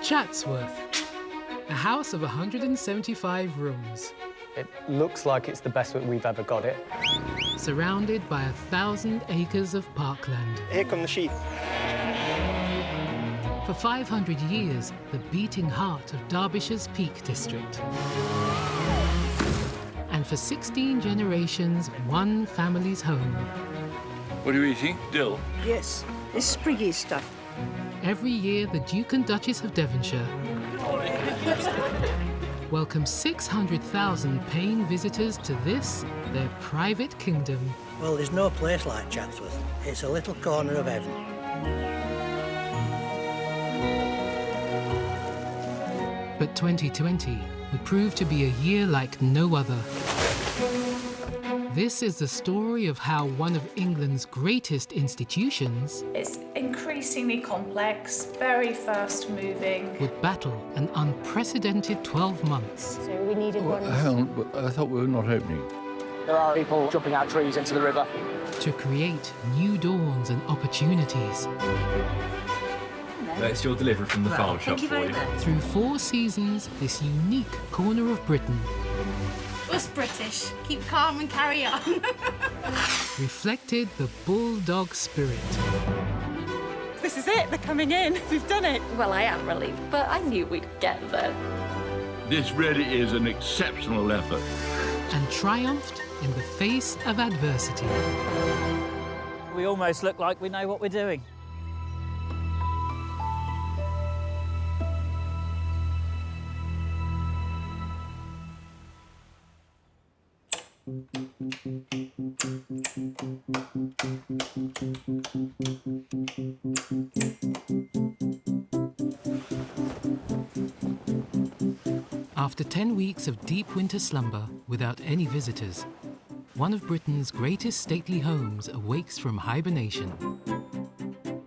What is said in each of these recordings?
Chatsworth, a house of 175 rooms. It looks like it's the best we've ever got it. Surrounded by 1,000 acres of parkland. Here come the sheep. For 500 years, the beating heart of Derbyshire's Peak District. And for 16 generations, one family's home. What are you eating? Dill? Yes, it's spriggy stuff. Every year, the Duke and Duchess of Devonshire welcome 600,000 paying visitors to this, their private kingdom. Well, there's no place like Chatsworth. It's a little corner of heaven. But 2020 would prove to be a year like no other. This is the story of how one of England's greatest institutions It's increasingly complex, very fast-moving. would battle an unprecedented 12 months. So we needed one. Hang on, I thought we were not opening. There are people jumping out trees into the river. To create new dawns and opportunities. It's your delivery from the farm shop for you. Through 4 seasons, this unique corner of Britain Us British, keep calm and carry on. reflected the bulldog spirit. This is it, they're coming in. We've done it. Well, I am relieved, but I knew we'd get there. This really is an exceptional effort. And triumphed in the face of adversity. We almost look like we know what we're doing. After 10 weeks of deep winter slumber without any visitors, one of Britain's greatest stately homes awakes from hibernation.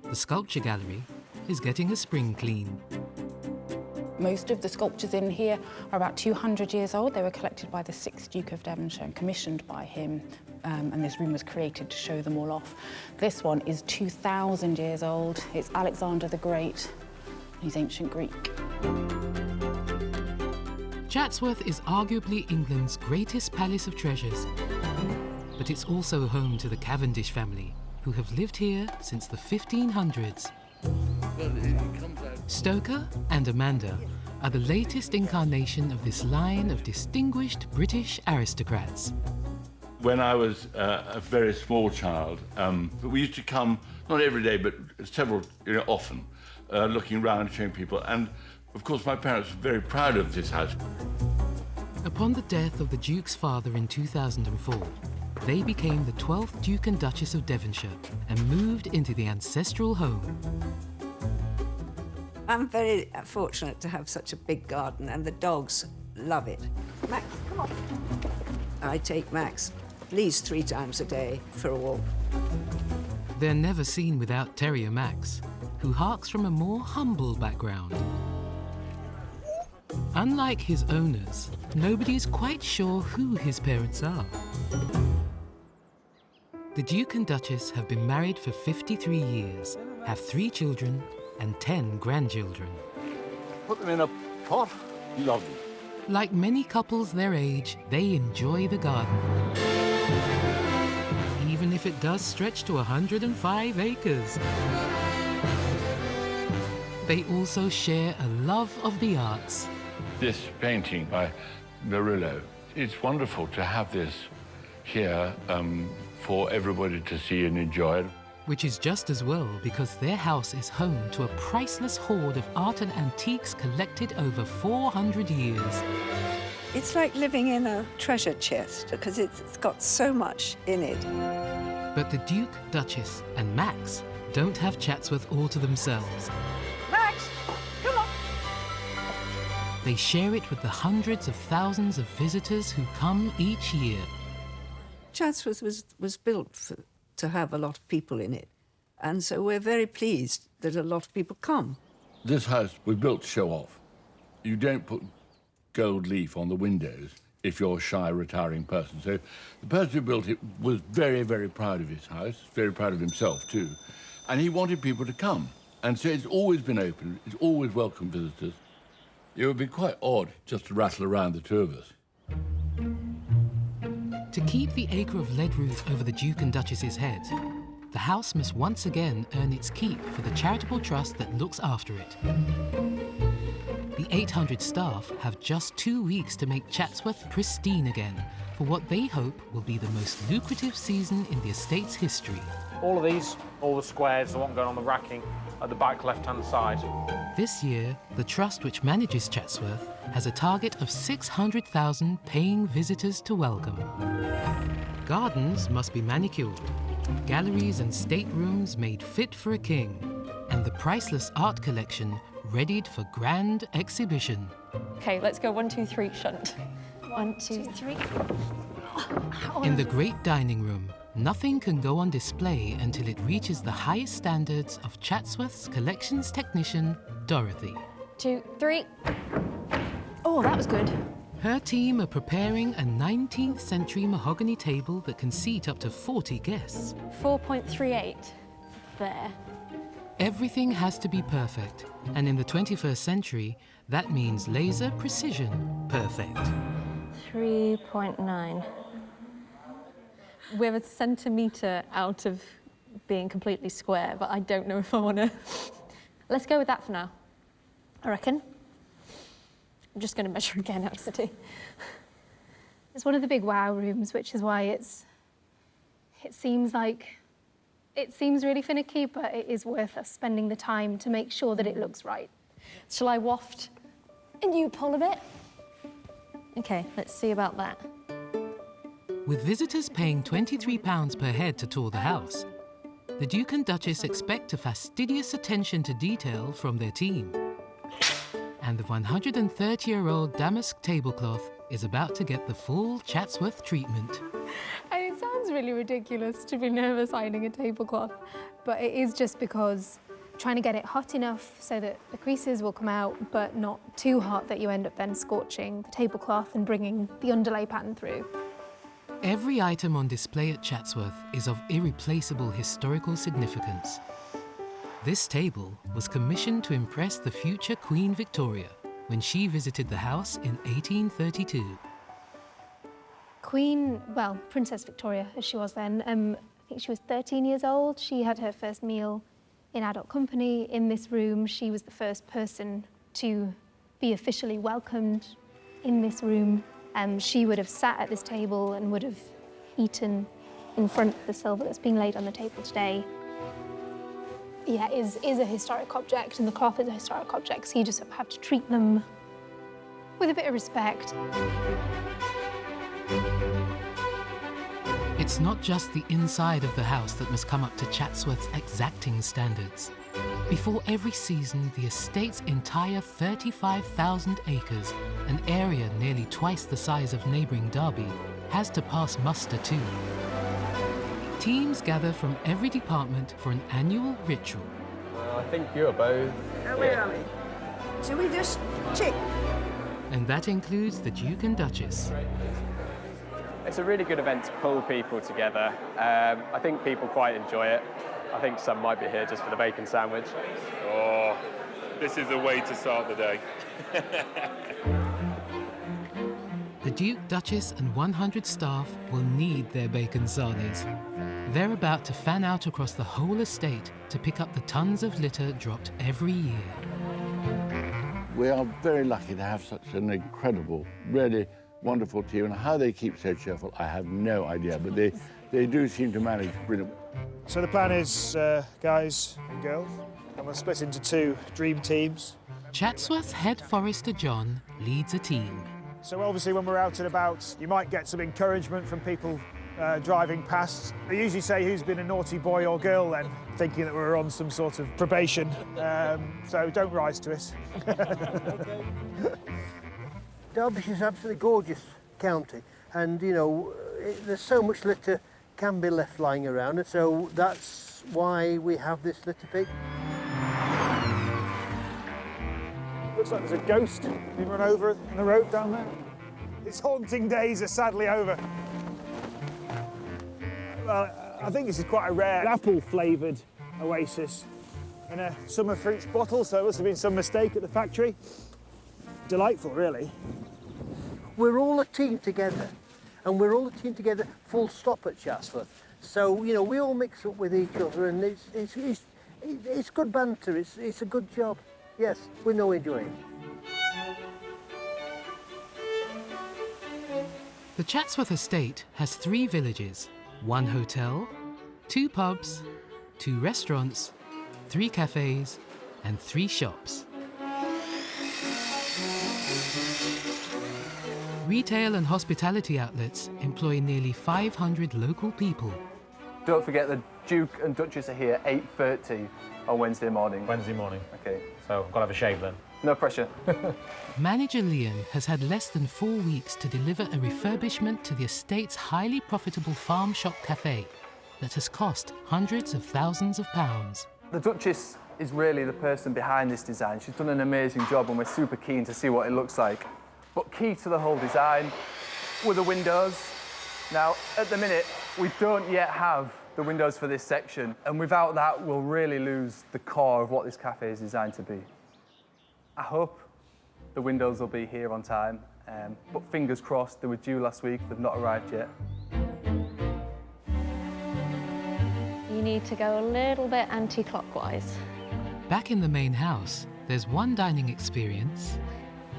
The sculpture gallery is getting a spring clean. Most of the sculptures in here are about 200 years old. They were collected by the 6th Duke of Devonshire and commissioned by him, and this room was created to show them all off. This one is 2,000 years old. It's Alexander the Great. He's ancient Greek. Chatsworth is arguably England's greatest palace of treasures, but it's also home to the Cavendish family, who have lived here since the 1500s. Stoker and Amanda are the latest incarnation of this line of distinguished British aristocrats. When I was a very small child, we used to come, not every day, but several, often, looking around, showing people. And, of course, my parents were very proud of this house. Upon the death of the Duke's father in 2004, they became the 12th Duke and Duchess of Devonshire and moved into the ancestral home. I'm very fortunate to have such a big garden, and the dogs love it. Max, come on. I take Max at least 3 times a day for a walk. They're never seen without Terrier Max, who harks from a more humble background. Unlike his owners, nobody is quite sure who his parents are. The Duke and Duchess have been married for 53 years, have 3 children and 10 grandchildren. Put them in a pot, lovely. Like many couples their age, they enjoy the garden. Even if it does stretch to 105 acres. They also share a love of the arts. This painting by Murillo, it's wonderful to have this here for everybody to see and enjoy. Which is just as well because their house is home to a priceless hoard of art and antiques collected over 400 years. It's like living in a treasure chest because it's got so much in it. But the Duke, Duchess and Max don't have Chatsworth all to themselves. Max, come on. They share it with the hundreds of thousands of visitors who come each year. Chatsworth was built to have a lot of people in it. And so we're very pleased that a lot of people come. This house was built to show off. You don't put gold leaf on the windows if you're a shy, retiring person. So the person who built it was very, very proud of his house, very proud of himself, too. And he wanted people to come. And so it's always been open. It's always welcomed visitors. It would be quite odd just to rattle around the two of us. To keep the acre of lead roof over the Duke and Duchess's heads, the house must once again earn its keep for the charitable trust that looks after it. The 800 staff have just 2 weeks to make Chatsworth pristine again for what they hope will be the most lucrative season in the estate's history. All of these, all the squares, the one going on the racking at the back left-hand side. This year, the trust which manages Chatsworth has a target of 600,000 paying visitors to welcome. Gardens must be manicured, galleries and staterooms made fit for a king, and the priceless art collection readied for grand exhibition. OK, let's go 1, 2, 3, shunt. 1, 2, 3. In the great dining room, nothing can go on display until it reaches the highest standards of Chatsworth's collections technician, Dorothy. 2, 3. Oh, that was good. Her team are preparing a 19th century mahogany table that can seat up to 40 guests. 4.38 there. Everything has to be perfect, and in the 21st century, that means laser precision perfect. 3.9. We're a centimetre out of being completely square, but I don't know if I want to... Let's go with that for now, I reckon. I'm just going to measure again, actually. It's one of the big wow rooms, which is why it seems really finicky, but it is worth us spending the time to make sure that it looks right. Shall I waft and you pull a bit? OK, let's see about that. With visitors paying £23 per head to tour the house, the Duke and Duchess expect a fastidious attention to detail from their team. And the 130-year-old damask tablecloth is about to get the full Chatsworth treatment. And it sounds really ridiculous to be nervous ironing a tablecloth, but it is just because trying to get it hot enough so that the creases will come out, but not too hot that you end up then scorching the tablecloth and bringing the underlay pattern through. Every item on display at Chatsworth is of irreplaceable historical significance. This table was commissioned to impress the future Queen Victoria when she visited the house in 1832. Princess Victoria, as she was then, I think she was 13 years old. She had her first meal in adult company in this room. She was the first person to be officially welcomed in this room. She would have sat at this table and would have eaten in front of the silver that's being laid on the table today. Yeah, is a historic object, and the cloth is a historic object, so you just have to treat them with a bit of respect. It's not just the inside of the house that must come up to Chatsworth's exacting standards. Before every season, the estate's entire 35,000 acres, an area nearly twice the size of neighbouring Derby, has to pass muster too. Teams gather from every department for an annual ritual. I think you're both. Where are we? Shall we just check? And that includes the Duke and Duchess. It's a really good event to pull people together. I think people quite enjoy it. I think some might be here just for the bacon sandwich. Oh, this is the way to start the day. The Duke, Duchess and 100 staff will need their bacon sarnies. They're about to fan out across the whole estate to pick up the tons of litter dropped every year. We are very lucky to have such an incredible, really wonderful team, and how they keep so cheerful, I have no idea, but they do seem to manage brilliantly. So the plan is, guys and girls, and we'll split into 2 dream teams. Chatsworth's head forester John leads a team. So obviously when we're out and about, you might get some encouragement from people driving past. They usually say who's been a naughty boy or girl then, thinking that we're on some sort of probation. So don't rise to it. Derbyshire is absolutely gorgeous county, and you know there's so much litter can be left lying around, and so that's why we have this litter pig. Looks like there's a ghost being run over in the road down there. Its haunting days are sadly over. Well, I think this is quite a rare apple-flavoured oasis. and a summer fruits bottle, so it must have been some mistake at the factory. Delightful, really. We're all a team together, and we're all a team together full stop at Chatsworth. So, you know, we all mix up with each other, and it's good banter, it's a good job. Yes, we know we're enjoying it. The Chatsworth estate has 3 villages, 1 hotel, 2 pubs, 2 restaurants, 3 cafes, and 3 shops. Retail and hospitality outlets employ nearly 500 local people. Don't forget the Duke and Duchess are here 8:30 on Wednesday morning. Wednesday morning. Okay. So I've got to have a shave then. No pressure. Manager Liam has had less than 4 weeks to deliver a refurbishment to the estate's highly profitable farm shop cafe that has cost hundreds of thousands of pounds. The Duchess is really the person behind this design. She's done an amazing job and we're super keen to see what it looks like. But key to the whole design were the windows. Now, at the minute, we don't yet have the windows for this section, and without that, we'll really lose the core of what this cafe is designed to be. I hope the windows will be here on time, but fingers crossed, they were due last week, they've not arrived yet. You need to go a little bit anti-clockwise. Back in the main house, there's one dining experience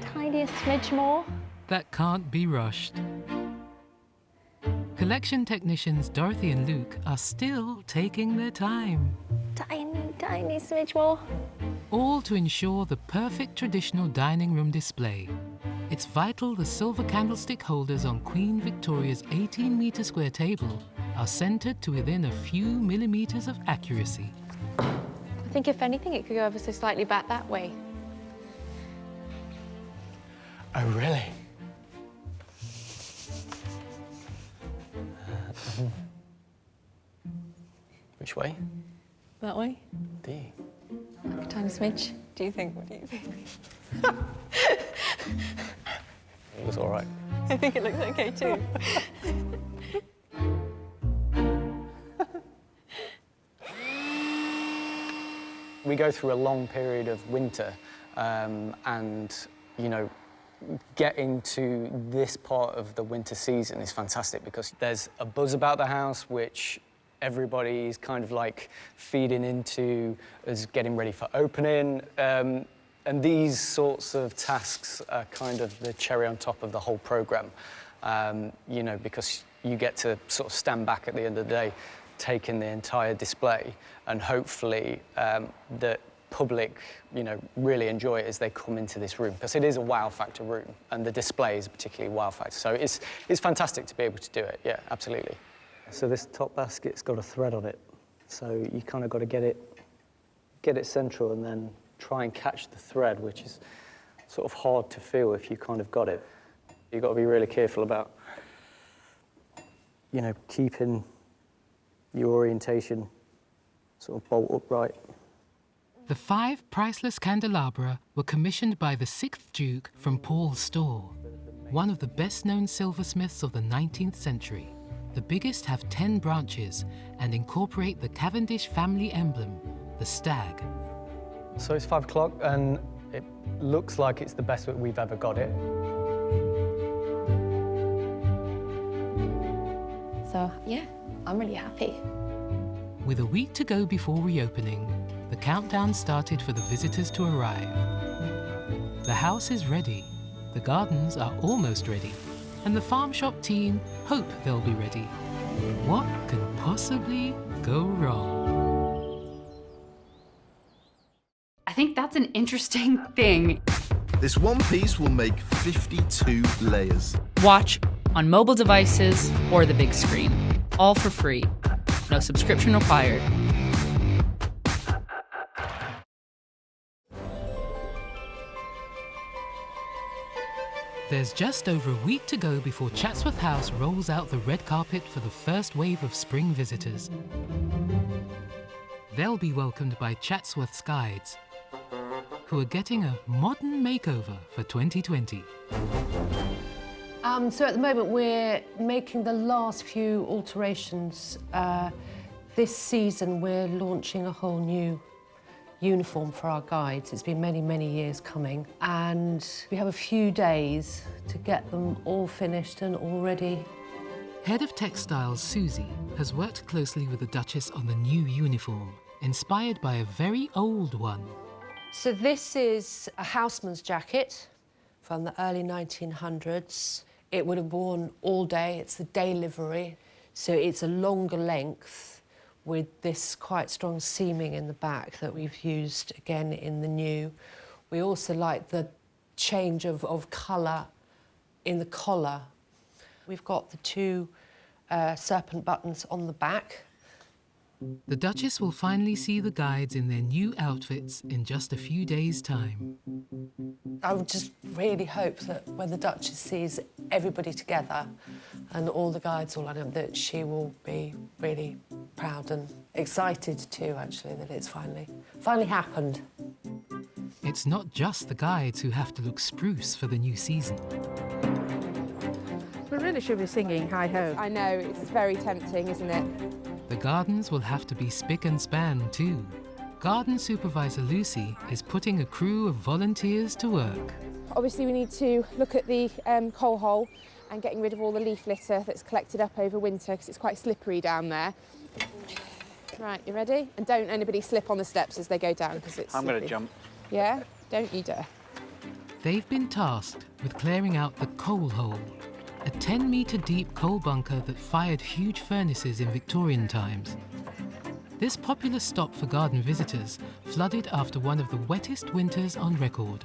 Tiniest smidge more. that can't be rushed. Collection technicians Dorothy and Luke are still taking their time. Tiny smidge more. All to ensure the perfect traditional dining room display. It's vital the silver candlestick holders on Queen Victoria's 18-metre square table are centred to within a few millimetres of accuracy. I think if anything, it could go ever so slightly back that way. Oh, really? Which way? That way? D. Like a tiny smidge. Do you think? What do you think? It was all right. I think it looks okay too. We go through a long period of winter and, you know, getting to this part of the winter season is fantastic because there's a buzz about the house which everybody's kind of like feeding into as getting ready for opening. And these sorts of tasks are kind of the cherry on top of the whole programme, you know, because you get to sort of stand back at the end of the day, take in the entire display, and hopefully the public, you know, really enjoy it as they come into this room, because it is a wow factor room, and the display is particularly wow factor. So it's fantastic to be able to do it, yeah, absolutely. So this top basket's got a thread on it, so you kind of got to get it central and then try and catch the thread, which is sort of hard to feel if you kind of got it. You've got to be really careful about, you know, keeping your orientation sort of bolt upright. The 5 priceless candelabra were commissioned by the 6th Duke from Paul's store, one of the best-known silversmiths of the 19th century. The biggest have 10 branches and incorporate the Cavendish family emblem, the stag. So it's 5 o'clock and it looks like it's the best that we've ever got it. So, yeah, I'm really happy. With a week to go before reopening, the countdown started for the visitors to arrive. The house is ready, the gardens are almost ready, and the farm shop team hope they'll be ready. What can possibly go wrong? I think that's an interesting thing. This one piece will make 52 layers. Watch on mobile devices or the big screen. All for free. No subscription required. There's just over a week to go before Chatsworth House rolls out the red carpet for the first wave of spring visitors. They'll be welcomed by Chatsworth's guides, who are getting a modern makeover for 2020. So at the moment we're making the last few alterations. This season we're launching a whole new uniform for our guides. It's been many, many years coming, and we have a few days to get them all finished and all ready. Head of Textiles Susie has worked closely with the Duchess on the new uniform, inspired by a very old one. So this is a houseman's jacket from the early 1900s. It would have worn all day. It's the day livery, so it's a longer length with this quite strong seaming in the back that we've used again in the new. We also like the change of colour in the collar. We've got the two serpent buttons on the back. The Duchess will finally see the guides in their new outfits in just a few days' time. I would just really hope that when the Duchess sees everybody together and all the guides all on them, that she will be really proud and excited too, actually, that it's finally happened. It's not just the guides who have to look spruce for the new season. We really should be singing Hi-Ho. I know, it's very tempting, isn't it? The gardens will have to be spick and span too. Garden Supervisor Lucy is putting a crew of volunteers to work. Obviously we need to look at the coal hole and getting rid of all the leaf litter that's collected up over winter because it's quite slippery down there. Right, you ready? And don't anybody slip on the steps as they go down because it's I'm going to slippy. jump. Yeah? Don't you dare. They've been tasked with clearing out the coal hole, a 10-metre deep coal bunker that fired huge furnaces in Victorian times. This popular stop for garden visitors flooded after one of the wettest winters on record.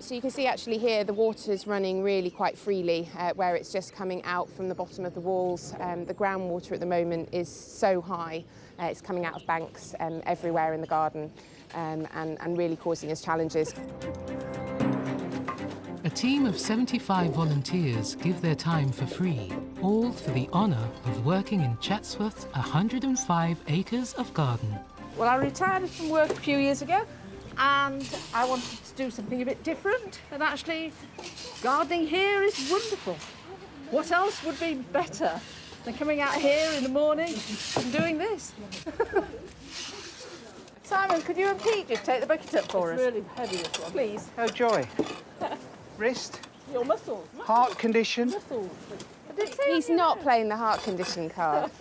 So you can see actually here the water's running really quite freely where it's just coming out from the bottom of the walls. The groundwater at the moment is so high, it's coming out of banks everywhere in the garden and really causing us challenges. A team of 75 volunteers give their time for free, all for the honour of working in Chatsworth's 105 acres of garden. Well, I retired from work a few years ago and I wanted to do something a bit different, and actually gardening here is wonderful. What else would be better than coming out here in the morning and doing this? Simon, could you and Pete just take the bucket up for us? It's really heavy, this one. Please. Oh, Joy. Wrist? Your muscles. Heart condition? Muscles. He's not playing the heart condition card.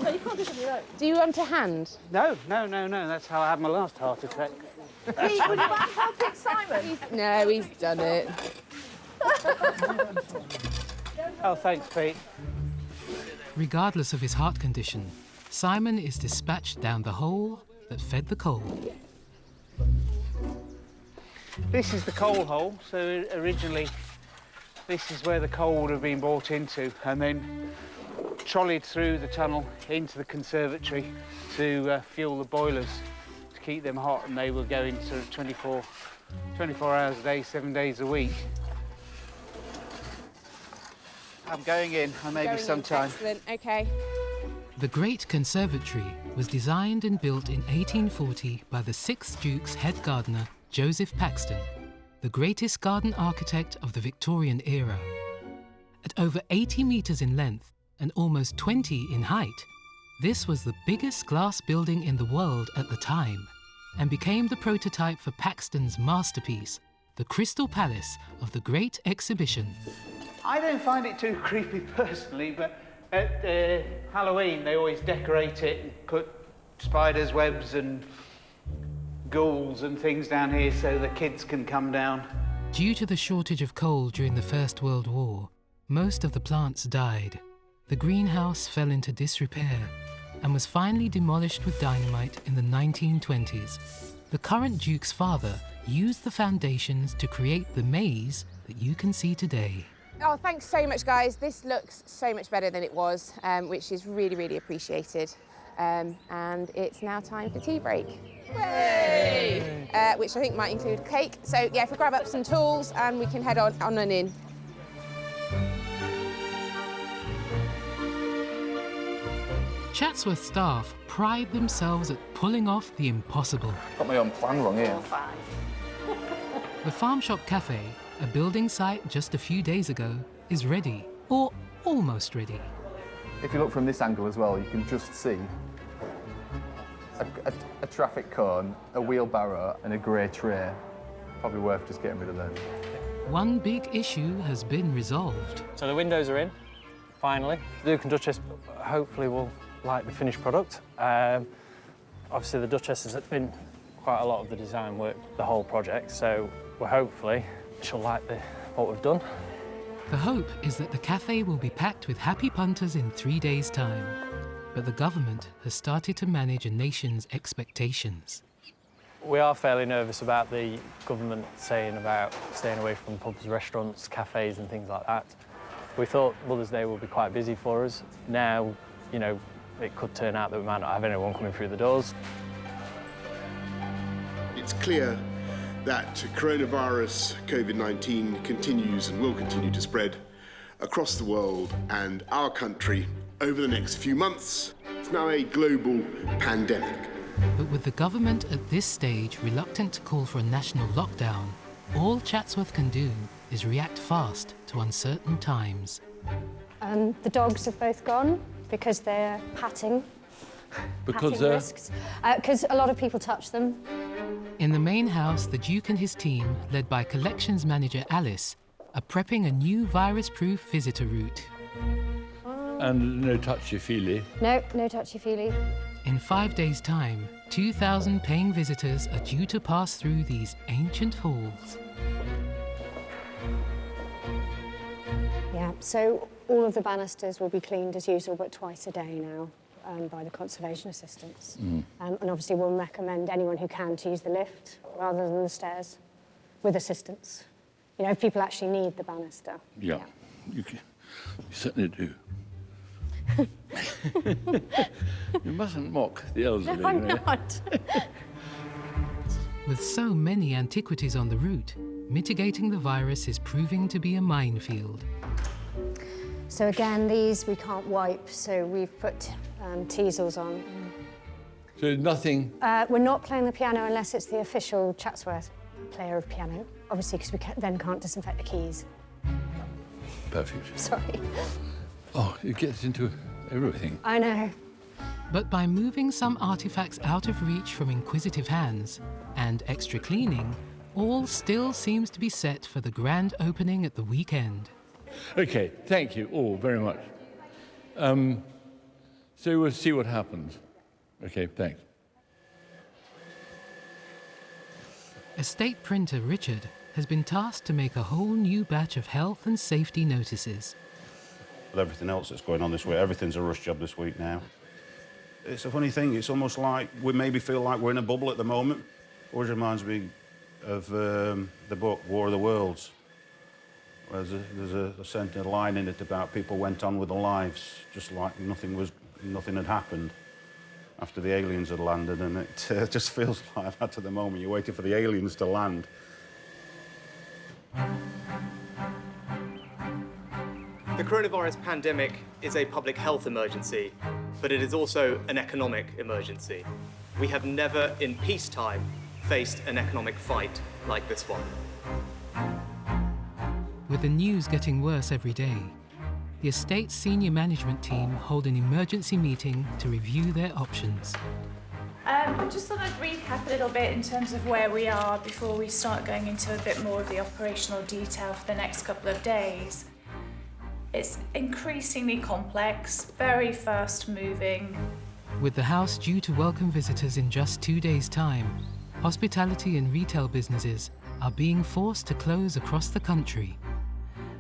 No, you can't do something right. Do you want a hand? No. That's how I had my last heart attack. Pete, would you mind helping Simon? No, he's done it. Oh, thanks, Pete. Regardless of his heart condition, Simon is dispatched down the hole that fed the coal. This is the coal hole, so originally this is where the coal would have been brought into and then trolleyed through the tunnel into the conservatory to fuel the boilers to keep them hot, and they were going sort of 24 hours a day, 7 days a week. I'm going in, maybe sometime. Excellent, OK. The Great Conservatory was designed and built in 1840 by the 6th Duke's head gardener, Joseph Paxton, the greatest garden architect of the Victorian era. At over 80 metres in length and almost 20 in height, this was the biggest glass building in the world at the time and became the prototype for Paxton's masterpiece, the Crystal Palace of the Great Exhibition. I don't find it too creepy personally, but at Halloween they always decorate it and put spiders' webs and ghouls and things down here so the kids can come down. Due to the shortage of coal during the First World War, most of the plants died. The greenhouse fell into disrepair and was finally demolished with dynamite in the 1920s. The current Duke's father used the foundations to create the maze that you can see today. Oh, thanks so much, guys. This looks so much better than it was, which is really, really appreciated. And it's now time for tea break. Yay! Which I think might include cake. So, yeah, if we grab up some tools and we can head on and in. Chatsworth staff pride themselves at pulling off the impossible. Got my own plan wrong here. The Farm Shop Cafe, a building site just a few days ago, is ready, or almost ready. If you look from this angle as well, you can just see a traffic cone, a wheelbarrow and a grey tray. Probably worth just getting rid of them. One big issue has been resolved. So the windows are in, finally. The Duke and Duchess hopefully will like the finished product. Obviously the Duchesses have been quite a lot of the design work, the whole project, so we're hopefully she'll like what we've done. The hope is that the cafe will be packed with happy punters in 3 days' time. But the government has started to manage a nation's expectations. We are fairly nervous about the government saying about staying away from pubs, restaurants, cafes and things like that. We thought Mother's Day would be quite busy for us. Now, you know, it could turn out that we might not have anyone coming through the doors. It's clear that coronavirus, COVID-19, continues and will continue to spread across the world and our country over the next few months. It's now a global pandemic. But with the government at this stage reluctant to call for a national lockdown, all Chatsworth can do is react fast to uncertain times. The dogs have both gone because they're patting. Because patting risks. Because a lot of people touch them. In the main house, the Duke and his team, led by collections manager Alice, are prepping a new virus-proof visitor route. And no touchy-feely. No, no touchy-feely. In 5 days' time, 2,000 paying visitors are due to pass through these ancient halls. Yeah, so all of the banisters will be cleaned as usual, but twice a day now by the conservation assistants. And obviously we'll recommend anyone who can to use the lift rather than the stairs with assistance. You know, if people actually need the banister. Yeah. You certainly do. You mustn't mock the elderly. No, I'm not. With so many antiquities on the route, mitigating the virus is proving to be a minefield. So again, these we can't wipe, so we've put teasels on. So nothing... We're not playing the piano unless it's the official Chatsworth player of piano, obviously, because we then can't disinfect the keys. Perfect. Sorry. Oh, it gets into everything. I know. But by moving some artifacts out of reach from inquisitive hands and extra cleaning, all still seems to be set for the grand opening at the weekend. OK, thank you all very much. So we'll see what happens. OK, thanks. Estate printer Richard has been tasked to make a whole new batch of health and safety notices. With everything else that's going on this week, everything's a rush job this week now. It's a funny thing, it's almost like we maybe feel like we're in a bubble at the moment. Always reminds me of the book, War of the Worlds. There's a sentient line in it about people went on with their lives, just like nothing had happened after the aliens had landed, and it just feels like that at the moment. You're waiting for the aliens to land. The coronavirus pandemic is a public health emergency, but it is also an economic emergency. We have never in peacetime faced an economic fight like this one. With the news getting worse every day, the estate's senior management team hold an emergency meeting to review their options. I just thought I'd recap a little bit in terms of where we are before we start going into a bit more of the operational detail for the next couple of days. It's increasingly complex, very fast moving. With the house due to welcome visitors in just 2 days' time, hospitality and retail businesses are being forced to close across the country.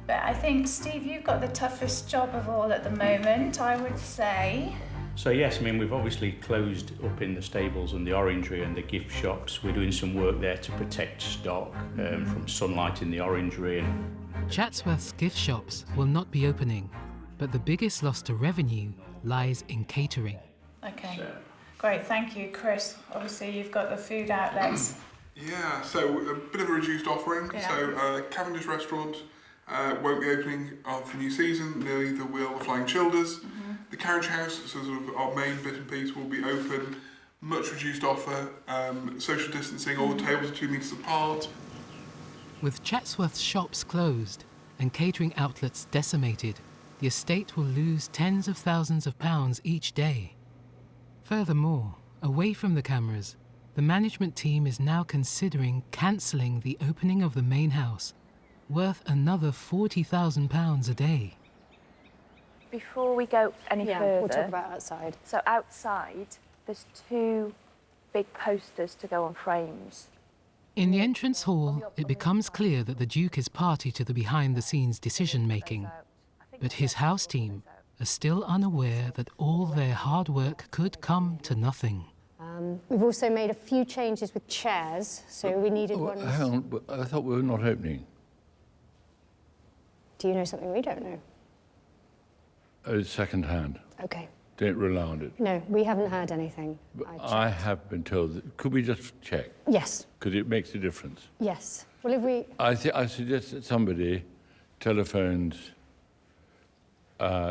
But I think, Steve, you've got the toughest job of all at the moment, I would say. So yes, I mean, we've obviously closed up in the stables and the orangery and the gift shops. We're doing some work there to protect stock from sunlight in the orangery. And Chatsworth's gift shops will not be opening, but the biggest loss to revenue lies in catering. Okay, great, thank you. Chris, obviously you've got the food outlets. Yeah, so a bit of a reduced offering. Yeah. So Cavendish Restaurant won't be opening for the new season, neither will the Flying Childers. The Carriage House, so sort of our main bit and piece, will be open. Much reduced offer, social distancing, all the tables are 2 metres apart. With Chatsworth's shops closed and catering outlets decimated, the estate will lose tens of thousands of pounds each day. Furthermore, Away from the cameras, the management team is now considering cancelling the opening of the main house, worth another £40,000 a day. Before we go any further... we'll talk about outside. So outside, there's 2 big posters to go on frames. In the entrance hall, it becomes clear that the Duke is party to the behind-the-scenes decision-making, but his house team are still unaware that all their hard work could come to nothing. We've also made a few changes with chairs, so we needed ones... Hang on, but I thought we were not opening. Do you know something we don't know? It's second-hand. OK. Don't rely on it. No, we haven't heard anything. But I have been told that... Could we just check? Yes. Because it makes a difference. Yes. Well, if we... I suggest that somebody telephones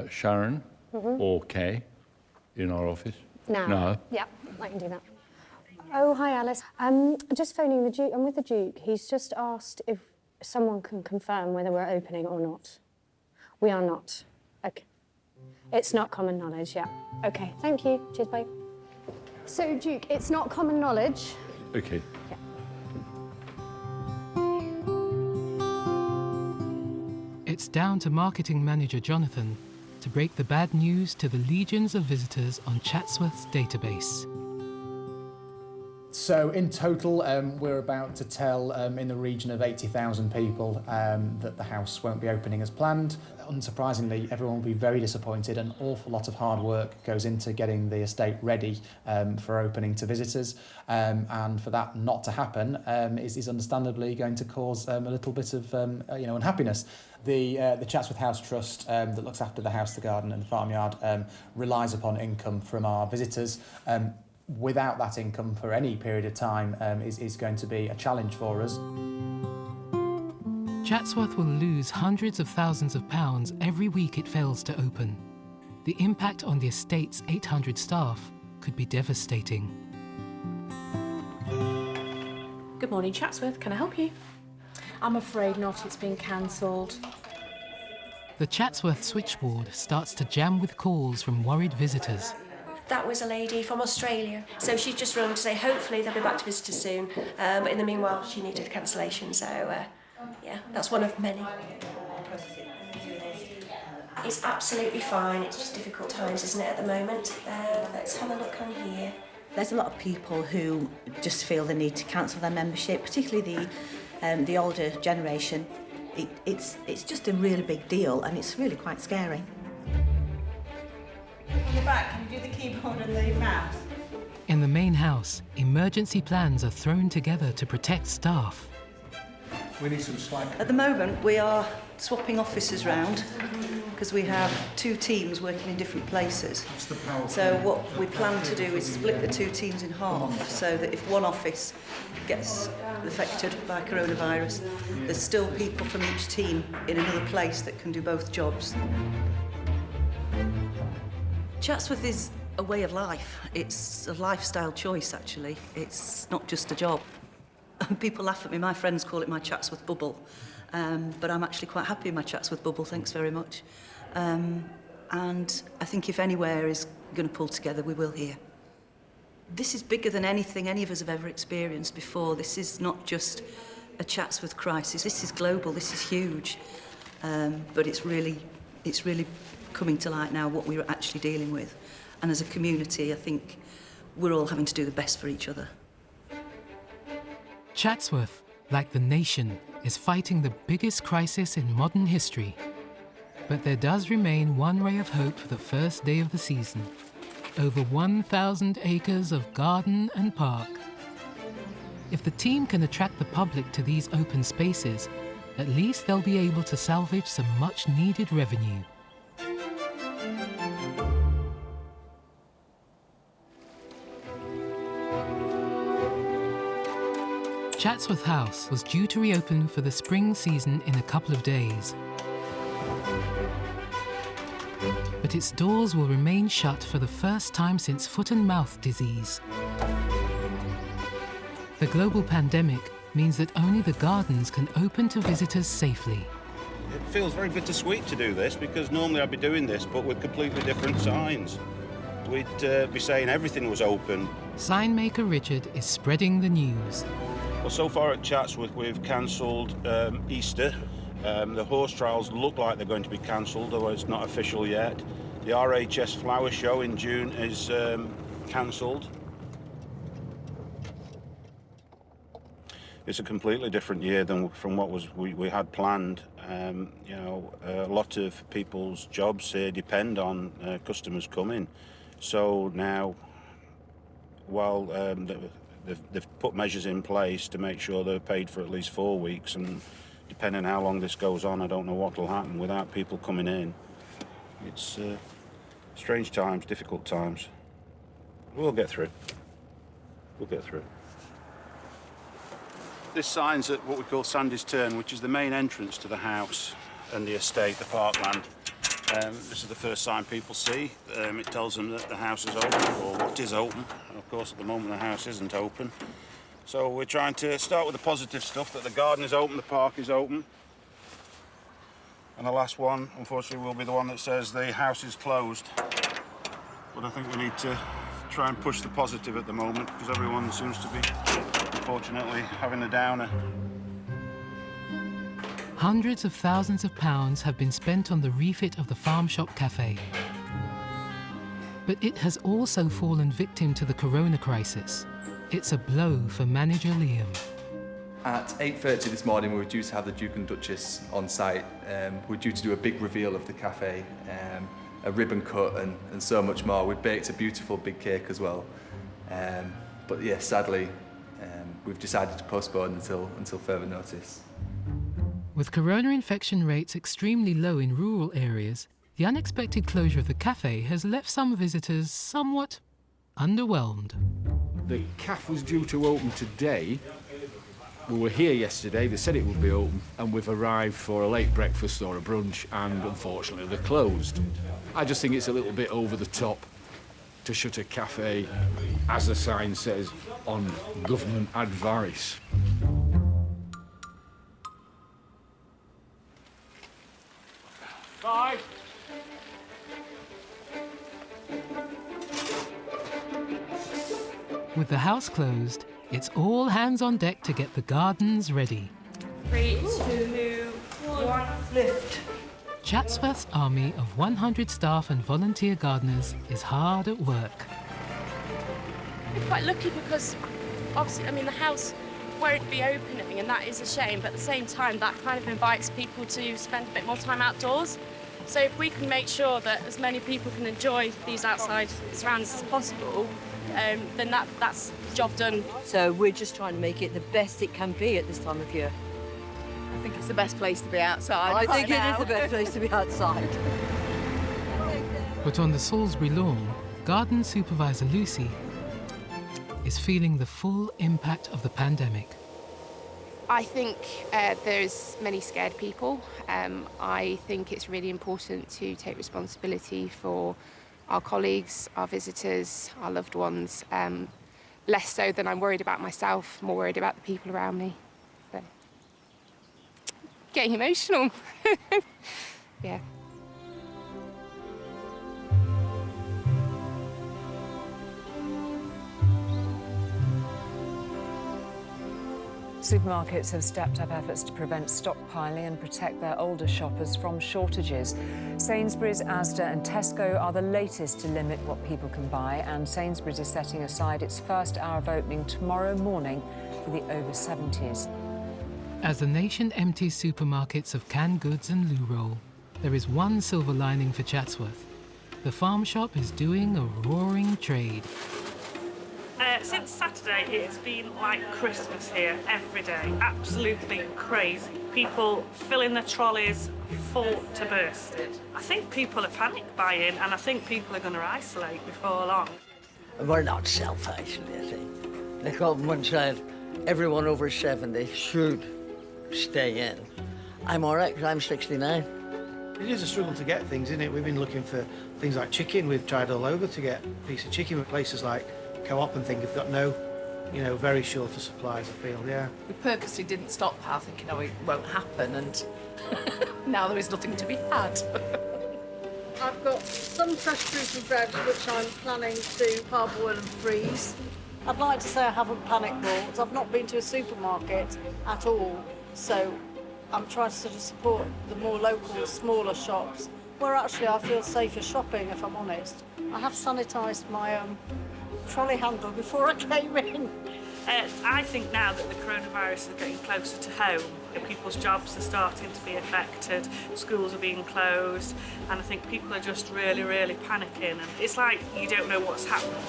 Sharon or Kay in our office. Now? Yeah, I can do that. Oh, hi, Alice. Just phoning the Duke. I'm with the Duke. He's just asked if someone can confirm whether we're opening or not. We are not. OK. It's not common knowledge, yeah. OK, thank you. Cheers, bye. So, Duke, it's not common knowledge. OK. Yeah. It's down to marketing manager Jonathan to break the bad news to the legions of visitors on Chatsworth's database. So in total, we're about to tell in the region of 80,000 people that the house won't be opening as planned. Unsurprisingly, everyone will be very disappointed. An awful lot of hard work goes into getting the estate ready for opening to visitors, and for that not to happen is understandably going to cause a little bit of unhappiness. The Chatsworth House Trust that looks after the house, the garden and the farmyard relies upon income from our visitors. Without that income for any period of time is going to be a challenge for us. Chatsworth will lose hundreds of thousands of pounds every week it fails to open. The impact on the estate's 800 staff could be devastating. Good morning, Chatsworth. Can I help you? I'm afraid not. It's been cancelled. The Chatsworth switchboard starts to jam with calls from worried visitors. That was a lady from Australia, so she's just rung to say hopefully they'll be back to visitors soon, but in the meanwhile she needed a cancellation, so yeah, that's one of many. It's absolutely fine, it's just difficult times, isn't it, at the moment? Let's have a look on here. There's a lot of people who just feel the need to cancel their membership, particularly the older generation. It's just a really big deal, and it's really quite scary. On the back, can you do the keyboard and the mouse? In the main house, emergency plans are thrown together to protect staff. We need some slack. At the moment, we are swapping offices round because we have 2 teams working in different places. So what we plan to do is split the 2 teams in half so that if one office gets affected by coronavirus, there's still people from each team in another place that can do both jobs. Chatsworth is a way of life. It's a lifestyle choice, actually. It's not just a job. People laugh at me. My friends call it my Chatsworth bubble. But I'm actually quite happy in my Chatsworth bubble, thanks very much. And I think if anywhere is going to pull together, we will here. This is bigger than anything any of us have ever experienced before. This is not just a Chatsworth crisis. This is global. This is huge. But it's really coming to light now what we're actually dealing with. And as a community, I think we're all having to do the best for each other. Chatsworth, like the nation, is fighting the biggest crisis in modern history. But there does remain one ray of hope for the first day of the season. Over 1,000 acres of garden and park. If the team can attract the public to these open spaces, at least they'll be able to salvage some much-needed revenue. Chatsworth House was due to reopen for the spring season in a couple of days. But its doors will remain shut for the first time since foot and mouth disease. The global pandemic means that only the gardens can open to visitors safely. It feels very bittersweet to do this because normally I'd be doing this but with completely different signs. We'd be saying everything was open sign maker Richard is spreading the news. Well, so far at Chatsworth, we've cancelled Easter. The horse trials look like they're going to be cancelled, although it's not official yet. The RHS Flower Show in June is cancelled. It's a completely different year from what we had planned. You know, a lot of people's jobs here depend on customers coming. So now, while they've put measures in place to make sure they're paid for at least 4 weeks, and depending on how long this goes on, I don't know what will happen without people coming in. It's strange times, difficult times. We'll get through. We'll get through. This sign's at what we call Sandy's Turn, which is the main entrance to the house and the estate, the parkland. This is the first sign people see. It tells them that the house is open, or what is open. And of course, at the moment, the house isn't open. So we're trying to start with the positive stuff, that the garden is open, the park is open. And the last one, unfortunately, will be the one that says the house is closed. But I think we need to try and push the positive at the moment, because everyone seems to be, unfortunately, having a downer. Hundreds of thousands of pounds have been spent on the refit of the Farm Shop Cafe. But it has also fallen victim to the corona crisis. It's a blow for manager Liam. At 8:30 this morning, we were due to have the Duke and Duchess on site. We're due to do a big reveal of the cafe, a ribbon cut and so much more. We baked a beautiful big cake as well. But yeah, sadly, we've decided to postpone until further notice. With corona infection rates extremely low in rural areas, the unexpected closure of the cafe has left some visitors somewhat underwhelmed. The cafe was due to open today. We were here yesterday, they said it would be open, and we've arrived for a late breakfast or a brunch, and unfortunately they're closed. I just think it's a little bit over the top to shut a cafe, as the sign says, on government advice. Bye. With the house closed, it's all hands on deck to get the gardens ready. 3, 2, 1, lift. Chatsworth's army of 100 staff and volunteer gardeners is hard at work. We're quite lucky because, obviously, the house won't be opening, and that is a shame, but at the same time, that kind of invites people to spend a bit more time outdoors. So if we can make sure that as many people can enjoy these outside surroundings as possible, then that's the job done. So we're just trying to make it the best it can be at this time of year. I think it's the best place to be outside. I think it is the best place to be outside. But on the Salisbury lawn, garden supervisor Lucy is feeling the full impact of the pandemic. I think there's many scared people. I think it's really important to take responsibility for our colleagues, our visitors, our loved ones. Less so than I'm worried about myself, more worried about the people around me. But getting emotional. Yeah. Supermarkets have stepped up efforts to prevent stockpiling and protect their older shoppers from shortages. Sainsbury's, Asda and Tesco are the latest to limit what people can buy, and Sainsbury's is setting aside its first hour of opening tomorrow morning for the over 70s. As the nation empties supermarkets of canned goods and loo roll, there is one silver lining for Chatsworth. The farm shop is doing a roaring trade. Since Saturday, it's been like Christmas here every day. Absolutely crazy. People filling their trolleys full to bursting. I think people are panic buying, and I think people are going to isolate before long. We're not self-isolating. The government said everyone over 70 should stay in. I'm all right because I'm 69. It is a struggle to get things, isn't it? We've been looking for things like chicken. We've tried all over to get a piece of chicken, with places like Co-op and things have got no, very short of supplies, I feel, yeah. We purposely didn't stockpile thinking, it won't happen, and now there is nothing to be had. I've got some fresh fruit and veg which I'm planning to parboil and freeze. I'd like to say I haven't panic bought. I've not been to a supermarket at all, so I'm trying to sort of support the more local, smaller shops, where actually I feel safer shopping, if I'm honest. I have sanitised my trolley handle before I came in. I think now that the coronavirus is getting closer to home, people's jobs are starting to be affected, schools are being closed, and I think people are just really, really panicking, and it's like you don't know what's happening.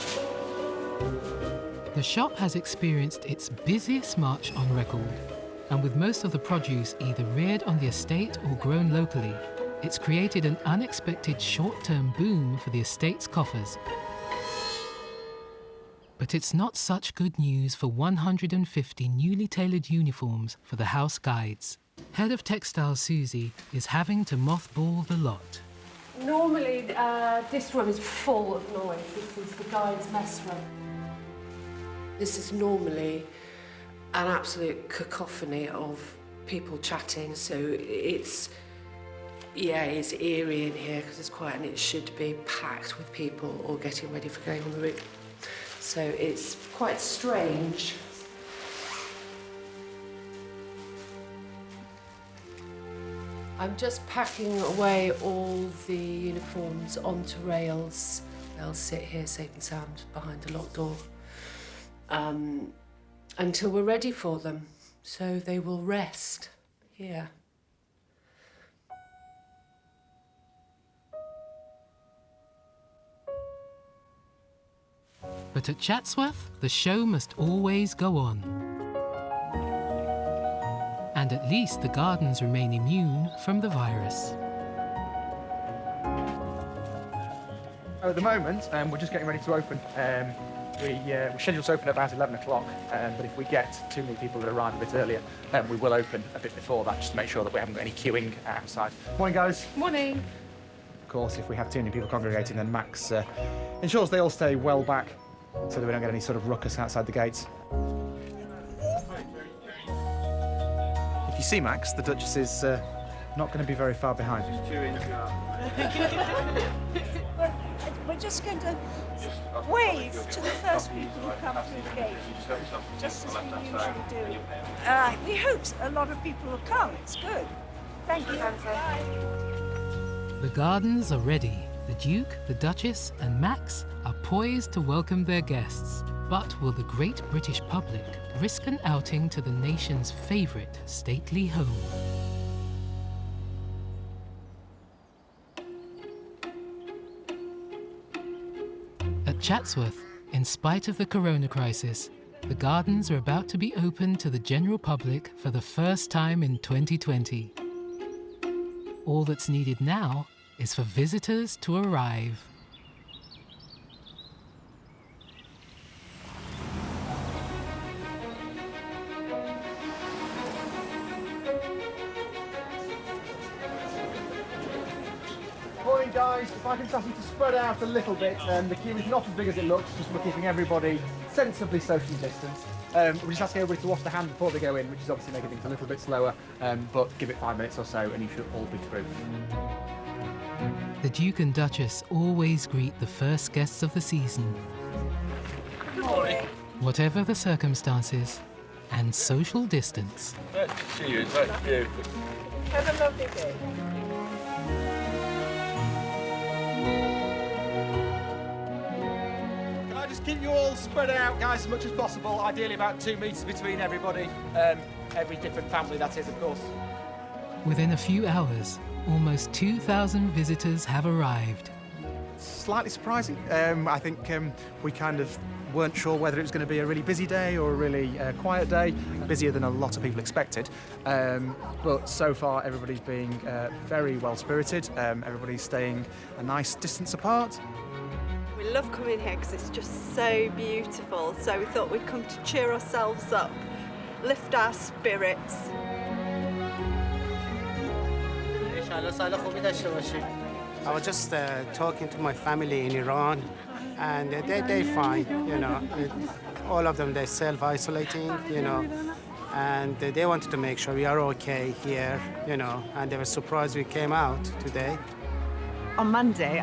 The shop has experienced its busiest March on record, and with most of the produce either reared on the estate or grown locally, it's created an unexpected short-term boom for the estate's coffers. But it's not such good news for 150 newly tailored uniforms for the house guides. Head of Textiles Susie is having to mothball the lot. Normally, this room is full of noise. This is the guides' mess room. This is normally an absolute cacophony of people chatting, so it's eerie in here because it's quiet, and it should be packed with people all getting ready for going on the route. So it's quite strange. I'm just packing away all the uniforms onto rails. They'll sit here safe and sound behind a locked door until we're ready for them. So they will rest here. But at Chatsworth, the show must always go on. And at least the gardens remain immune from the virus. At the moment, we're just getting ready to open. We're scheduled to open at about 11 o'clock, but if we get too many people that arrive a bit earlier, we will open a bit before that, just to make sure that we haven't got any queuing outside. Morning, guys. Morning. Of course, if we have too many people congregating, then Max ensures they all stay well back so that we don't get any sort of ruckus outside the gates. If you see Max, the Duchess is not going to be very far behind. We're just going to wave to the first people who come through the gate, just as we usually do. We hope a lot of people will come. It's good. Thank you. Bye. The gardens are ready. The Duke, the Duchess, and Max are poised to welcome their guests. But will the great British public risk an outing to the nation's favourite stately home? At Chatsworth, in spite of the corona crisis, the gardens are about to be opened to the general public for the first time in 2020. All that's needed now is for visitors to arrive. Morning, guys. If I can ask you to spread out a little bit, the queue is not as big as it looks, just we're keeping everybody sensibly socially distanced. We're just asking everybody to wash their hands before they go in, which is obviously making things a little bit slower, but give it 5 minutes or so and you should all be through. The Duke and Duchess always greet the first guests of the season. Good morning. Whatever the circumstances and social distance. Nice to see you. It's nice beautiful. Have a lovely day. Can I just keep you all spread out, guys, as much as possible? Ideally about 2 metres between everybody. Every different family, that is, of course. Within a few hours, almost 2,000 visitors have arrived. Slightly surprising. I think we kind of weren't sure whether it was going to be a really busy day or a really quiet day, busier than a lot of people expected. But so far, everybody's being very well-spirited. Everybody's staying a nice distance apart. We love coming here because it's just so beautiful. So we thought we'd come to cheer ourselves up, lift our spirits. I was just talking to my family in Iran, and they're fine, you know. All of them, they're self-isolating, you know, and they wanted to make sure we are okay here, you know, and they were surprised we came out today. On Monday,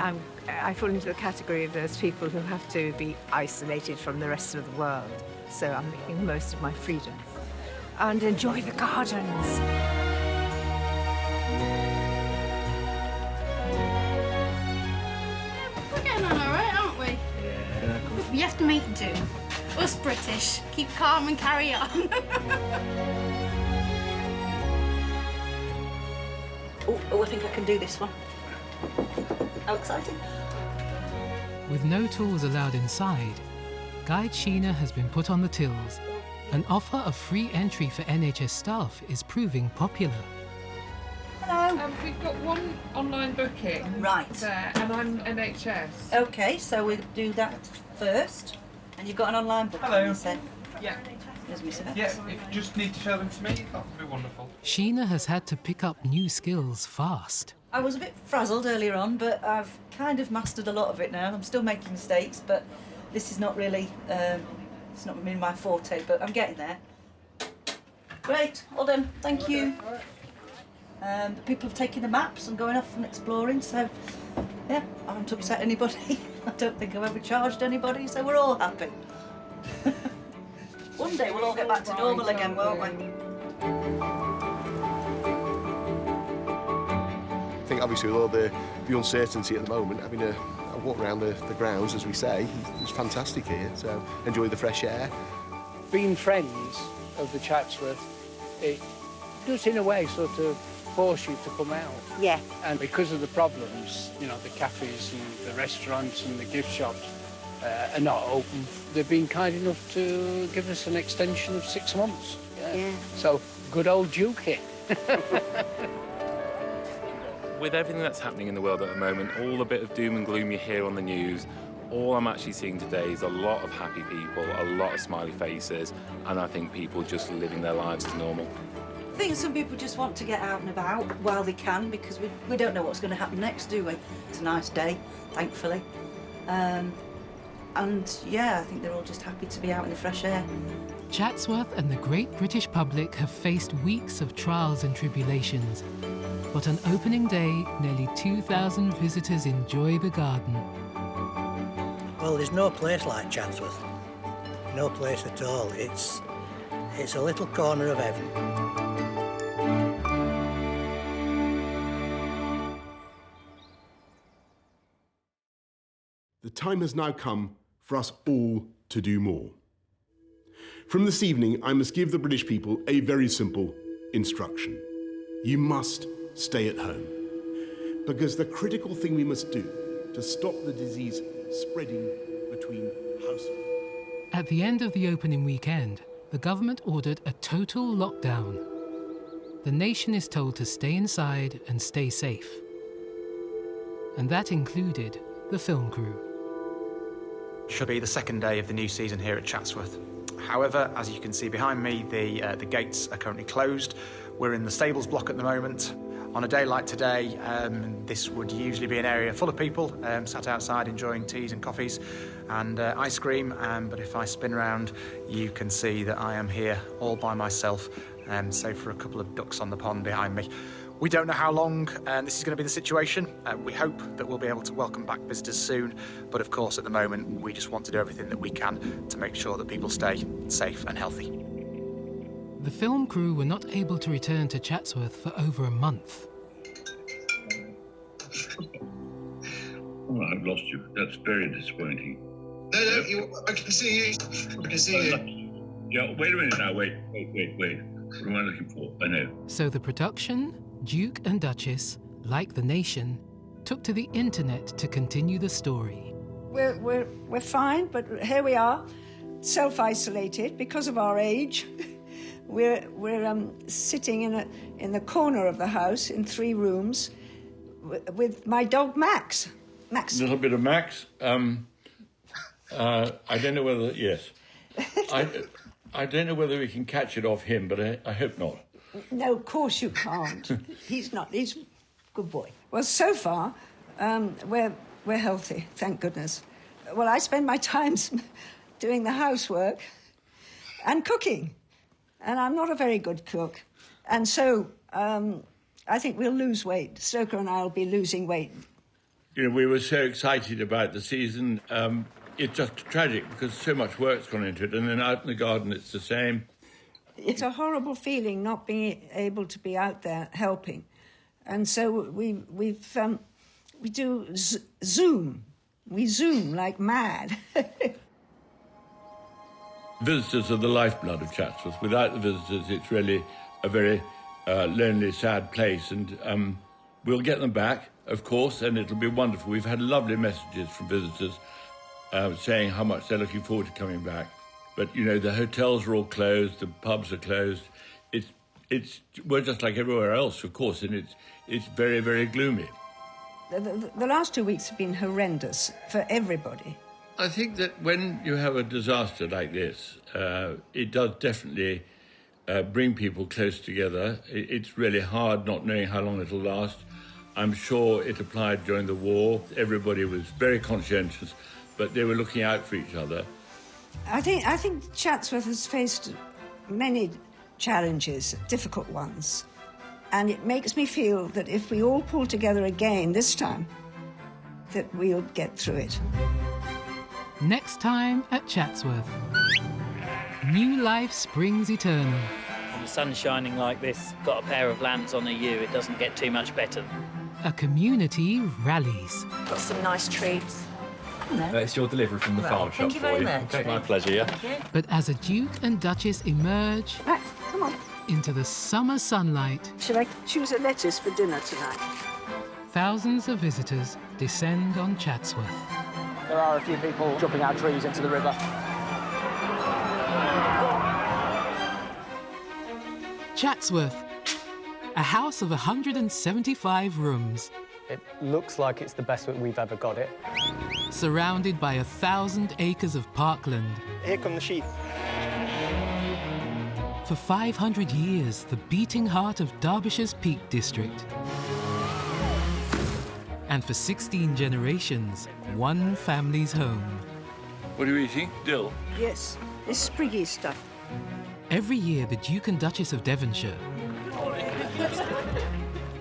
I fall into the category of those people who have to be isolated from the rest of the world. So I'm making the most of my freedom and enjoy the gardens. We're getting on all right, aren't we? Yeah. We have to make do. Us British, keep calm and carry on. Oh, I think I can do this one. How exciting. With no tools allowed inside, Guide Sheena has been put on the tills. An offer of free entry for NHS staff is proving popular. Hello. We've got one online booking there, and I'm NHS. Okay, so we'll do that first. And you've got an online booking, Hello. you said? Yeah. There's Miss Evans. Yeah, if you just need to show them to me, that would be wonderful. Sheena has had to pick up new skills fast. I was a bit frazzled earlier on, but I've kind of mastered a lot of it now. I'm still making mistakes, but this is not really, it's not really my forte, but I'm getting there. Great, all done, thank you. The people have taken the maps and going off and exploring, so yeah, I haven't upset anybody. I don't think I've ever charged anybody, so we're all happy. One day we'll all get back to normal again, won't we? I think obviously with all the uncertainty at the moment, having a walk around the grounds, as we say, it's fantastic here, so enjoy the fresh air. Being friends of the Chatsworth, it does in a way sort of force you to come out. Yeah. And because of the problems, you know, the cafes and the restaurants and the gift shops are not open, they've been kind enough to give us an extension of 6 months. Yeah. So, good old Duke here. With everything that's happening in the world at the moment, all the bit of doom and gloom you hear on the news, all I'm actually seeing today is a lot of happy people, a lot of smiley faces, and I think people just living their lives as normal. I think some people just want to get out and about while they can, because we don't know what's going to happen next, do we? It's a nice day, thankfully. And yeah, I think they're all just happy to be out in the fresh air. Chatsworth and the great British public have faced weeks of trials and tribulations. But on opening day, nearly 2,000 visitors enjoy the garden. Well, there's no place like Chatsworth. No place at all. It's a little corner of heaven. The time has now come for us all to do more. From this evening, I must give the British people a very simple instruction. You must stay at home, because the critical thing we must do to stop the disease spreading between households. At the end of the opening weekend, the government ordered a total lockdown. The nation is told to stay inside and stay safe. And that included the film crew. Should be the second day of the new season here at Chatsworth. However, as you can see behind me, the gates are currently closed. We're in the stables block at the moment. On a day like today, this would usually be an area full of people sat outside enjoying teas and coffees and ice cream, but if I spin around, you can see that I am here all by myself, save for a couple of ducks on the pond behind me. We don't know how long this is going to be the situation. We hope that we'll be able to welcome back visitors soon, but of course at the moment we just want to do everything that we can to make sure that people stay safe and healthy. The film crew were not able to return to Chatsworth for over a month. Oh, I've lost you. That's very disappointing. No, I can see you. I can see you. Yeah, wait a minute now. Wait. What am I looking for? I know. So the production, Duke and Duchess, like the nation, took to the internet to continue the story. We're fine, but here we are, self-isolated because of our age. We're sitting in the corner of the house in 3 rooms with my dog Max. A little bit of Max. I don't know whether yes. I don't know whether we can catch it off him, but I hope not. No, of course you can't. He's not. He's a good boy. Well, so far, we're healthy, thank goodness. Well, I spend my time doing the housework and cooking, and I'm not a very good cook. And so I think we'll lose weight. Stoker and I will be losing weight You know, we were so excited about the season. It's just tragic because so much work's gone into it, and then out in the garden it's the same. It's a horrible feeling not being able to be out there helping. And so we do Zoom. We Zoom like mad. Visitors are the lifeblood of Chatsworth. Without the visitors, it's really a very lonely, sad place. And we'll get them back, of course, and it'll be wonderful. We've had lovely messages from visitors saying how much they're looking forward to coming back. But, you know, the hotels are all closed, the pubs are closed. We're just like everywhere else, of course, and it's very, very gloomy. The last 2 weeks have been horrendous for everybody. I think that when you have a disaster like this, it does definitely bring people close together. It's really hard not knowing how long it'll last. I'm sure it applied during the war. Everybody was very conscientious, but they were looking out for each other. I think Chatsworth has faced many challenges, difficult ones. And it makes me feel that if we all pull together again this time, that we'll get through it. Next time at Chatsworth. New life springs eternal. When the sun's shining like this, got a pair of lamps on a yew, it doesn't get too much better. A community rallies. Got some nice treats. It's your delivery from the farm shop Thank you very much. Okay, my pleasure, yeah. But as a Duke and Duchess emerge Right, come on. into the summer sunlight, Shall I choose a lettuce for dinner tonight? thousands of visitors descend on Chatsworth. There are a few people jumping out trees into the river. Chatsworth, a house of 175 rooms. It looks like it's the best that we've ever got it. Surrounded by 1,000 acres of parkland. Here come the sheep. For 500 years, the beating heart of Derbyshire's Peak District. And for 16 generations, one family's home. What are you eating? Dill? Yes, this spriggy stuff. Every year, the Duke and Duchess of Devonshire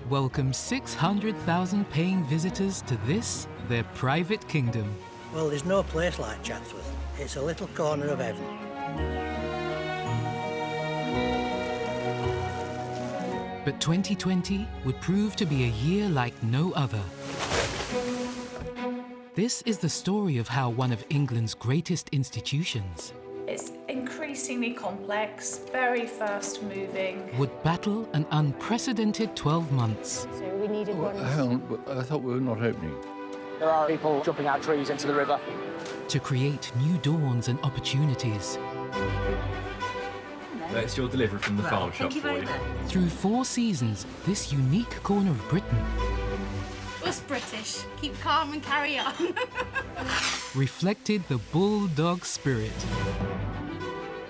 welcome 600,000 paying visitors to this, their private kingdom. Well, there's no place like Chatsworth. It's a little corner of heaven. But 2020 would prove to be a year like no other. This is the story of how one of England's greatest institutions It's increasingly complex, very fast moving. would battle an unprecedented 12 months. So we needed one. Hang on, I thought we were not opening. There are people jumping out trees into the river. To create new dawns and opportunities. It's your delivery from the farm shop for you. Through 4 seasons, this unique corner of Britain Us British, keep calm and carry on. reflected the bulldog spirit.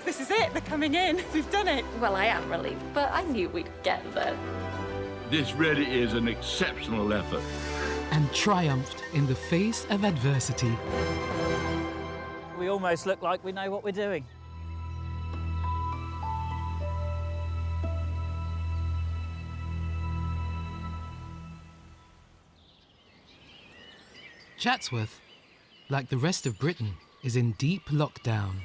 This is it, they're coming in. We've done it. Well, I am relieved, but I knew we'd get there. This really is an exceptional effort. And triumphed in the face of adversity. We almost look like we know what we're doing. Chatsworth, like the rest of Britain, is in deep lockdown.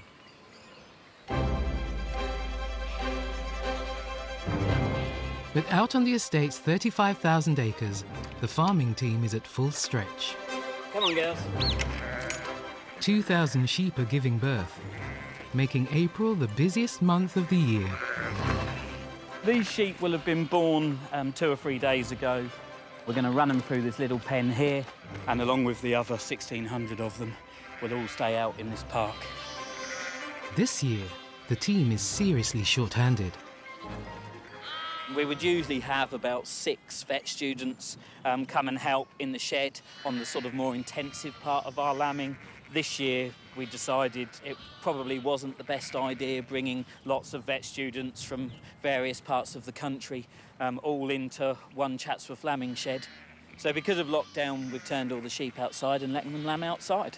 But out on the estate's 35,000 acres, the farming team is at full stretch. Come on, girls. 2,000 sheep are giving birth, making April the busiest month of the year. These sheep will have been born 2 or 3 days ago. We're going to run them through this little pen here, and along with the other 1,600 of them, we'll all stay out in this park. This year, the team is seriously short-handed. We would usually have about 6 vet students come and help in the shed on the sort of more intensive part of our lambing. This year, we decided it probably wasn't the best idea bringing lots of vet students from various parts of the country all into one Chatsworth lambing shed. So because of lockdown, we've turned all the sheep outside and letting them lamb outside.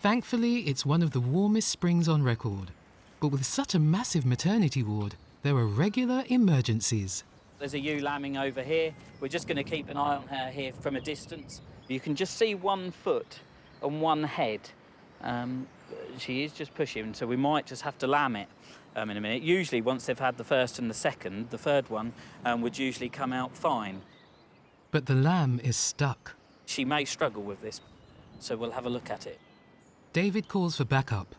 Thankfully, it's one of the warmest springs on record. But with such a massive maternity ward, there are regular emergencies. There's a ewe lambing over here. We're just going to keep an eye on her here from a distance. You can just see 1 foot and 1 head. She is just pushing, so we might just have to lamb it in a minute. Usually, once they've had the first and the second, the third one would usually come out fine. But the lamb is stuck. She may struggle with this, so we'll have a look at it. David calls for backup.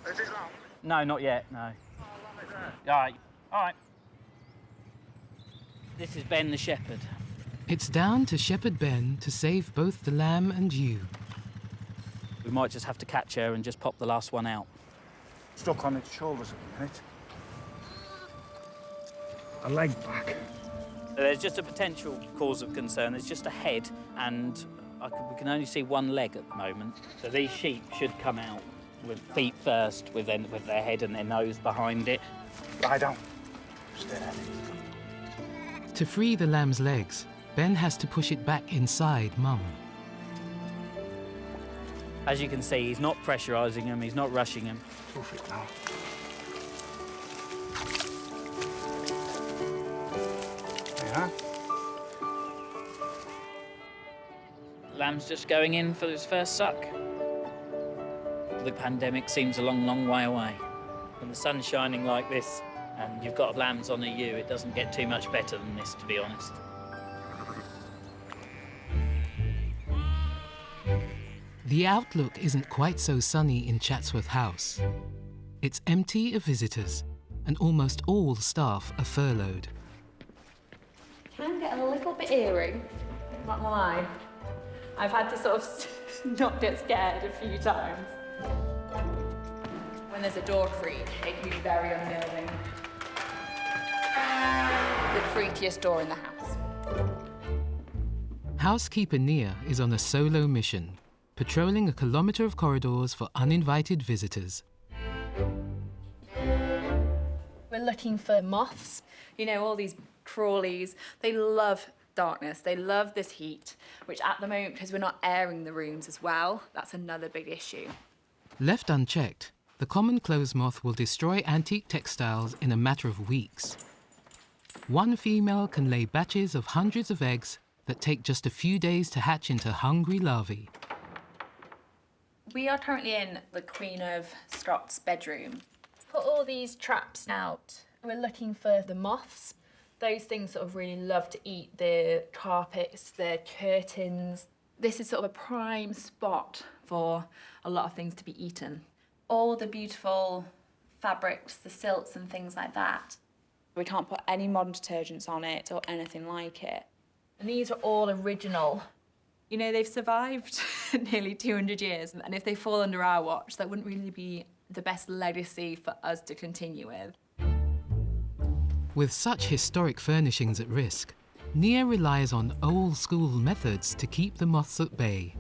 Is it long? No, not yet, no. All right. This is Ben the shepherd. It's down to Shepherd Ben to save both the lamb and you. We might just have to catch her and just pop the last one out. Stuck on its shoulders at the minute. A leg back. There's just a potential cause of concern. There's just a head, and we can only see 1 leg at the moment. So these sheep should come out with feet first, with their head and their nose behind it. Lie down. Stay there. To free the lamb's legs, Ben has to push it back inside Mum. As you can see, he's not pressurising him, he's not rushing him. Perfect now. Yeah. Lamb's just going in for his first suck. The pandemic seems a long, long way away. When the sun's shining like this and you've got lambs on a ewe, it doesn't get too much better than this, to be honest. The outlook isn't quite so sunny in Chatsworth House. It's empty of visitors, and almost all staff are furloughed. Can get a little bit eerie, not gonna lie. I've had to sort of not get scared a few times. When there's a door creak, it can be very unnerving. The freakiest door in the house. Housekeeper Nia is on a solo mission, patrolling a kilometre of corridors for uninvited visitors. We're looking for moths. You know, all these crawlies, they love darkness, they love this heat, which at the moment, because we're not airing the rooms as well, that's another big issue. Left unchecked, the common clothes moth will destroy antique textiles in a matter of weeks. One female can lay batches of hundreds of eggs that take just a few days to hatch into hungry larvae. We are currently in the Queen of Scots bedroom. Put all these traps out. We're looking for the moths. Those things sort of really love to eat the carpets, the curtains. This is sort of a prime spot for a lot of things to be eaten. All the beautiful fabrics, the silks and things like that. We can't put any modern detergents on it or anything like it. And these are all original. You know, they've survived nearly 200 years, and if they fall under our watch, that wouldn't really be the best legacy for us to continue with. With such historic furnishings at risk, Nia relies on old-school methods to keep the moths at bay.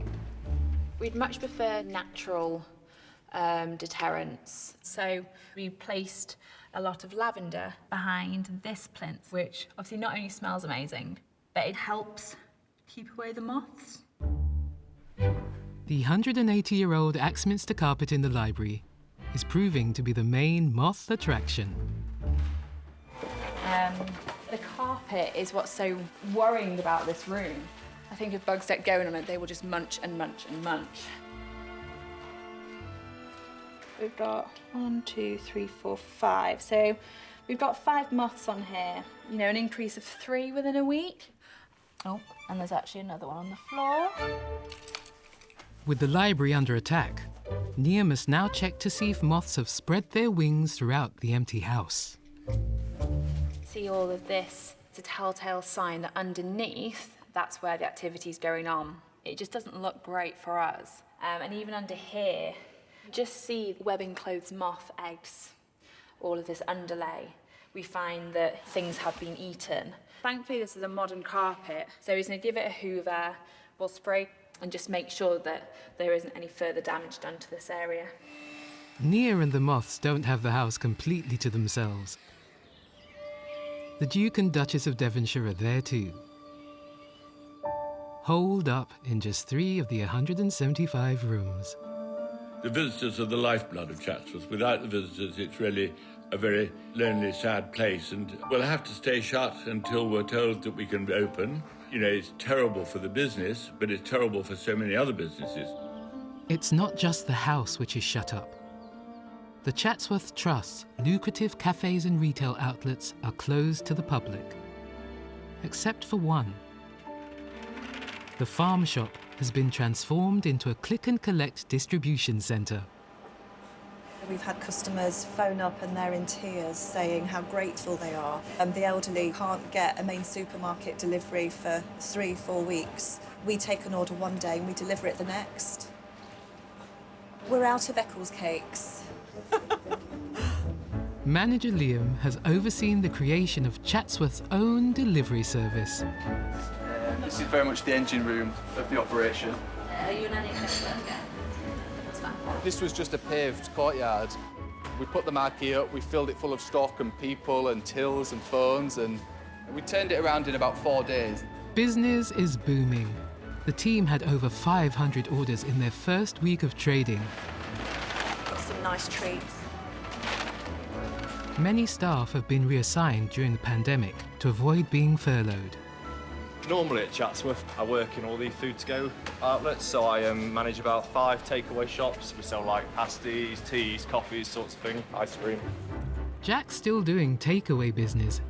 We'd much prefer natural deterrents. So we placed a lot of lavender behind this plinth, which obviously not only smells amazing, but it helps keep away the moths. The 180-year-old Axminster carpet in the library is proving to be the main moth attraction. The carpet is what's so worrying about this room. I think if bugs get going on it, they will just munch and munch and munch. We've got 1, 2, 3, 4, 5. So we've got 5 moths on here. You know, an increase of 3 within a week. Oh, and there's actually another one on the floor. With the library under attack, Nia must now check to see if moths have spread their wings throughout the empty house. See all of this? It's a telltale sign that underneath, that's where the activity's going on. It just doesn't look great for us. And even under here, just see web-enclosed moth eggs, all of this underlay. We find that things have been eaten. Thankfully, this is a modern carpet, so he's going to give it a hoover, we'll spray and just make sure that there isn't any further damage done to this area. Nia and the moths don't have the house completely to themselves. The Duke and Duchess of Devonshire are there too. Holed up in just 3 of the 175 rooms. The visitors are the lifeblood of Chatsworth. Without the visitors, it's really a very lonely, sad place, and we'll have to stay shut until we're told that we can open. You know, it's terrible for the business, but it's terrible for so many other businesses. It's not just the house which is shut up. The Chatsworth Trust's lucrative cafes and retail outlets are closed to the public, except for one. The farm shop has been transformed into a click-and-collect distribution centre. We've had customers phone up and they're in tears saying how grateful they are. The elderly can't get a main supermarket delivery for 3-4 weeks. We take an order one day and we deliver it the next. We're out of Eccles cakes. Manager Liam has overseen the creation of Chatsworth's own delivery service. This is very much the engine room of the operation. Are you an NHS worker? That's fine. This was just a paved courtyard. We put the marquee up, we filled it full of stock and people and tills and phones, and we turned it around in about 4 days. Business is booming. The team had over 500 orders in their first week of trading. Got some nice treats. Many staff have been reassigned during the pandemic to avoid being furloughed. Normally at Chatsworth, I work in all the food-to-go outlets, so I manage about 5 takeaway shops. We sell like pasties, teas, coffees, sorts of thing, ice cream. Jack's still doing takeaway business,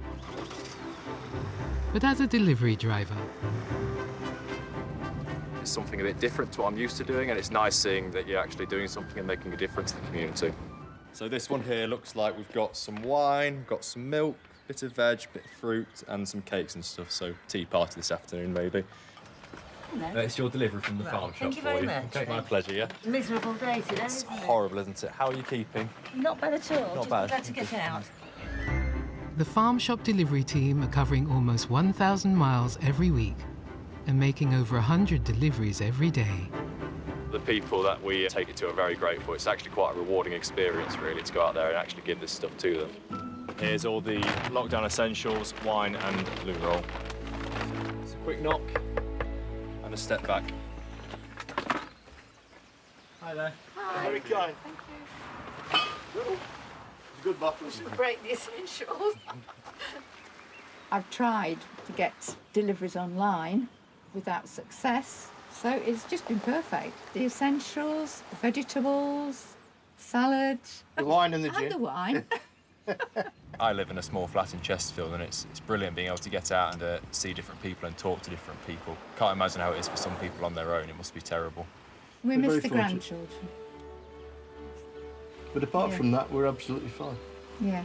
but as a delivery driver. It's something a bit different to what I'm used to doing, and it's nice seeing that you're actually doing something and making a difference to the community. So this one here looks like we've got some wine, we've got some milk, bit of veg, bit of fruit, and some cakes and stuff, so tea party this afternoon, maybe. It's your delivery from the farm shop. Thank you very much. Okay, my pleasure, yeah? Miserable day today, It's isn't it? horrible, isn't it? How are you keeping? Not bad at all. Not bad. Glad to get out. The farm shop delivery team are covering almost 1,000 miles every week and making over 100 deliveries every day. The people that we take it to are very grateful. It's actually quite a rewarding experience, really, to go out there and actually give this stuff to them. Here's all the lockdown essentials, wine and loo roll. It's a quick knock and a step back. Hi there. Hi. Very kind. Thank you. Good bottles. Break the essentials. I've tried to get deliveries online without success, so it's just been perfect. The essentials, the vegetables, salad. The wine and the gin. And the wine. I live in a small flat in Chesterfield, and it's brilliant being able to get out and see different people and talk to different people. Can't imagine how it is for some people on their own. It must be terrible. We miss the very fortunate. grandchildren. But apart Yeah. from that, we're absolutely fine. Yeah.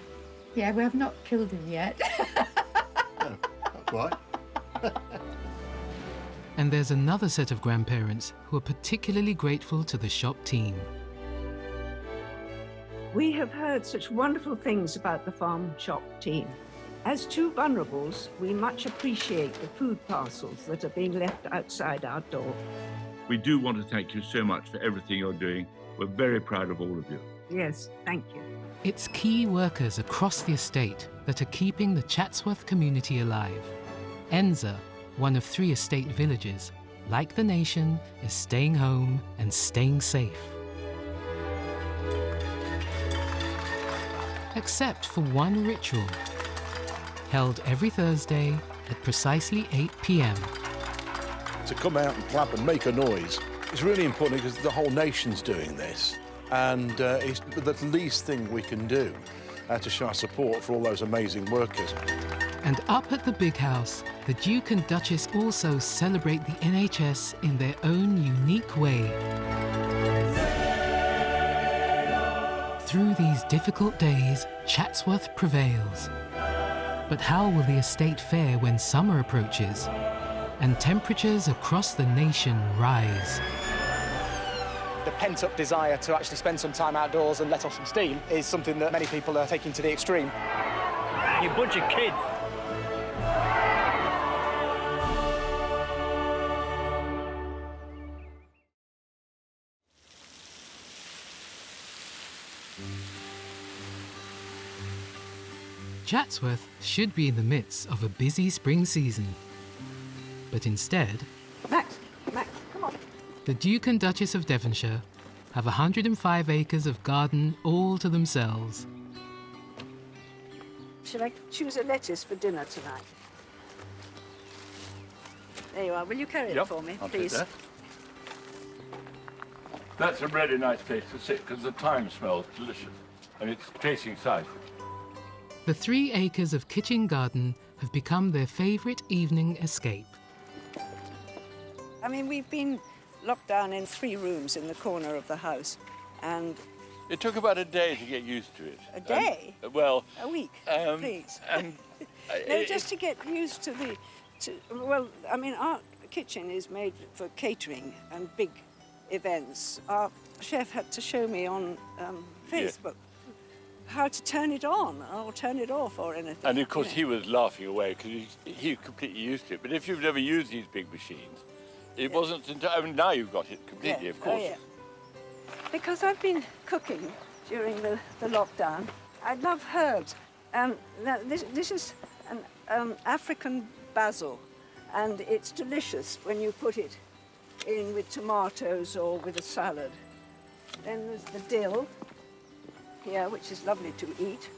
Yeah, we have not killed him yet. No, not quite. And there's another set of grandparents who are particularly grateful to the shop team. We have heard such wonderful things about the farm shop team. As two vulnerables, we much appreciate the food parcels that are being left outside our door. We do want to thank you so much for everything you're doing. We're very proud of all of you. Yes, thank you. It's key workers across the estate that are keeping the Chatsworth community alive. Enza, one of 3 estate villages, like the nation, is staying home and staying safe. Except for one ritual, held every Thursday at precisely 8 p.m. To come out and clap and make a noise is really important because the whole nation's doing this, and it's the least thing we can do to show our support for all those amazing workers. And up at the big house, the Duke and Duchess also celebrate the NHS in their own unique way. Through these difficult days, Chatsworth prevails. But how will the estate fare when summer approaches and temperatures across the nation rise? The pent-up desire to actually spend some time outdoors and let off some steam is something that many people are taking to the extreme. You bunch of kids. Chatsworth should be in the midst of a busy spring season. But instead, Max, come on. the Duke and Duchess of Devonshire have 105 acres of garden all to themselves. Should I choose a lettuce for dinner tonight? There you are. Will you carry it for me, I'll please? take that. That's a really nice place to sit because the thyme smells delicious and it's facing south. The 3 acres of kitchen garden have become their favourite evening escape. I mean, we've been locked down in 3 rooms in the corner of the house, and... It took about a day to get used to it. A day? Well... A week, please. And no, just to get used to the... well, I mean, our kitchen is made for catering and big events. Our chef had to show me on Facebook how to turn it on or turn it off or anything. And of course he was laughing away because he's completely used to it. But if you've never used these big machines, it wasn't until... I mean, now you've got it completely, of course. Oh, yeah. Because I've been cooking during the lockdown, I love herbs. This is an African basil, and it's delicious when you put it in with tomatoes or with a salad. Then there's the dill here, which is lovely to eat.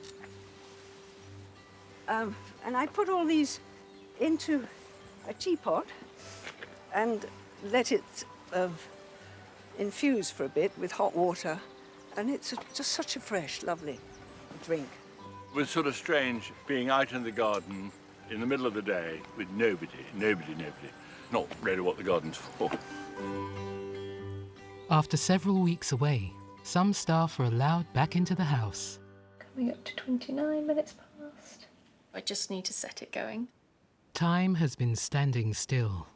And I put all these into a teapot and let it infuse for a bit with hot water, and it's just such a fresh, lovely drink. It was sort of strange being out in the garden in the middle of the day with nobody. Not really what the garden's for. After several weeks away, some staff were allowed back into the house. Coming up to 29 minutes past. I just need to set it going. Time has been standing still.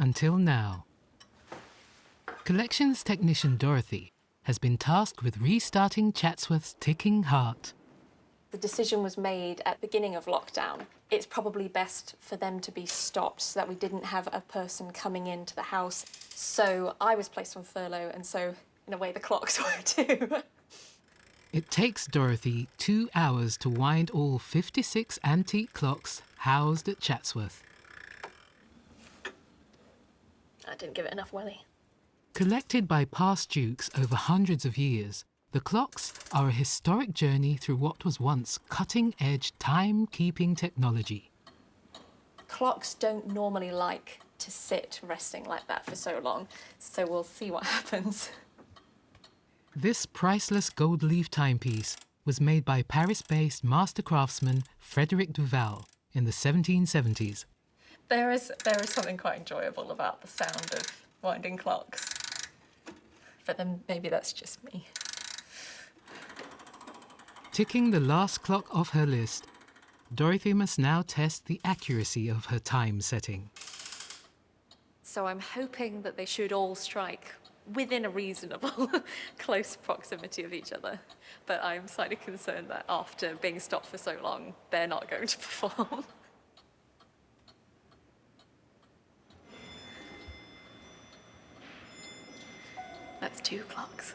Until now. Collections technician Dorothy has been tasked with restarting Chatsworth's ticking heart. The decision was made at the beginning of lockdown. It's probably best for them to be stopped so that we didn't have a person coming into the house. So I was placed on furlough, and so in a way the clocks were too. It takes Dorothy 2 hours to wind all 56 antique clocks housed at Chatsworth. I didn't give it enough welly. Collected by past dukes over hundreds of years, the clocks are a historic journey through what was once cutting-edge time-keeping technology. Clocks don't normally like to sit resting like that for so long, so we'll see what happens. This priceless gold leaf timepiece was made by Paris-based master craftsman Frédéric Duval in the 1770s. There is something quite enjoyable about the sound of winding clocks, but then maybe that's just me. Ticking the last clock off her list, Dorothy must now test the accuracy of her time setting. So I'm hoping that they should all strike within a reasonable close proximity of each other. But I'm slightly concerned that after being stopped for so long, they're not going to perform. That's 2 clocks.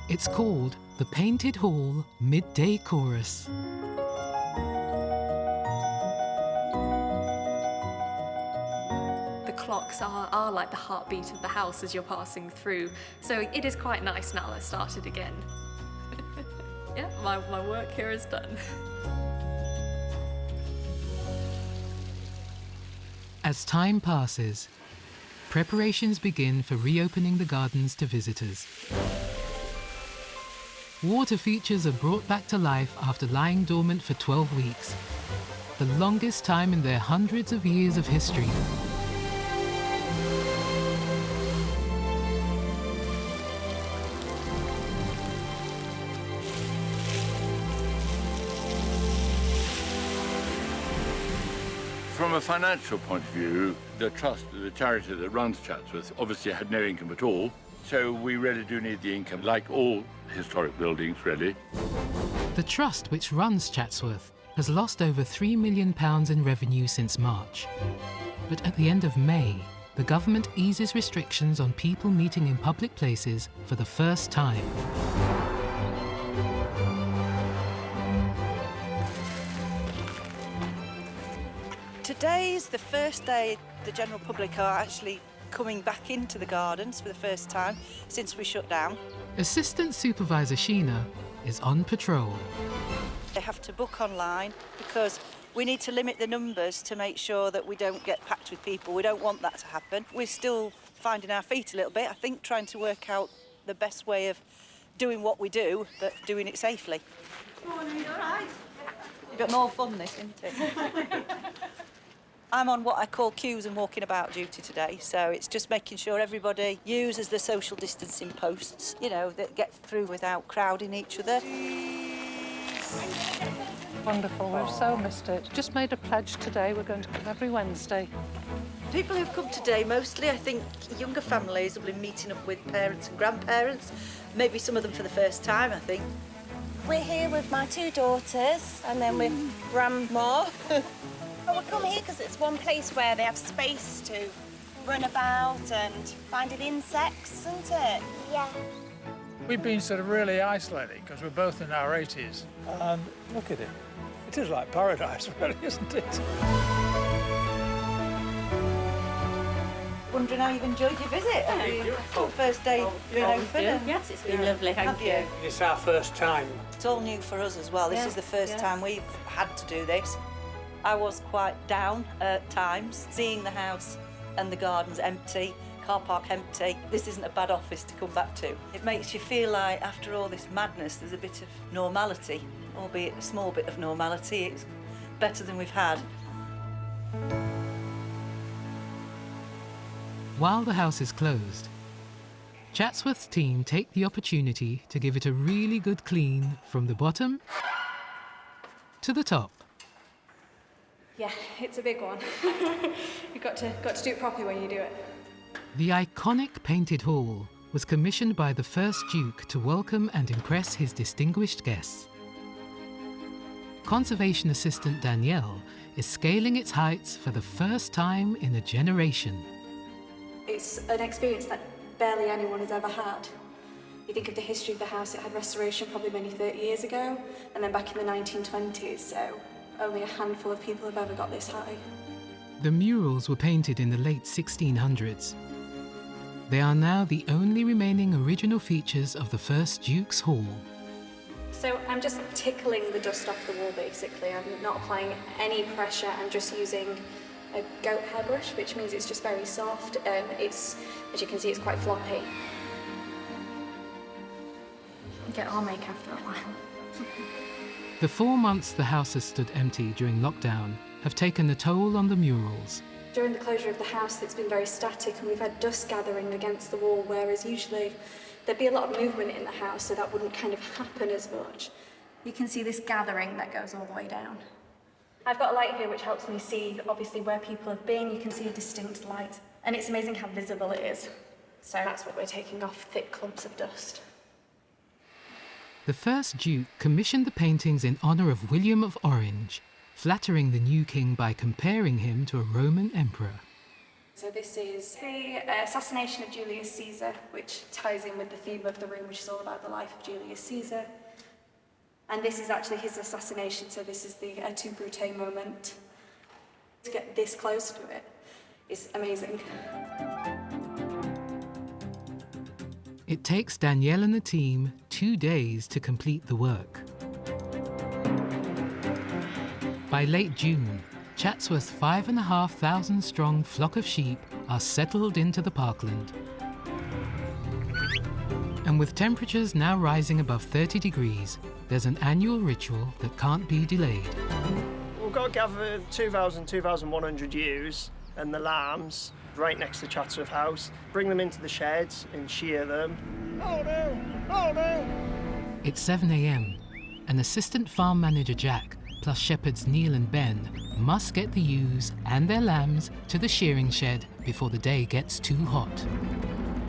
It's called the Painted Hall Midday Chorus. The clocks are like the heartbeat of the house as you're passing through, so it is quite nice now they're started again. Yeah, my work here is done. As time passes, preparations begin for reopening the gardens to visitors. Water features are brought back to life after lying dormant for 12 weeks, the longest time in their hundreds of years of history. From a financial point of view, the trust, the charity that runs Chatsworth, obviously had no income at all. So we really do need the income, like all historic buildings, really. The trust which runs Chatsworth has lost over £3 million in revenue since March. But at the end of May, the government eases restrictions on people meeting in public places for the first time. Today's the first day the general public are actually coming back into the gardens for the first time since we shut down. Assistant Supervisor Sheena is on patrol. They have to book online because we need to limit the numbers to make sure that we don't get packed with people. We don't want that to happen. We're still finding our feet a little bit, I think, trying to work out the best way of doing what we do, but doing it safely. Morning, you all right? A bit more fun, this, isn't it? I'm on what I call queues and walking about duty today, so it's just making sure everybody uses the social distancing posts, you know, that get through without crowding each other. Wonderful, we've so missed it. Just made a pledge today, we're going to come every Wednesday. People who've come today, mostly, I think, younger families have been meeting up with parents and grandparents, maybe some of them for the first time, I think. We're here with my 2 daughters and then with Grandma. Well, we come here because it's one place where they have space to run about and finding insects, isn't it? Yeah. We've been sort of really isolated because we're both in our 80s. And look at it. It is like paradise, really, isn't it? Wondering how you've enjoyed your visit. First day being open. Yes, it's been lovely, thank you. It's our first time. It's all new for us as well. This is the first time we've had to do this. I was quite down at times, seeing the house and the gardens empty, car park empty. This isn't a bad office to come back to. It makes you feel like after all this madness, there's a bit of normality, albeit a small bit of normality. It's better than we've had. While the house is closed, Chatsworth's team take the opportunity to give it a really good clean from the bottom to the top. Yeah, it's a big one. You've got to do it properly when you do it. The iconic painted hall was commissioned by the first Duke to welcome and impress his distinguished guests. Conservation assistant Danielle is scaling its heights for the first time in a generation. It's an experience that barely anyone has ever had. You think of the history of the house, it had restoration probably many 30 years ago, and then back in the 1920s, so only a handful of people have ever got this high. The murals were painted in the late 1600s. They are now the only remaining original features of the first Duke's Hall. So I'm just tickling the dust off the wall, basically. I'm not applying any pressure. I'm just using a goat hair brush, which means it's just very soft. As you can see, it's quite floppy. You get all make after a while. The 4 months the house has stood empty during lockdown have taken a toll on the murals. During the closure of the house, it's been very static and we've had dust gathering against the wall, whereas usually there'd be a lot of movement in the house, so that wouldn't kind of happen as much. You can see this gathering that goes all the way down. I've got a light here which helps me see, obviously, where people have been. You can see a distinct light, and it's amazing how visible it is. So that's what we're taking off, thick clumps of dust. The first Duke commissioned the paintings in honour of William of Orange, flattering the new king by comparing him to a Roman emperor. So this is the assassination of Julius Caesar, which ties in with the theme of the room, which is all about the life of Julius Caesar. And this is actually his assassination, so this is the tout brute moment. To get this close to it is amazing. It takes Danielle and the team 2 days to complete the work. By late June, Chatsworth's 5,500 strong flock of sheep are settled into the parkland. And with temperatures now rising above 30 degrees, there's an annual ritual that can't be delayed. We've got to gather 2,100 ewes and the lambs right next to Chatsworth House, bring them into the sheds and shear them. Oh no! Oh no! It's 7 a.m, and Assistant Farm Manager Jack, plus shepherds Neil and Ben, must get the ewes and their lambs to the shearing shed before the day gets too hot.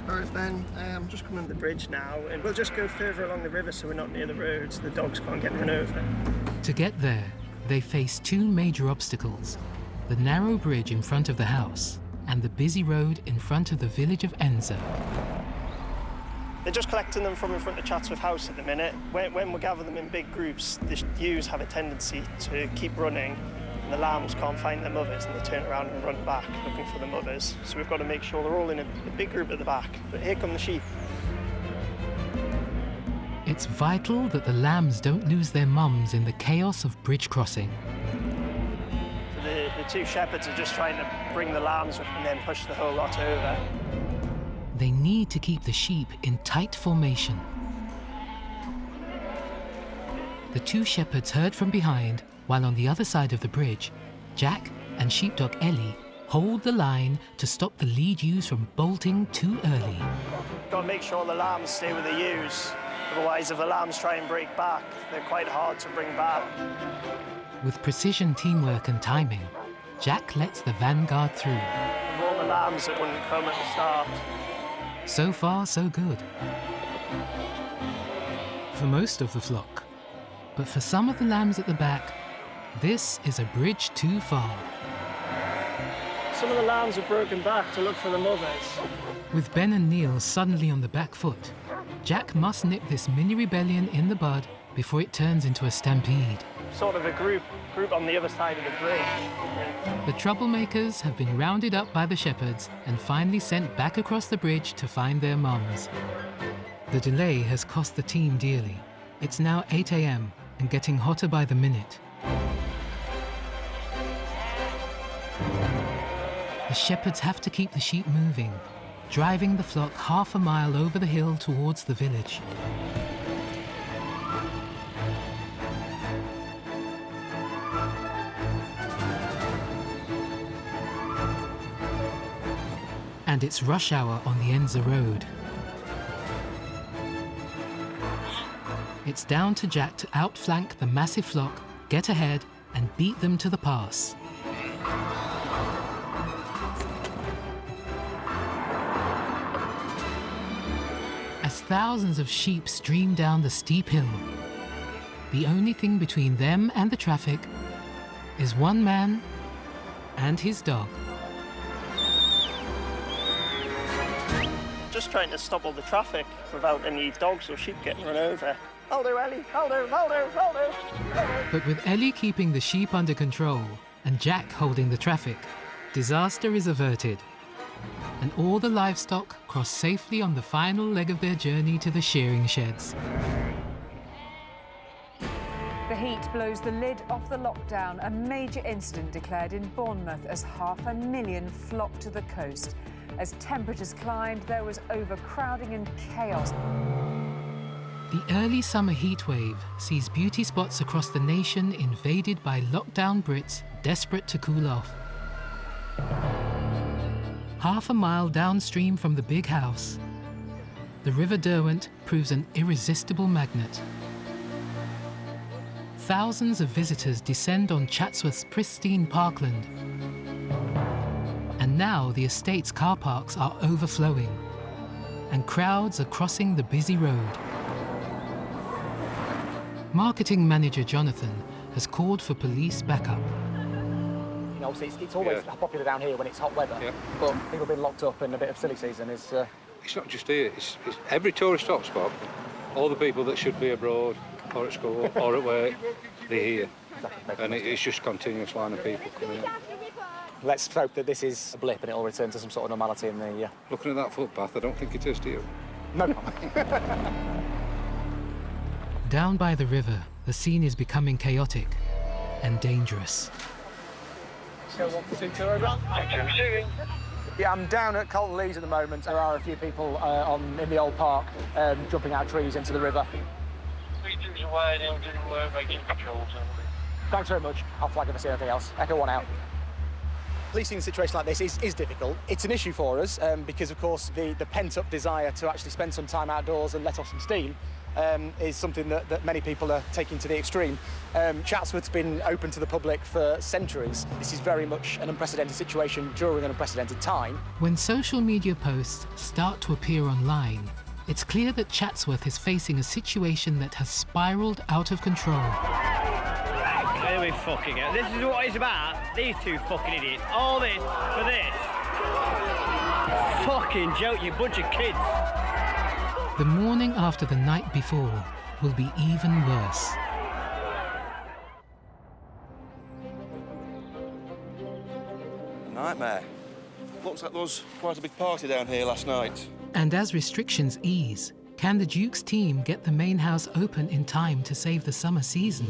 All right, Ben, I'm just coming to the bridge now, and we'll just go further along the river so we're not near the roads. The dogs can't get run over. To get there, they face 2 major obstacles: the narrow bridge in front of the house and the busy road in front of the village of Enza. They're just collecting them from in front of Chatsworth House at the minute. When we gather them in big groups, the ewes have a tendency to keep running, The lambs can't find their mothers and they turn around and run back looking for the mothers. So we've got to make sure they're all in a big group at the back. But here come the sheep. It's vital that the lambs don't lose their mums in the chaos of bridge crossing. So the two shepherds are just trying to bring the lambs and then push the whole lot over. They need to keep the sheep in tight formation. The two shepherds herd from behind, while on the other side of the bridge, Jack and sheepdog Ellie hold the line to stop the lead ewes from bolting too early. Got to make sure the lambs stay with the ewes. Otherwise, if the lambs try and break back, they're quite hard to bring back. With precision teamwork and timing, Jack lets the vanguard through. Of all the lambs that wouldn't come at the start. So far, so good. For most of the flock. But for some of the lambs at the back, this is a bridge too far. Some of the lambs have broken back to look for the mothers. With Ben and Neil suddenly on the back foot, Jack must nip this mini rebellion in the bud before it turns into a stampede. Sort of a group on the other side of the bridge. The troublemakers have been rounded up by the shepherds and finally sent back across the bridge to find their mums. The delay has cost the team dearly. It's now 8 a.m. and getting hotter by the minute. The shepherds have to keep the sheep moving, driving the flock half a mile over the hill towards the village. And it's rush hour on the Enza Road. It's down to Jack to outflank the massive flock, get ahead, and beat them to the pass. As thousands of sheep stream down the steep hill, the only thing between them and the traffic is one man and his dog. Just trying to stop all the traffic without any dogs or sheep getting run over. Hold her, Ellie! Hold her! Hold her! Hold her! But with Ellie keeping the sheep under control and Jack holding the traffic, disaster is averted. And all the livestock cross safely on the final leg of their journey to the shearing sheds. The heat blows the lid off the lockdown. A major incident declared in Bournemouth as 500,000 flocked to the coast. As temperatures climbed, there was overcrowding and chaos. The early summer heatwave sees beauty spots across the nation invaded by lockdown Brits desperate to cool off. Half a mile downstream from the big house, the River Derwent proves an irresistible magnet. Thousands of visitors descend on Chatsworth's pristine parkland. And now the estate's car parks are overflowing, and crowds are crossing the busy road. Marketing manager Jonathan has called for police backup. You know, obviously it's always popular down here when it's hot weather, but people being locked up in a bit of silly season is... It's not just here, it's every tourist hotspot. All the people that should be abroad, or at school, or at work, they're here. And it's just continuous line of people coming in. Let's hope that this is a blip and it'll return to some sort of normality in the... Looking at that footpath, I don't think it is, do you? No comment. Down by the the scene is becoming chaotic and dangerous. Yeah, I'm down at Colton Leys at the moment. There are a few people in the old park jumping out of trees into the river. Thanks very much. I'll flag if I see anything else. Echo 1 out. Policing a situation like this is difficult. It's an issue for us because, of course, the pent-up desire to actually spend some time outdoors and let off some steam is something that many people are taking to the extreme. Chatsworth's been open to the public for centuries. This is very much an unprecedented situation during an unprecedented time. When social media posts start to appear online, it's clear that Chatsworth is facing a situation that has spiralled out of control. Here we fucking go. This is what it's about. These two fucking idiots. All this for this. Fucking joke, you bunch of kids. The morning after the night before will be even worse. nightmare. Looks like there was quite a big party down here last night. And as restrictions ease, can the Duke's team get the main house open in time to save the summer season?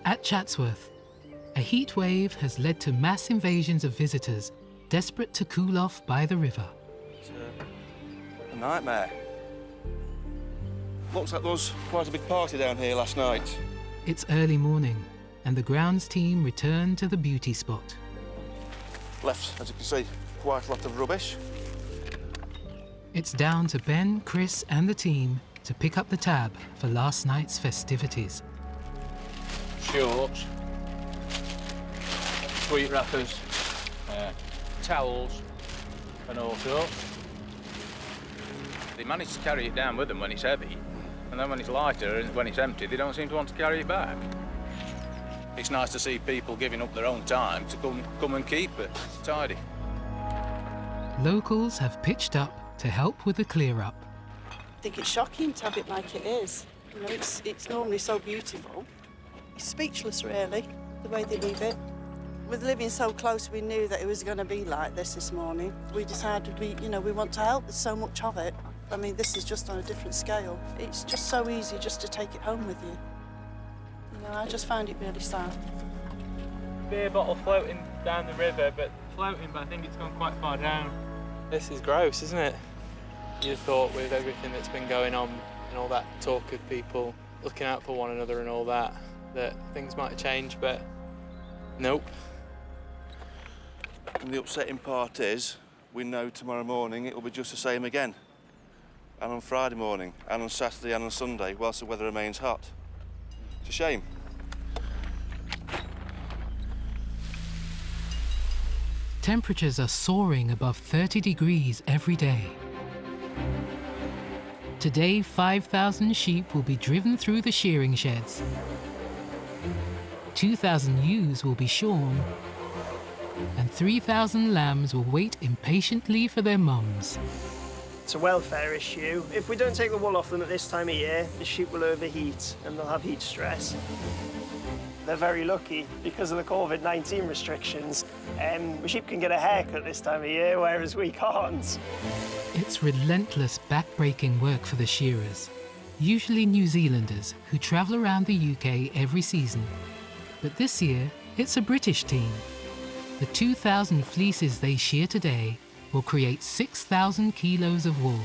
At Chatsworth, a heat wave has led to mass invasions of visitors desperate to cool off by the river. It's a nightmare. Looks like there was quite a big party down here last night. It's early morning, and the grounds team return to the beauty spot. Left, as you can see, quite a lot of rubbish. It's down to Ben, Chris, and the team to pick up the tab for last night's festivities. Shorts, sweet wrappers, towels, and all sorts. They manage to carry it down with them when it's heavy, and then when it's lighter and when it's empty, they don't seem to want to carry it back. It's nice to see people giving up their own time to come and keep it tidy. Locals have pitched up to help with the clear-up. I think it's shocking to have it like it is. You know, it's normally so beautiful. It's speechless, really, the way they leave it. With living so close, we knew that it was going to be like this morning. We decided we want to help. There's so much of it. I mean, this is just on a different scale. It's just so easy just to take it home with you. You know, I just find it really sad. Beer bottle floating down the river, but I think it's gone quite far down. This is gross, isn't it? You'd thought with everything that's been going on and all that talk of people looking out for one another and all that, that things might change, but nope. And the upsetting part is, we know tomorrow morning it will be just the same again. And on Friday morning, and on Saturday and on Sunday, whilst the weather remains hot. It's a shame. Temperatures are soaring above 30 degrees every day. Today, 5,000 sheep will be driven through the shearing sheds. 2,000 ewes will be shorn, and 3,000 lambs will wait impatiently for their mums. It's a welfare issue. If we don't take the wool off them at this time of year, the sheep will overheat and they'll have heat stress. They're very lucky because of the COVID-19 restrictions. The sheep can get a haircut this time of year, whereas we can't. It's relentless back-breaking work for the shearers, usually New Zealanders who travel around the UK every season. But this year, it's a British team. The 2,000 fleeces they shear today will create 6,000 kilos of wool.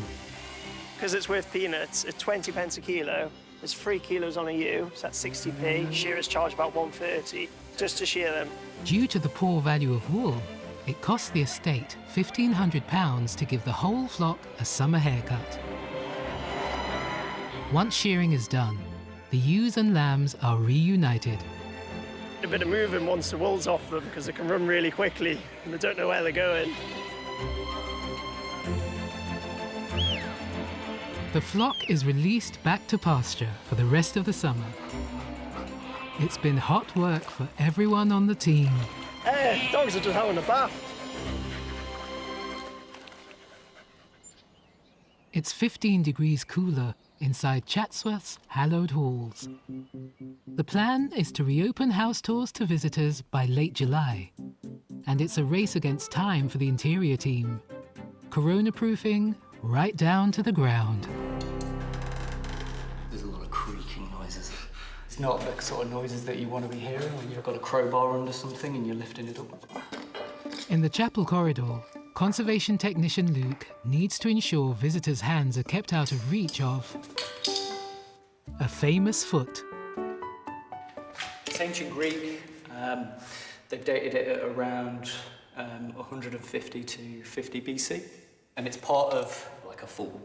Because it's worth peanuts, at 20 pence a kilo, there's 3 kilos on a ewe, so that's 60p. Shearers charge about 130 just to shear them. Due to the poor value of wool, it costs the estate £1,500 to give the whole flock a summer haircut. Once shearing is done, the ewes and lambs are reunited. A bit of moving once the wool's off them because they can run really quickly and they don't know where they're going. The flock is released back to pasture for the rest of the summer. It's been hot work for everyone on the team. Hey, dogs are just having a bath. It's 15 degrees cooler inside Chatsworth's hallowed halls. The plan is to reopen house tours to visitors by late July. And it's a race against time for the interior team. Corona-proofing right down to the ground. There's a lot of creaking noises. It's not the sort of noises that you want to be hearing when you've got a crowbar under something and you're lifting it up. In the chapel corridor, conservation technician Luke needs to ensure visitors' hands are kept out of reach of a famous foot. It's ancient Greek. They've dated it at around 150 to 50 BC. And it's part of like a full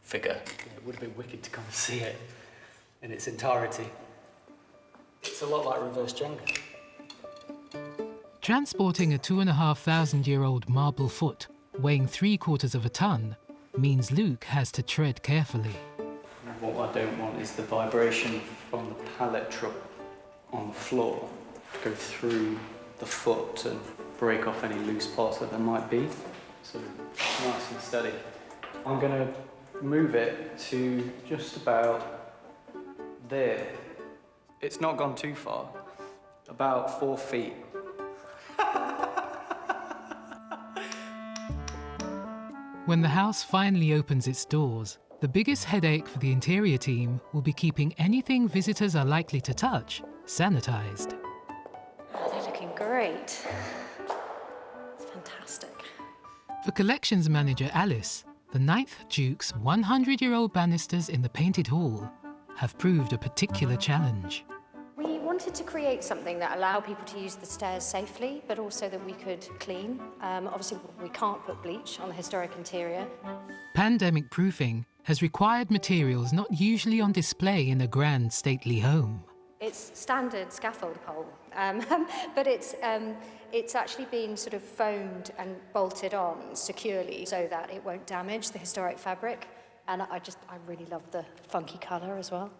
figure. It would have been wicked to come and see it in its entirety. It's a lot like reverse Jenga. Transporting a 2,500-year-old marble foot weighing 3/4 of a ton means Luke has to tread carefully. What I don't want is the vibration from the pallet truck on the floor to go through the foot and break off any loose parts that there might be. So nice and steady. I'm going to move it to just about there. It's not gone too far, about 4 feet. When the house finally opens its doors, the biggest headache for the interior team will be keeping anything visitors are likely to touch sanitized. Oh, they're looking great. It's fantastic. For collections manager Alice, the 9th Duke's 100-year-old banisters in the painted hall have proved a particular challenge. We wanted to create something that allowed people to use the stairs safely, but also that we could clean. Obviously, we can't put bleach on the historic interior. Pandemic proofing has required materials not usually on display in a grand, stately home. It's standard scaffold pole, but it's actually been sort of foamed and bolted on securely so that it won't damage the historic fabric. And I really love the funky colour as well,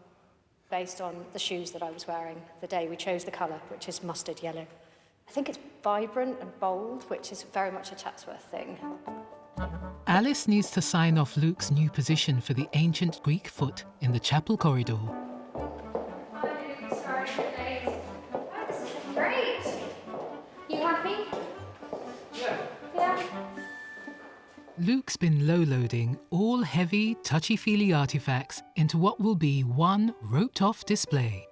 based on the shoes that I was wearing the day we chose the colour, which is mustard yellow. I think it's vibrant and bold, which is very much a Chatsworth thing. Alice needs to sign off Luke's new position for the ancient Greek foot in the chapel corridor. Sorry, late. Oh, this is great. You happy? Yeah. Luke's been low-loading all heavy, touchy-feely artifacts into what will be one roped-off display.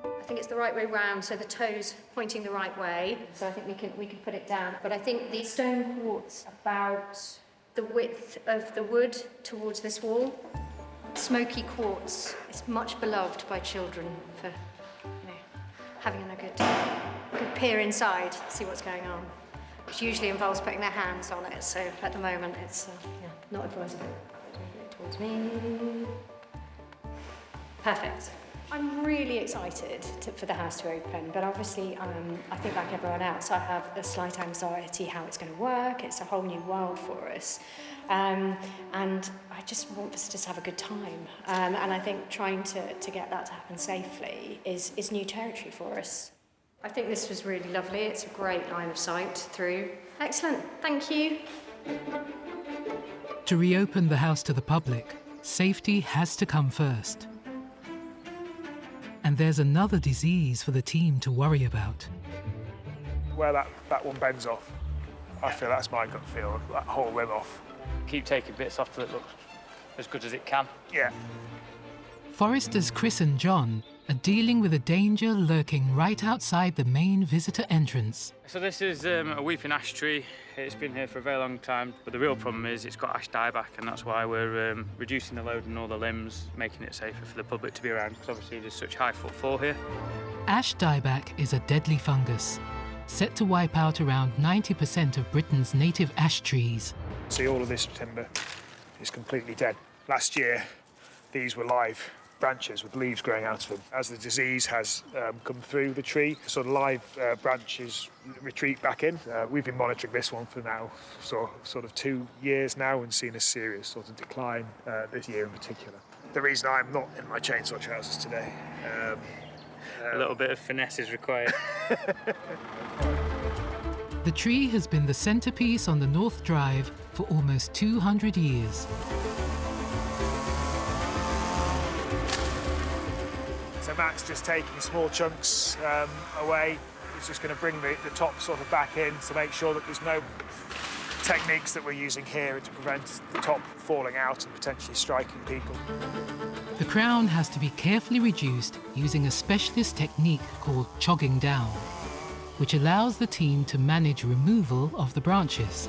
I think it's the right way round, so the toes pointing the right way. So I think we can put it down. But I think the stone quartz about the width of the wood towards this wall. Smoky quartz is much beloved by children for having a good peer inside, see what's going on, which usually involves putting their hands on it. So at the moment, it's not advisable. Towards me. Perfect. I'm really excited for the house to open, but obviously I think like everyone else, I have a slight anxiety how it's going to work. It's a whole new world for us. And I just want visitors to have a good time. And I think trying to get that to happen safely is new territory for us. I think this was really lovely. It's a great line of sight through. Excellent, thank you. To reopen the house to the public, safety has to come first. And there's another disease for the team to worry about. Where that one bends off, I feel that's my gut feel, that whole limb off. Keep taking bits off till it looks as good as it can. Yeah. Foresters Chris and John are dealing with a danger lurking right outside the main visitor entrance. So this is a weeping ash tree. It's been here for a very long time, but the real problem is it's got ash dieback, and that's why we're reducing the load on all the limbs, making it safer for the public to be around, because obviously there's such high footfall here. Ash dieback is a deadly fungus, set to wipe out around 90% of Britain's native ash trees. See, all of this timber is completely dead. Last year, these were live branches with leaves growing out of them. As the disease has come through the tree, sort of live branches retreat back in. We've been monitoring this one for now sort of 2 years now and seen a serious sort of decline this year in particular. The reason I'm not in my chainsaw trousers today. A little bit of finesse is required. The tree has been the centrepiece on the North Drive for almost 200 years. So Matt's just taking small chunks away. He's just going to bring the top sort of back in to make sure that there's no techniques that we're using here to prevent the top falling out and potentially striking people. The crown has to be carefully reduced using a specialist technique called chogging down, which allows the team to manage removal of the branches.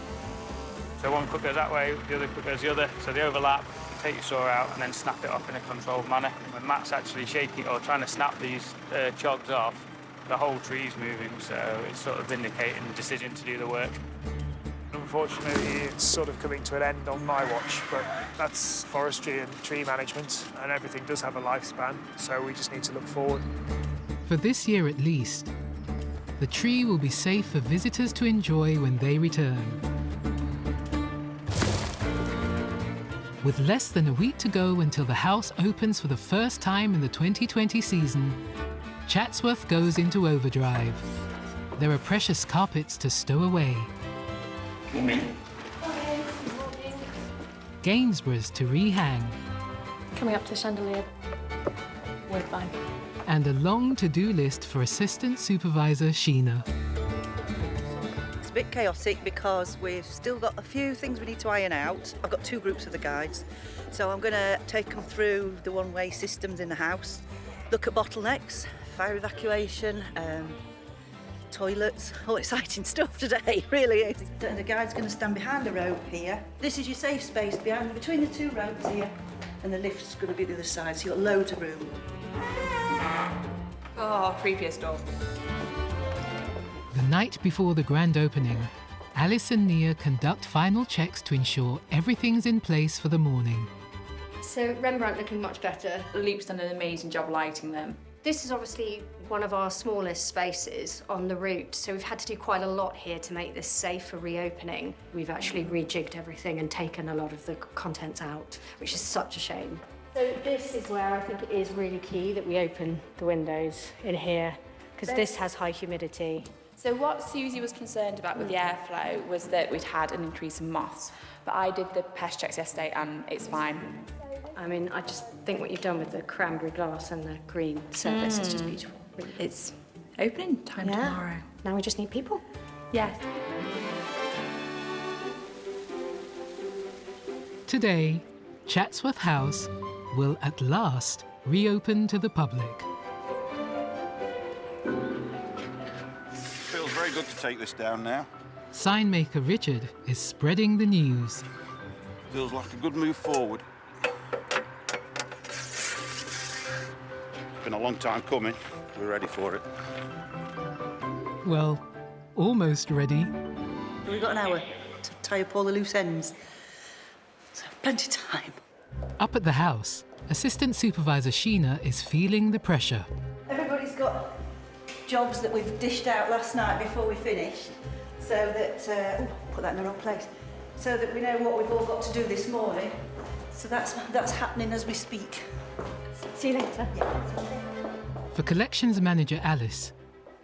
So one cut goes that way, the other cut goes the other, so they overlap. Take your saw out and then snap it off in a controlled manner. When Matt's actually shaking or trying to snap these chogs off, the whole tree's moving, so it's sort of indicating the decision to do the work. Unfortunately, it's sort of coming to an end on my watch, but that's forestry and tree management, and everything does have a lifespan, so we just need to look forward. For this year at least, the tree will be safe for visitors to enjoy when they return. With less than a week to go until the house opens for the first time in the 2020 season, Chatsworth goes into overdrive. There are precious carpets to stow away. Morning. Gainsboroughs to rehang, Coming up to the chandelier. Woodbine. and a long to-do list for Assistant Supervisor Sheena. It's a bit chaotic because we've still got a few things we need to iron out. I've got 2 groups of the guides, so I'm going to take them through the one-way systems in the house, look at bottlenecks, fire evacuation, toilets, all exciting stuff today, really is. The guide's going to stand behind the rope here. This is your safe space between the 2 ropes here, and the lift's going to be the other side, so you've got loads of room. Oh, previous door. The night before the grand opening, Alice and Nia conduct final checks to ensure everything's in place for the morning. So Rembrandt looking much better. Luke's done an amazing job lighting them. This is obviously one of our smallest spaces on the route, so we've had to do quite a lot here to make this safe for reopening. We've actually rejigged everything and taken a lot of the contents out, which is such a shame. So this is where I think it is really key that we open the windows in here, because this has high humidity. So what Susie was concerned about with the airflow was that we'd had an increase in moths, but I did the pest checks yesterday and it's fine. I mean, I just think what you've done with the cranberry glass and the green surface is just beautiful. It's opening time tomorrow. Now we just need people. Yes. Today, Chatsworth House will at last reopen to the public. Feels very good to take this down now. Sign maker Richard is spreading the news. Feels like a good move forward. It's been a long time coming. We're ready for it. Well, almost ready. We've got an hour to tie up all the loose ends, so plenty of time. Up at the house, Assistant Supervisor Sheena is feeling the pressure. Everybody's got jobs that we've dished out last night before we finished, so that, put that in the wrong place, so that we know what we've all got to do this morning. So that's happening as we speak. See you later. For Collections Manager Alice,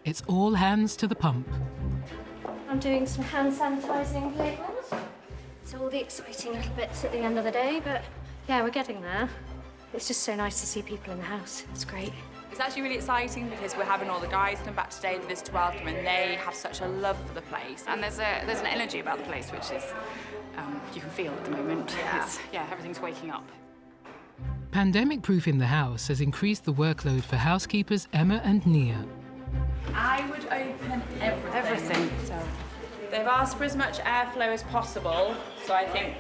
it's all hands to the pump. I'm doing some hand sanitising labels. So all the exciting little bits at the end of the day, but yeah, we're getting there. It's just so nice to see people in the house. It's great. It's actually really exciting because we're having all the guys come back today to visit to welcome, and they have such a love for the place. And there's an energy about the place which is you can feel at the moment. Yeah, everything's waking up. Pandemic-proofing the house has increased the workload for housekeepers Emma and Nia. I would open everything. So they've asked for as much airflow as possible, so I think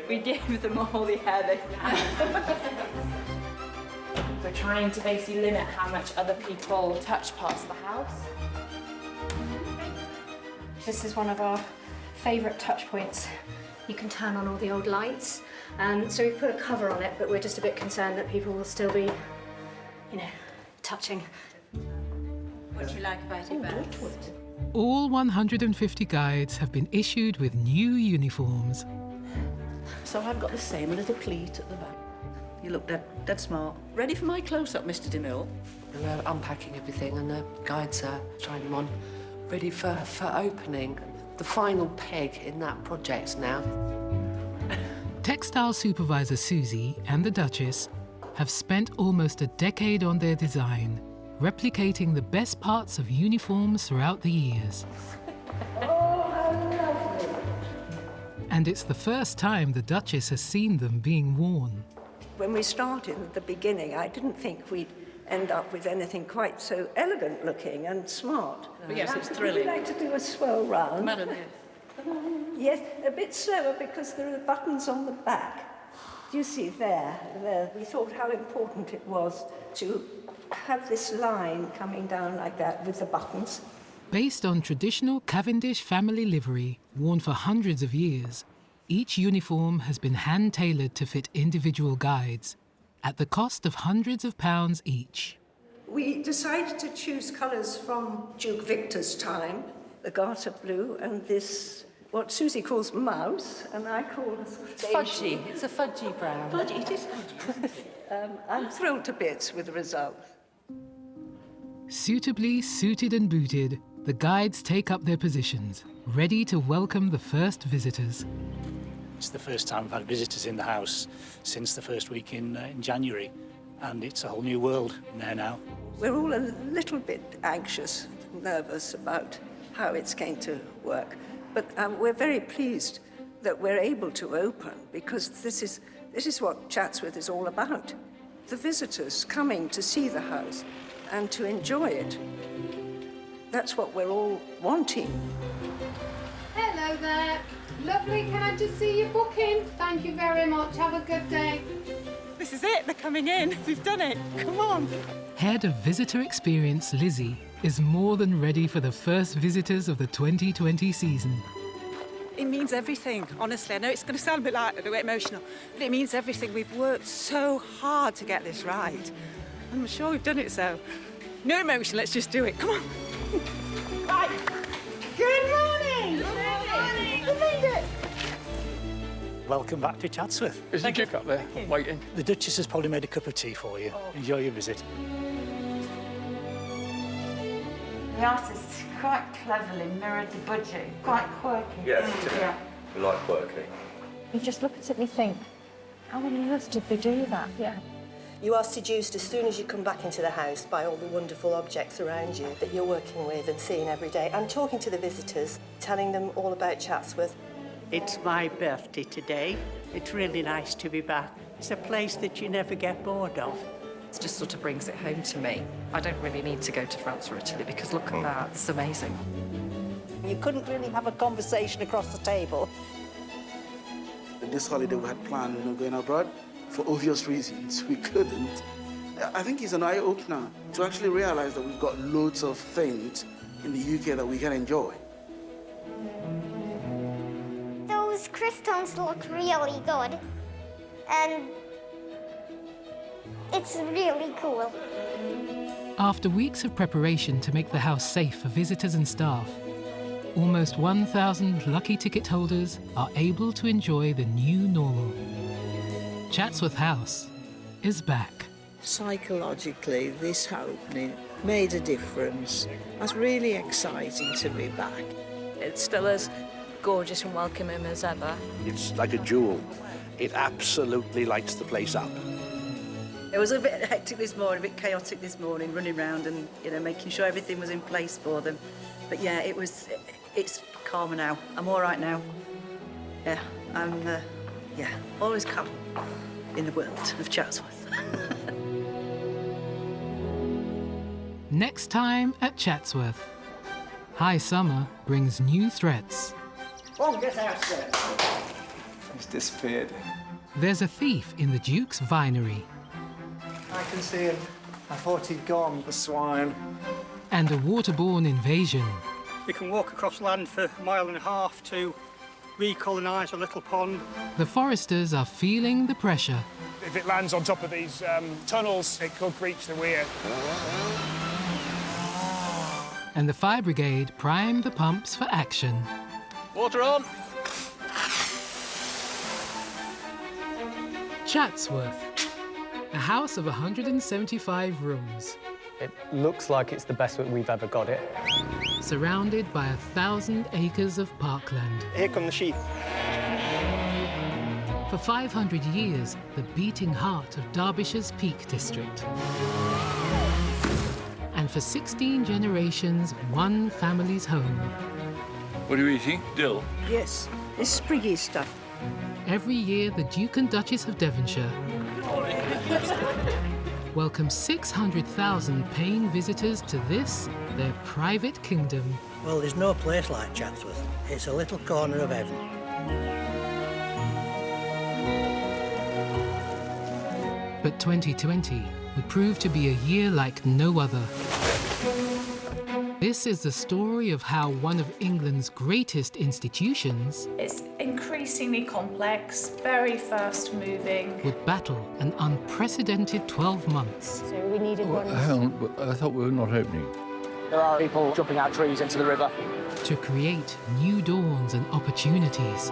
we give them all the air they can. We're trying to basically limit how much other people touch parts of the house. This is one of our favourite touch points. You can turn on all the old lights. So we've put a cover on it, but we're just a bit concerned that people will still be, touching. What do you like about it, Beth? All 150 guides have been issued with new uniforms. So I've got the same little pleat at the back. You look dead smart. Ready for my close-up, Mr. DeMille? We're unpacking everything and the guides are trying them on, ready for opening. The final peg in that project now. Textile supervisor Susie and the Duchess have spent almost a decade on their design, replicating the best parts of uniforms throughout the years. Oh, how lovely. And it's the first time the Duchess has seen them being worn. When we started at the beginning, I didn't think we'd end up with anything quite so elegant looking and smart. But yes, it's thrilling. Would you like to do a swirl round? Madam, yes. Yes, a bit slower because there are buttons on the back. Do you see there? We thought how important it was to have this line coming down like that with the buttons. Based on traditional Cavendish family livery worn for hundreds of years, each uniform has been hand-tailored to fit individual guides at the cost of hundreds of pounds each. We decided to choose colours from Duke Victor's time, the garter blue and this, what Susie calls mouse, and I call a sort of Fudgy. It's a fudgy brown. Fudgy, it is fudgy. I'm thrilled to bits with the result. Suitably suited and booted, the guides take up their positions, ready to welcome the first visitors. It's the first time we've had visitors in the house since the first week in January, and it's a whole new world in there now. We're all a little bit anxious, nervous about how it's going to work, but we're very pleased that we're able to open, because this is what Chatsworth is all about. The visitors coming to see the house and to enjoy it. That's what we're all wanting. Hello there. Lovely, can I just see your booking? Thank you very much, have a good day. This is it, they're coming in. We've done it, come on. Head of Visitor Experience Lizzie is more than ready for the first visitors of the 2020 season. It means everything, honestly. I know it's going to sound a bit like a bit emotional, but it means everything. We've worked so hard to get this right. I'm sure we've done it, so no emotion, let's just do it. Come on. Right. Good morning. Good morning. We made it. Welcome back to Chatsworth. Is your cook up there waiting? The Duchess has probably made a cup of tea for you. Enjoy your visit. The artists quite cleverly mirrored the budget, quite quirky. Yes, yeah. We like quirky. You just look at it and you think, how on earth did they do that? Yeah. You are seduced as soon as you come back into the house by all the wonderful objects around you that you're working with and seeing every day, and talking to the visitors, telling them all about Chatsworth. It's my birthday today. It's really nice to be back. It's a place that you never get bored of. It just sort of brings it home to me. I don't really need to go to France or Italy because look at that, it's amazing. You couldn't really have a conversation across the table. This holiday we had planned going abroad. For obvious reasons, we couldn't. I think it's an eye-opener to actually realize that we've got loads of things in the UK that we can enjoy. Those crystals look really good, and it's really cool. After weeks of preparation to make the house safe for visitors and staff, almost 1,000 lucky ticket holders are able to enjoy the new normal. Chatsworth House is back. Psychologically, this opening made a difference. It's really exciting to be back. It's still as gorgeous and welcoming as ever. It's like a jewel. It absolutely lights the place up. It was a bit hectic this morning, a bit chaotic this morning, running around and making sure everything was in place for them. But yeah, it's calmer now. I'm all right now. Yeah, I'm always calm in the world of Chatsworth. Next time at Chatsworth, high summer brings new threats. Oh, get out, sir. He's disappeared. There's a thief in the Duke's vinery. I can see him. I thought he'd gone, the swine. And a waterborne invasion. We can walk across land for a mile and a half to recolonise a little pond. The foresters are feeling the pressure. If it lands on top of these tunnels, it could breach the weir. And the fire brigade prime the pumps for action. Water on! Chatsworth, a house of 175 rooms. It looks like it's the best we've ever got it. Surrounded by 1,000 acres of parkland. Here come the sheep. For 500 years, the beating heart of Derbyshire's Peak District. And for 16 generations, one family's home. What are you eating? Dill? Yes, it's spriggy stuff. Every year, the Duke and Duchess of Devonshire welcome 600,000 paying visitors to this, their private kingdom. Well, there's no place like Chatsworth. It's a little corner of heaven. But 2020 would prove to be a year like no other. This is the story of how one of England's greatest institutions It's increasingly complex, very fast moving. would battle an unprecedented 12 months. So we needed one. Hang on, I thought we were not opening. There are people jumping out trees into the river. To create new dawns and opportunities.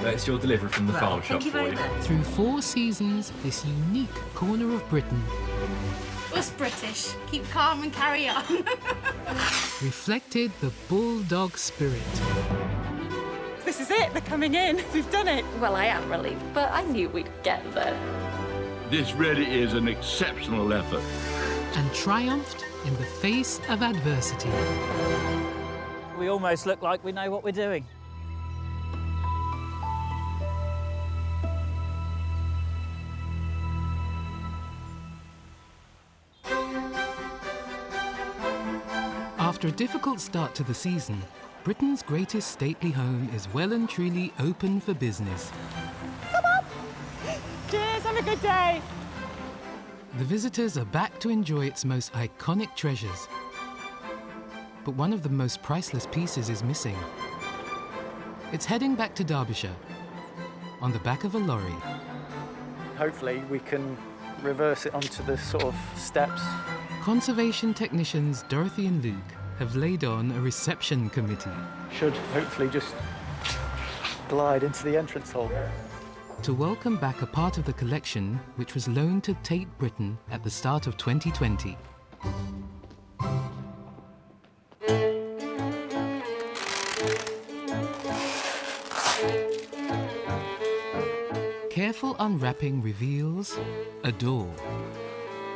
That's your delivery from the farm shop for you. Through 4 seasons, this unique corner of Britain Us British, keep calm and carry on. reflected the bulldog spirit. this is it, they're coming in, we've done it. Well, I am relieved, but I knew we'd get there. This really is an exceptional effort. And triumphed in the face of adversity. We almost look like we know what we're doing. After a difficult start to the season, Britain's greatest stately home is well and truly open for business. Come on! Cheers, have a good day. The visitors are back to enjoy its most iconic treasures. But one of the most priceless pieces is missing. It's heading back to Derbyshire, on the back of a lorry. Hopefully we can reverse it onto the sort of steps. Conservation technicians Dorothy and Luke have laid on a reception committee. Should hopefully just glide into the entrance hall. To welcome back a part of the collection which was loaned to Tate Britain at the start of 2020. Careful unwrapping reveals a door.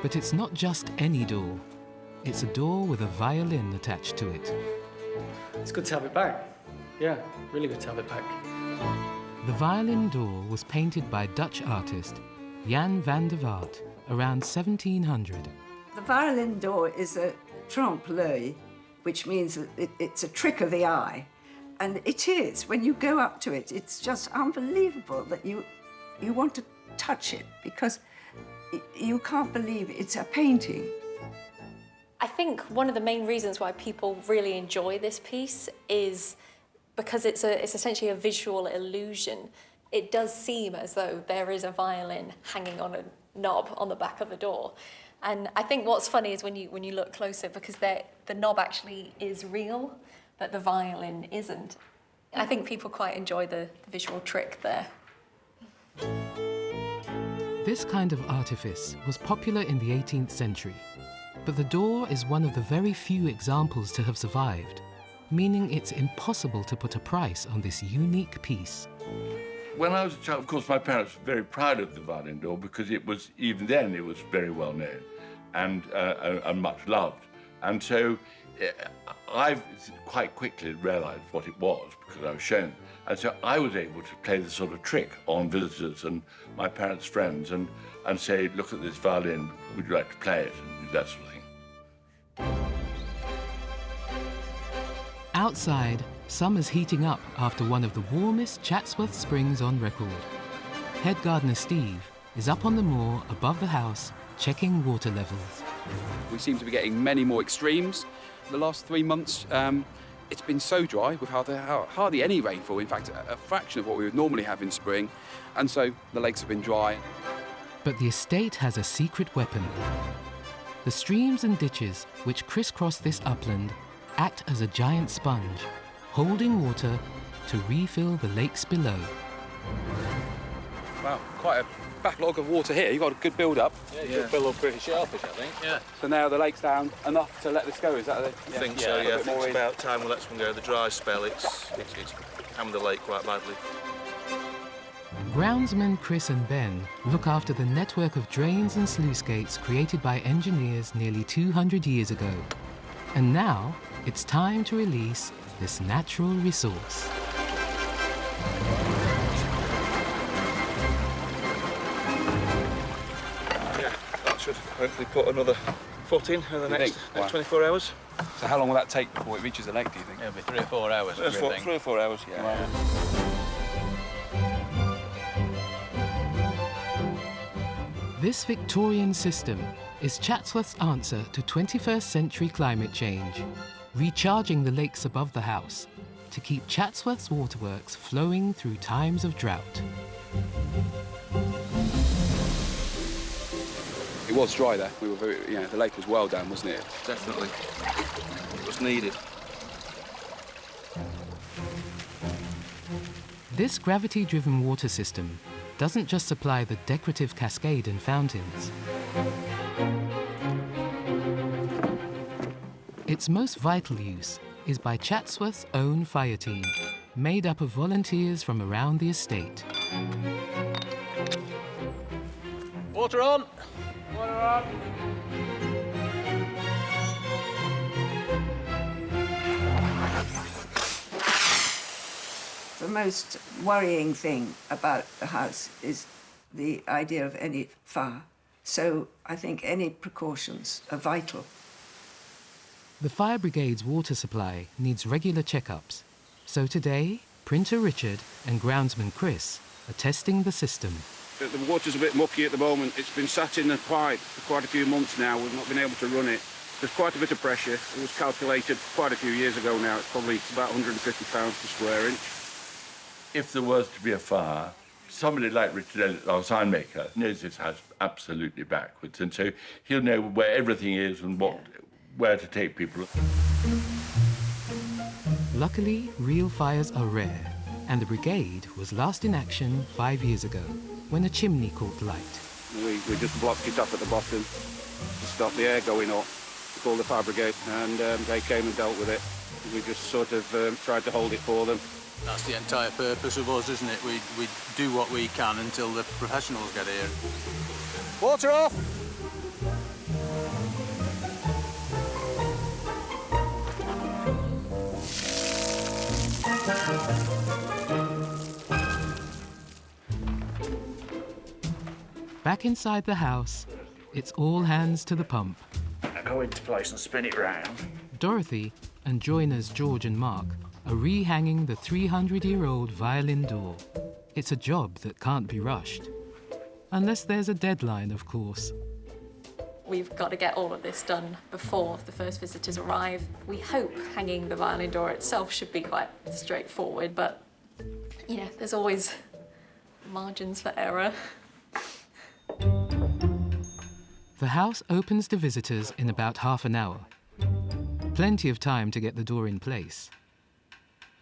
But it's not just any door. It's a door with a violin attached to it. It's good to have it back. Yeah, really good to have it back. The violin door was painted by Dutch artist Jan van der Vaart around 1700. The violin door is a trompe l'oeil, which means that it's a trick of the eye. And it is. When you go up to it, it's just unbelievable that you want to touch it because you can't believe it's a painting. I think one of the main reasons why people really enjoy this piece is because it's essentially a visual illusion. It does seem as though there is a violin hanging on a knob on the back of a door. And I think what's funny is when you look closer, because the knob actually is real, but the violin isn't. I think people quite enjoy the visual trick there. This kind of artifice was popular in the 18th century, but the door is one of the very few examples to have survived, meaning it's impossible to put a price on this unique piece. When I was a child, of course, my parents were very proud of the violin door because it was, even then, it was very well known and much loved. And so I quite quickly realised what it was because I was shown. And so I was able to play this sort of trick on visitors and my parents' friends and say, look at this violin, would you like to play it? And that sort of thing. Outside, summer's heating up after one of the warmest Chatsworth springs on record. Head gardener Steve is up on the moor above the house, checking water levels. We seem to be getting many more extremes. The last 3 months, it's been so dry with hardly any rainfall, in fact, a fraction of what we would normally have in spring, and so the lakes have been dry. But the estate has a secret weapon. The streams and ditches which crisscross this upland act as a giant sponge, holding water to refill the lakes below. Wow, quite a backlog of water here. You've got a good build-up. Yeah, you should fill up pretty sharpish, I think. Yeah. So now the lake's down enough to let this go, is that it? I think so, yeah. I think it's about time we let one go. The dry spell, it's hammered the lake quite badly. Groundsmen Chris and Ben look after the network of drains and sluice gates created by engineers nearly 200 years ago. And now, it's time to release this natural resource. Yeah, that should hopefully put another foot in the next 24 hours. So how long will that take before it reaches the lake, do you think? It'll be 3 or 4 hours. 3 or 4 hours, yeah. Wow. This Victorian system is Chatsworth's answer to 21st century climate change, recharging the lakes above the house to keep Chatsworth's waterworks flowing through times of drought. It was dry there. We were the lake was well down, wasn't it? Definitely. It was needed. This gravity-driven water system doesn't just supply the decorative cascade and fountains. Its most vital use is by Chatsworth's own fire team, made up of volunteers from around the estate. Water on! Water on. The most worrying thing about the house is the idea of any fire. So I think any precautions are vital. The fire brigade's water supply needs regular checkups. So today, Printer Richard and groundsman Chris are testing the system. The water's a bit mucky at the moment. It's been sat in the pipe for quite a few months now. We've not been able to run it. There's quite a bit of pressure. It was calculated quite a few years ago now. It's probably about 150 pounds per square inch. If there was to be a fire, somebody like Richard Elliott, our sign maker, knows this house absolutely backwards, and so he'll know where everything is and where to take people. Luckily, real fires are rare, and the brigade was last in action 5 years ago, when a chimney caught light. We just blocked it up at the bottom to stop the air going up. We called the fire brigade, and they came and dealt with it. We just sort of tried to hold it for them. That's the entire purpose of us, isn't it? We do what we can until the professionals get here. Water off! Back inside the house, it's all hands to the pump. I go into place and spin it round. Dorothy and joiners George and Mark are rehanging the 300-year-old violin door. It's a job that can't be rushed. Unless there's a deadline, of course. We've got to get all of this done before the first visitors arrive. We hope hanging the violin door itself should be quite straightforward, but, you know, there's always margins for error. The house opens to visitors in about half an hour. Plenty of time to get the door in place.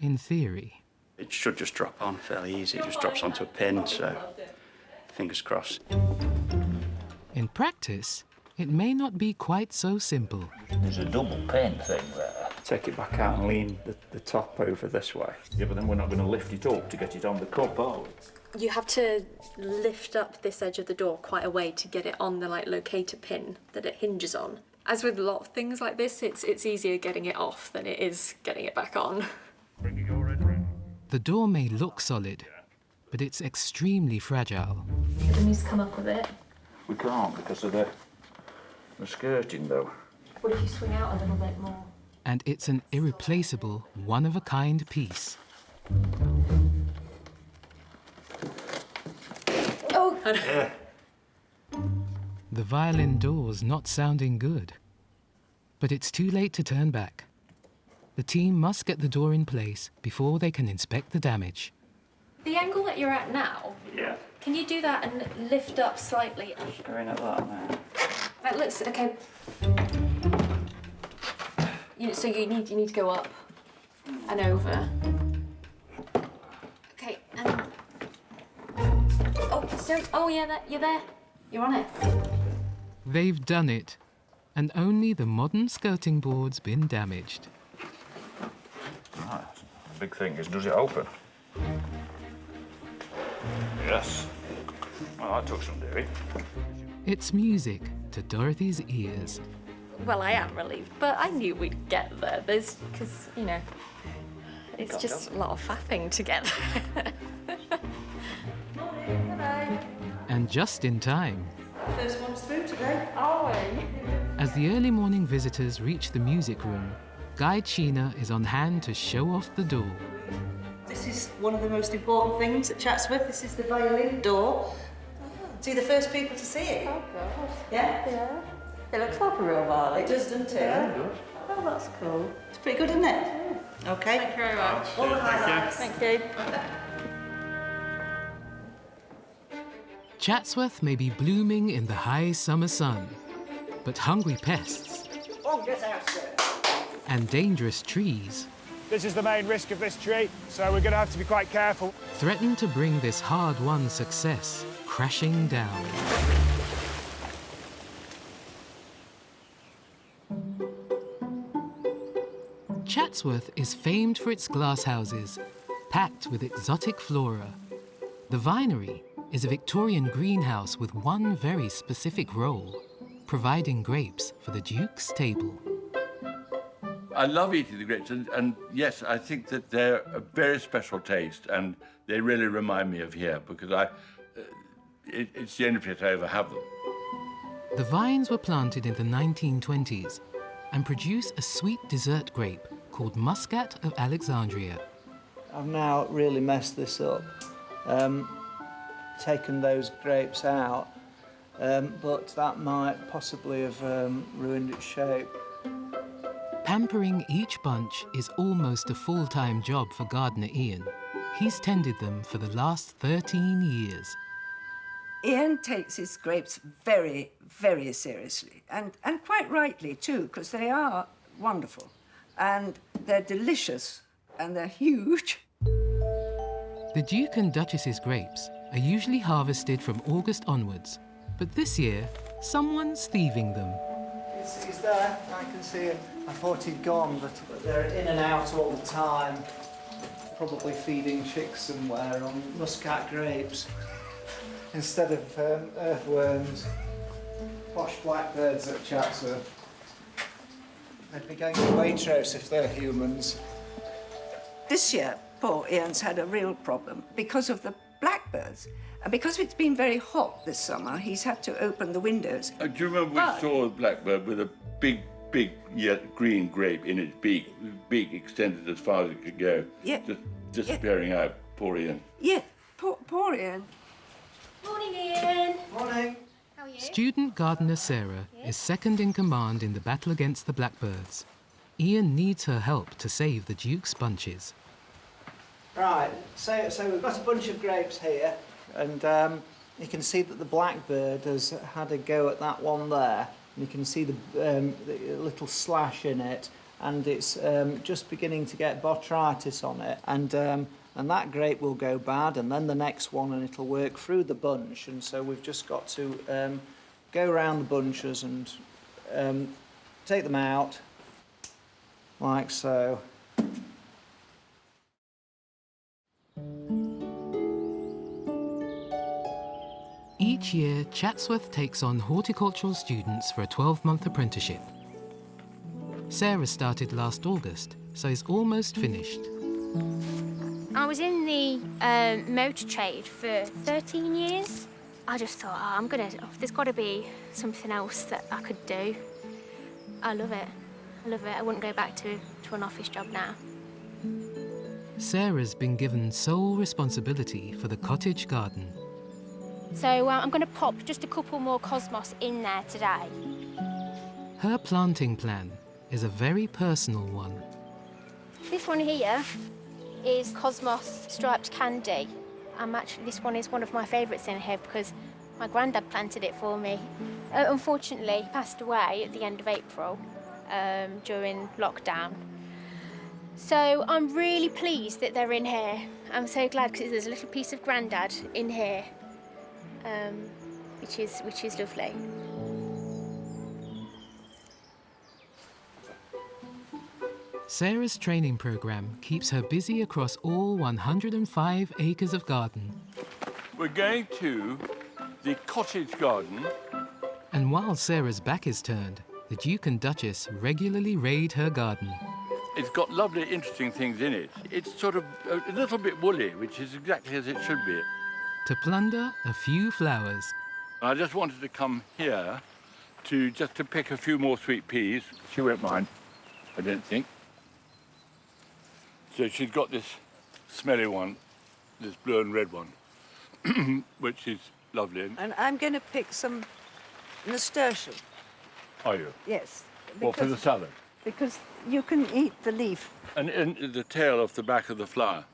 In theory. It should just drop on fairly easy. It just drops onto a pin, so fingers crossed. In practice, it may not be quite so simple. There's a double pin thing there. Take it back out and lean the top over this way. Yeah, but then we're not going to lift it up to get it on the cup, are we? You have to lift up this edge of the door quite a way to get it on the locator pin that it hinges on. As with a lot of things like this, it's easier getting it off than it is getting it back on. The door may look solid, but it's extremely fragile. It needs to come up a bit. We can't because of the skirting, though. What if you swing out a little bit more? And it's an irreplaceable, one-of-a-kind piece. Oh! The violin door's not sounding good. But it's too late to turn back. The team must get the door in place before they can inspect the damage. The angle that you're at now, Yeah. can you do that and lift up slightly? Just going at that now. That looks, okay. So you need to go up and over. Okay, and... Oh, yeah, you're there. You're on it. They've done it, and only the modern skirting board's been damaged. Right. The big thing is, does it open? Yes. Well, that took some doing. It's music to Dorothy's ears. Well, I am relieved, but I knew we'd get there. Because, you know, it's just a lot of faffing to get there. And just in time. First one's through today. As the early morning visitors reach the music room, Guide Sheena is on hand to show off the door. This is one of the most important things at Chatsworth. This is the violin door. So you're the first people to see it. Oh, God. Yeah? Yeah. It looks like a real violin. It does, doesn't it? Yeah. Oh, that's cool. It's pretty good, isn't it? Yeah. Okay. Thank you very much. All the highlights. Thank you. Chatsworth may be blooming in the high summer sun, but hungry pests Oh, get out, sir. and dangerous trees This is the main risk of this tree, so we're going to have to be quite careful. threaten to bring this hard-won success crashing down. Chatsworth is famed for its glass houses, packed with exotic flora. The vinery is a Victorian greenhouse with one very specific role, providing grapes for the Duke's table. I love eating the grapes, and yes, I think that they're a very special taste, and they really remind me of here, because it's the only place I ever have them. The vines were planted in the 1920s and produce a sweet dessert grape called Muscat of Alexandria. I've now really messed this up, taken those grapes out, but that might possibly have ruined its shape. Pampering each bunch is almost a full-time job for gardener Ian. He's tended them for the last 13 years. Ian takes his grapes very, very seriously, and quite rightly too, because they are wonderful, and they're delicious, and they're huge. The Duke and Duchess's grapes are usually harvested from August onwards, but this year, someone's thieving them. He's there, I can see him. I thought he'd gone, but they're in and out all the time, probably feeding chicks somewhere on muscat grapes instead of earthworms. Posh blackbirds at Chatsworth. They'd be going to Waitrose if they're humans. This year, poor Ian's had a real problem because of the blackbirds. And because it's been very hot this summer, he's had to open the windows. Do you remember we saw a blackbird with a big green grape in its beak extended as far as it could go, just disappearing out? Poor Ian. Yeah, poor Ian. Morning, Ian. Morning. How are you? Student gardener Sarah is second in command in the battle against the blackbirds. Ian needs her help to save the Duke's bunches. Right, so we've got a bunch of grapes here, and you can see that the blackbird has had a go at that one there. And you can see the little slash in it, and it's just beginning to get botrytis on it. And that grape will go bad, and then the next one, and it'll work through the bunch. And so we've just got to go around the bunches and take them out, like so. Each year, Chatsworth takes on horticultural students for a 12-month apprenticeship. Sarah started last August, so is almost finished. I was in the motor trade for 13 years. I just thought, there's got to be something else that I could do. I love it. I love it. I wouldn't go back to an office job now. Sarah's been given sole responsibility for the cottage garden. So I'm going to pop just a couple more cosmos in there today. Her planting plan is a very personal one. This one here is Cosmos Striped Candy. This one is one of my favourites in here because my granddad planted it for me. Unfortunately, he passed away at the end of April during lockdown. So I'm really pleased that they're in here. I'm so glad because there's a little piece of granddad in here, which is lovely. Sarah's training program keeps her busy across all 105 acres of garden. We're going to the cottage garden. And while Sarah's back is turned, the Duke and Duchess regularly raid her garden. It's got lovely, interesting things in it. It's sort of a little bit woolly, which is exactly as it should be. To plunder a few flowers. I just wanted to come here to pick a few more sweet peas. She won't mind, I don't think. So she's got this smelly one, this blue and red one, which is lovely. And I'm going to pick some nasturtium. Are you? Yes. Well, for the salad? Because you can eat the leaf. And the tail off the back of the flower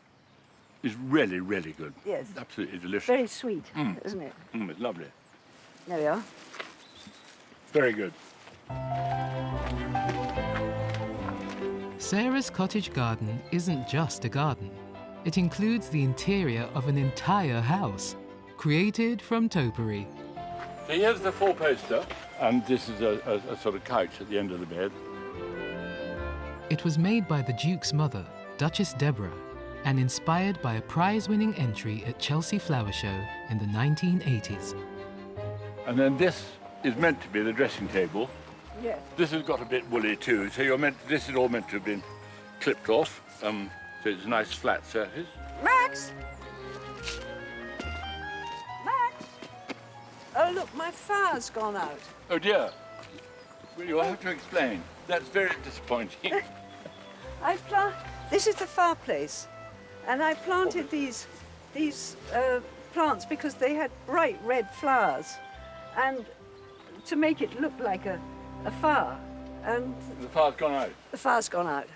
is really, really good. Yes. Absolutely delicious. Very sweet, isn't it? It's lovely. There we are. Very good. Sarah's cottage garden isn't just a garden. It includes the interior of an entire house, created from topiary. So here's the four-poster, and this is a sort of couch at the end of the bed. It was made by the Duke's mother, Duchess Deborah, and inspired by a prize-winning entry at Chelsea Flower Show in the 1980s. And then this is meant to be the dressing table. Yeah. This has got a bit woolly too, so this is all meant to have been clipped off, so it's a nice flat surface. Max! Max! Oh, look, my fire's gone out. Oh dear. Well, you'll have to explain. That's very disappointing. This is the fireplace, and I planted these plants because they had bright red flowers, and to make it look like a fire. And the fire's gone out. The fire's gone out.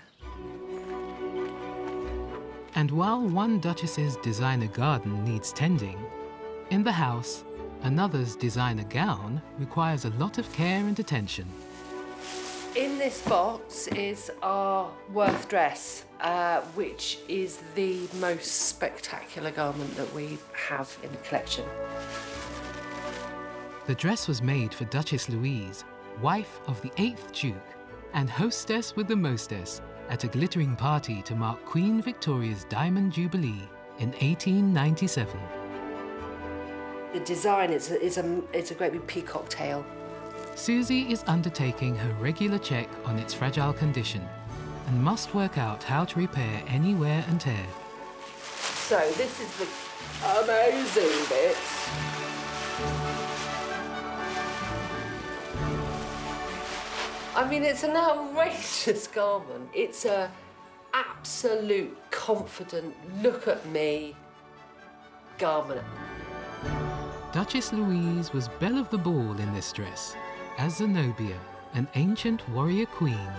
And while one Duchess's designer garden needs tending, in the house, another's designer gown requires a lot of care and attention. In this box is our Worth dress, which is the most spectacular garment that we have in the collection. The dress was made for Duchess Louise, wife of the 8th Duke, and hostess with the mostess at a glittering party to mark Queen Victoria's Diamond Jubilee in 1897. The design is a great big peacock tail. Susie is undertaking her regular check on its fragile condition and must work out how to repair any wear and tear. So this is the amazing bit. I mean, it's an outrageous garment. It's a absolute confident, look at me garment. Duchess Louise was belle of the ball in this dress, as Zenobia, an ancient warrior queen.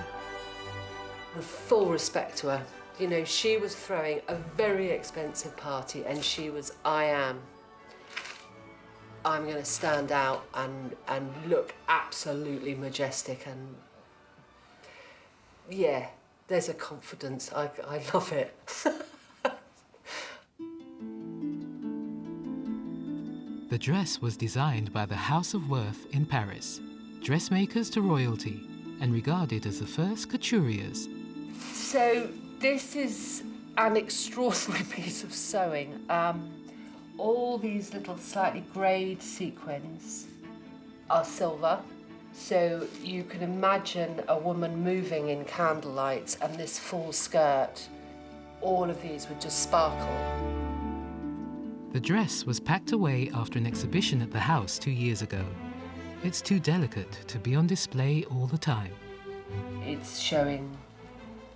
With full respect to her. You know, she was throwing a very expensive party and she was, I'm going to stand out and look absolutely majestic, and yeah, there's a confidence. I love it. The dress was designed by the House of Worth in Paris, dressmakers to royalty, and regarded as the first couturiers. So this is an extraordinary piece of sewing. All these little slightly greyed sequins are silver. So you can imagine a woman moving in candlelight and this full skirt. All of these would just sparkle. The dress was packed away after an exhibition at the house 2 years ago. It's too delicate to be on display all the time. It's showing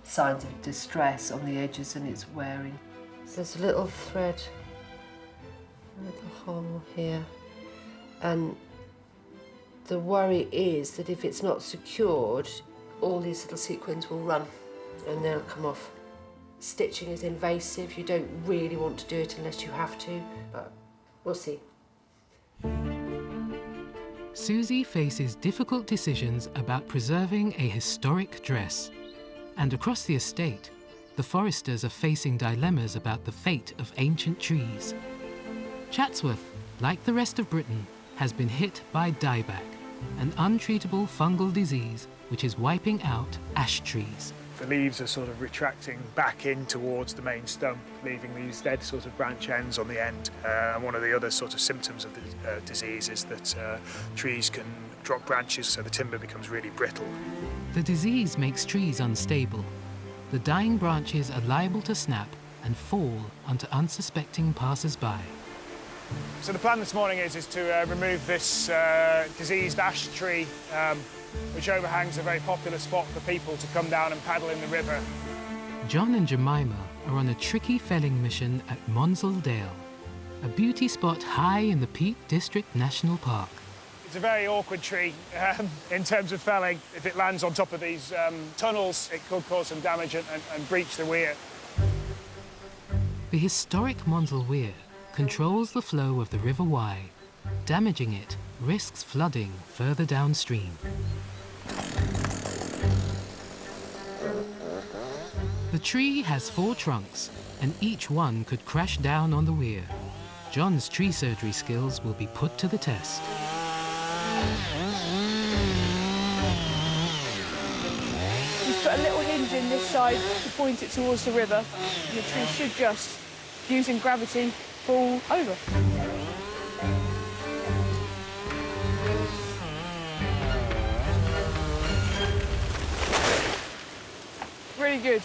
signs of distress on the edges and it's wearing. There's a little thread, a little hole here. And the worry is that if it's not secured, all these little sequins will run and they'll come off. Stitching is invasive. You don't really want to do it unless you have to, but we'll see. Susie faces difficult decisions about preserving a historic dress. And across the estate, the foresters are facing dilemmas about the fate of ancient trees. Chatsworth, like the rest of Britain, has been hit by dieback, an untreatable fungal disease which is wiping out ash trees. The leaves are sort of retracting back in towards the main stump, leaving these dead sort of branch ends on the end. And one of the other sort of symptoms of the disease is that trees can drop branches, so the timber becomes really brittle. The disease makes trees unstable. The dying branches are liable to snap and fall onto unsuspecting passers-by. So the plan this morning is to remove this diseased ash tree, which overhangs a very popular spot for people to come down and paddle in the river. John and Jemima are on a tricky felling mission at Monsell Dale, a beauty spot high in the Peak District National Park. It's a very awkward tree in terms of felling. If it lands on top of these tunnels, it could cause some damage and breach the weir. The historic Monsell Weir controls the flow of the River Wye. Damaging it risks flooding further downstream. The tree has 4 trunks, and each one could crash down on the weir. John's tree surgery skills will be put to the test. He's put put a little hinge in this side to point it towards the river. And the tree should just, using gravity, fall over. Really good.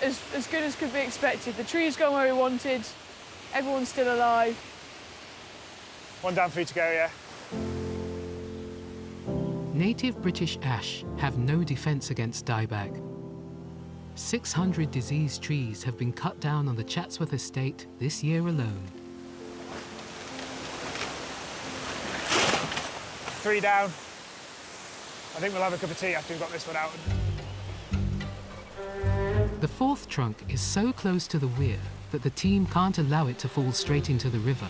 As good as could be expected. The tree's gone where we wanted. Everyone's still alive. One down for you to go, yeah? Native British ash have no defence against dieback. 600 diseased trees have been cut down on the Chatsworth estate this year alone. 3 down. I think we'll have a cup of tea after we've got this one out. The fourth trunk is so close to the weir that the team can't allow it to fall straight into the river.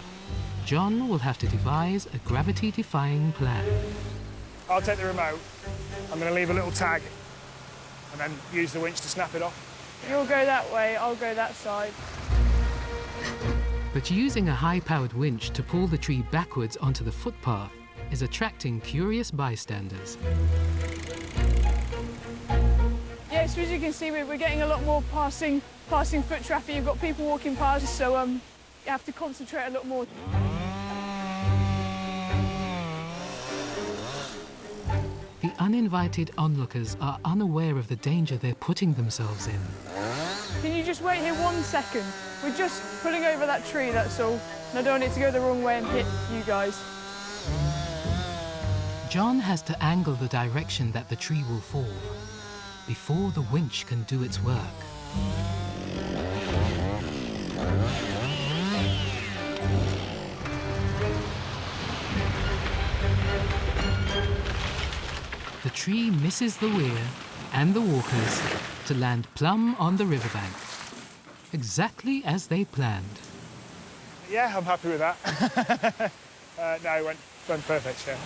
John will have to devise a gravity-defying plan. I'll take the remote. I'm going to leave a little tag and then use the winch to snap it off. You'll go that way, I'll go that side. But using a high-powered winch to pull the tree backwards onto the footpath is attracting curious bystanders. Yeah, so as you can see, we're getting a lot more passing foot traffic. You've got people walking past, so you have to concentrate a lot more. The uninvited onlookers are unaware of the danger they're putting themselves in. Can you just wait here 1 second? We're just pulling over that tree, that's all. And I don't want it to go the wrong way and hit you guys. John has to angle the direction that the tree will fall before the winch can do its work. The tree misses the weir and the walkers to land plumb on the riverbank, exactly as they planned. Yeah, I'm happy with that. No, it went perfect, yeah.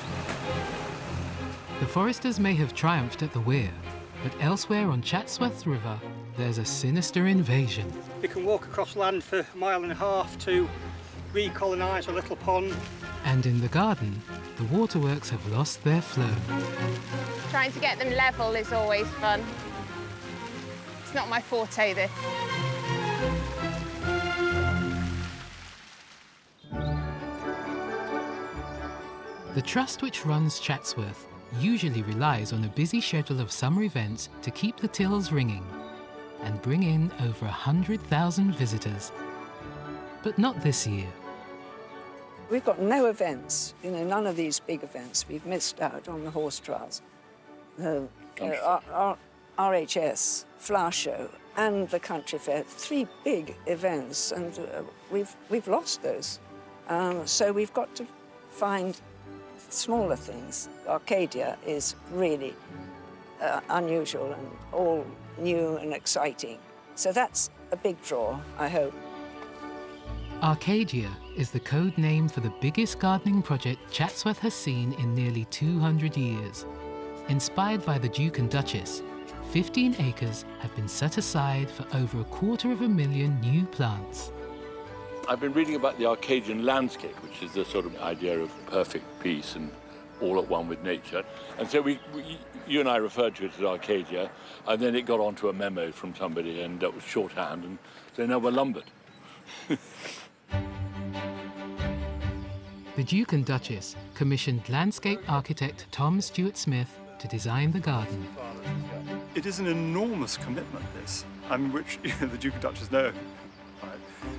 The foresters may have triumphed at the weir, but elsewhere on Chatsworth River, there's a sinister invasion. We can walk across land for 1.5 miles to recolonise a little pond. And in the garden, the waterworks have lost their flow. Trying to get them level is always fun. It's not my forte, this. The trust which runs Chatsworth usually relies on a busy schedule of summer events to keep the tills ringing and bring in over 100,000 visitors. But not this year. We've got no events, none of these big events. We've missed out on the horse trials, the RHS, flower show, and the country fair. 3 big events, and we've lost those. So we've got to find smaller things. Arcadia is really unusual and all new and exciting. So that's a big draw, I hope. Arcadia is the code name for the biggest gardening project Chatsworth has seen in nearly 200 years. Inspired by the Duke and Duchess, 15 acres have been set aside for over 250,000 new plants. I've been reading about the Arcadian landscape, which is the sort of idea of perfect peace and all at one with nature. And so you and I referred to it as Arcadia, and then it got onto a memo from somebody, and that was shorthand, and so now we're lumbered. The Duke and Duchess commissioned landscape architect Tom Stewart Smith to design the garden. It is an enormous commitment, this, which the Duke and Duchess know.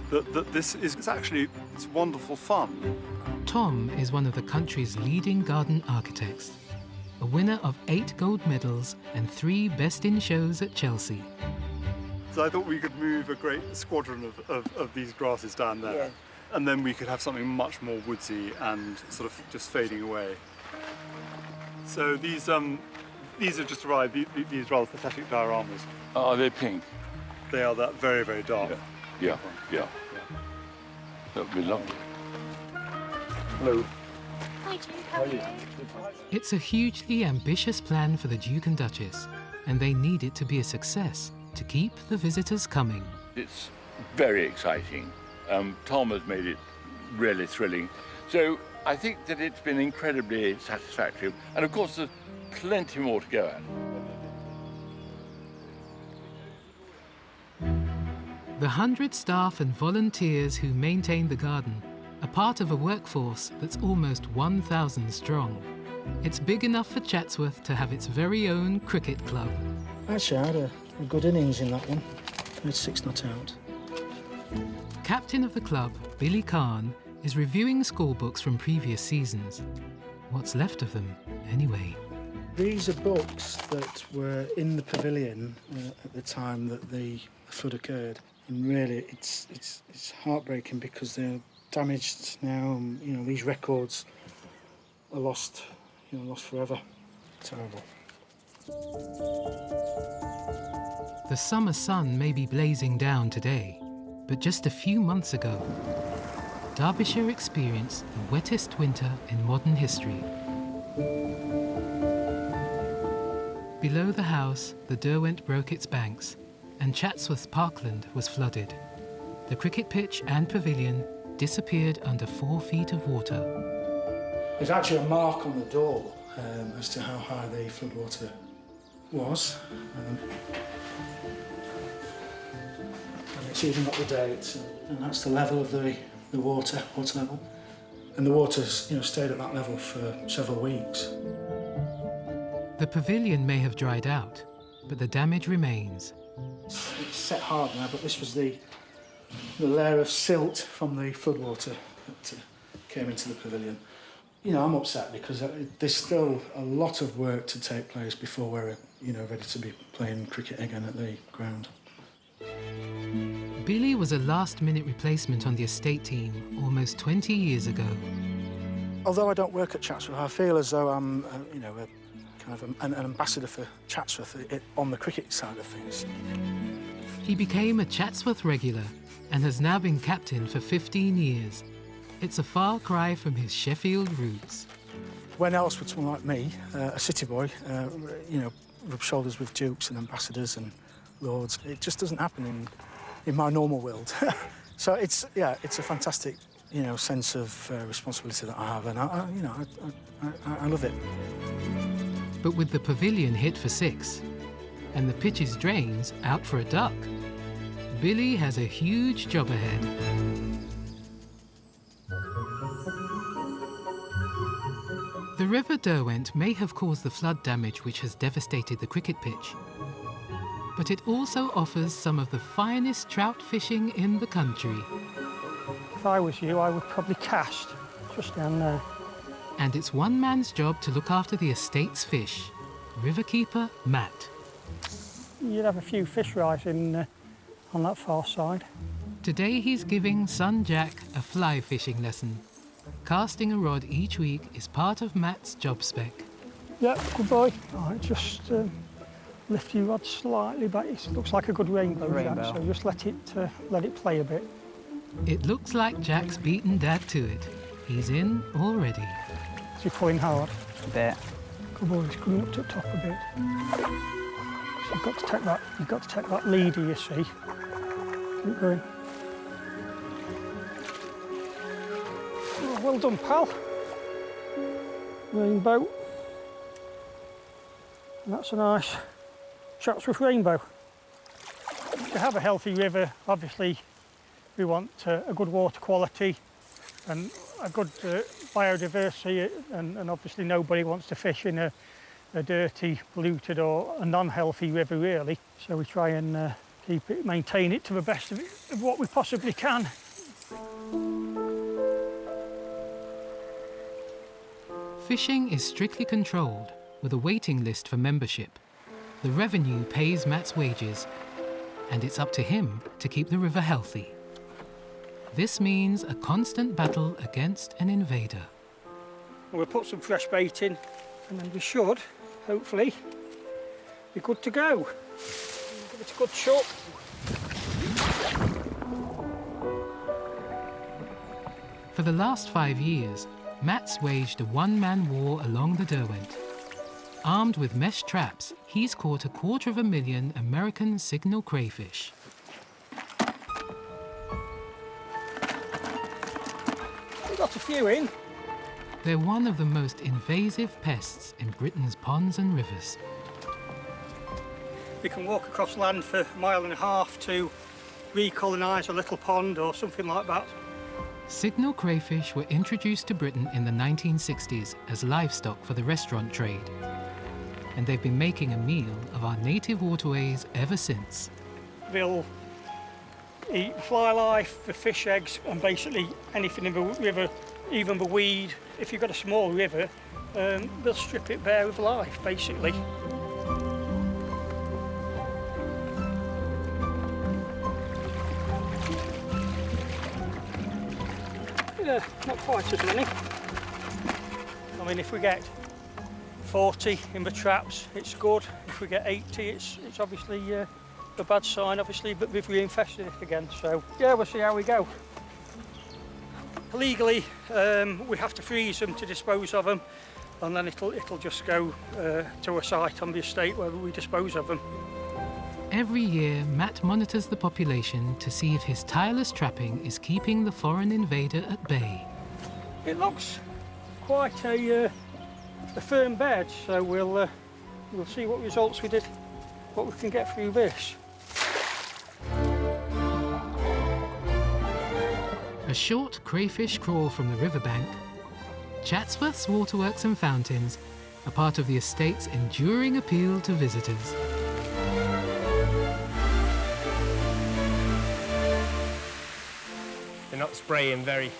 That this is it's wonderful fun. Tom is one of the country's leading garden architects, a winner of 8 gold medals and 3 Best in Shows at Chelsea. So I thought we could move a great squadron of these grasses down there, yeah. And then we could have something much more woodsy and sort of just fading away. So these have just arrived, these rather pathetic dioramas. Are they pink? They are that very, very dark. Yeah. That would be lovely. Hello. Hi, Duke. How are you? It's a hugely ambitious plan for the Duke and Duchess, and they need it to be a success to keep the visitors coming. It's very exciting. Tom has made it really thrilling. So I think that it's been incredibly satisfactory. And of course, there's plenty more to go at. The 100 staff and volunteers who maintain the garden are part of a workforce that's almost 1,000 strong. It's big enough for Chatsworth to have its very own cricket club. Actually, I had a good innings in that one. Played 6 not out. Captain of the club, Billy Khan, is reviewing scorebooks from previous seasons. What's left of them, anyway? These are books that were in the pavilion at the time that the flood occurred. And really, it's heartbreaking because they're damaged now. And, you know, these records are lost, lost forever. Terrible. The summer sun may be blazing down today, but just a few months ago, Derbyshire experienced the wettest winter in modern history. Below the house, the Derwent broke its banks, and Chatsworth Parkland was flooded. The cricket pitch and pavilion disappeared under 4 feet of water. There's actually a mark on the door as to how high the floodwater was. And it's even got the date, and that's the level of the water level. And the water's stayed at that level for several weeks. The pavilion may have dried out, but the damage remains. It's set hard now, but this was the layer of silt from the floodwater that came into the pavilion. I'm upset because there's still a lot of work to take place before we're, ready to be playing cricket again at the ground. Billy was a last-minute replacement on the estate team almost 20 years ago. Although I don't work at Chatsworth, I feel as though I'm, kind of an ambassador for Chatsworth on the cricket side of things. He became a Chatsworth regular and has now been captain for 15 years. It's a far cry from his Sheffield roots. When else would someone like me, a city boy, rub shoulders with dukes and ambassadors and lords? It just doesn't happen in my normal world. So it's a fantastic, sense of responsibility that I have, and I love it. But with the pavilion hit for 6 and the pitch's drains out for a duck, Billy has a huge job ahead. The River Derwent may have caused the flood damage which has devastated the cricket pitch, but it also offers some of the finest trout fishing in the country. If I was you, I would probably cast just down there. And it's one man's job to look after the estate's fish. Riverkeeper Matt. You'd have a few fish rising on that far side. Today he's giving son Jack a fly fishing lesson. Casting a rod each week is part of Matt's job spec. Yep, good boy. All right, just lift your rod slightly back. It looks like a good rainbow, Jack, so just let it play a bit. It looks like Jack's beaten Dad to it. He's in already. Is he pulling hard? A bit. Good boy, he's coming up to the top a bit. So you've got to take that leader, you see. Keep going. Oh, well done, pal. Rainbow. And that's a nice Chatsworth rainbow. To have a healthy river, obviously, we want a good water quality and a good biodiversity, and obviously nobody wants to fish in a dirty, polluted or a non-healthy river, really. So we try and maintain it to the best of what we possibly can. Fishing is strictly controlled, with a waiting list for membership. The revenue pays Matt's wages, and it's up to him to keep the river healthy. This means a constant battle against an invader. We'll put some fresh bait in, and then we should, hopefully, be good to go. Give it a good shot. For the last 5 years, Matt's waged a one-man war along the Derwent. Armed with mesh traps, he's caught 250,000 American signal crayfish. We got a few in. They're one of the most invasive pests in Britain's ponds and rivers. We can walk across land for 1.5 miles to recolonise a little pond or something like that. Signal crayfish were introduced to Britain in the 1960s as livestock for the restaurant trade. And they've been making a meal of our native waterways ever since. They'll eat fly life, the fish eggs, and basically anything in the river, even the weed. If you've got a small river, they'll strip it bare of life, basically. Yeah, not quite as many. I mean, if we get 40 in the traps, it's good. If we get 80, it's obviously a bad sign, obviously, but we've reinfested it again. So, yeah, we'll see how we go. Legally, we have to freeze them to dispose of them, and then it'll just go to a site on the estate where we dispose of them. Every year, Matt monitors the population to see if his tireless trapping is keeping the foreign invader at bay. It looks quite a firm bed, so we'll see what results we can get through this. A short crayfish crawl from the riverbank, Chatsworth's waterworks and fountains are part of the estate's enduring appeal to visitors. They're not spraying very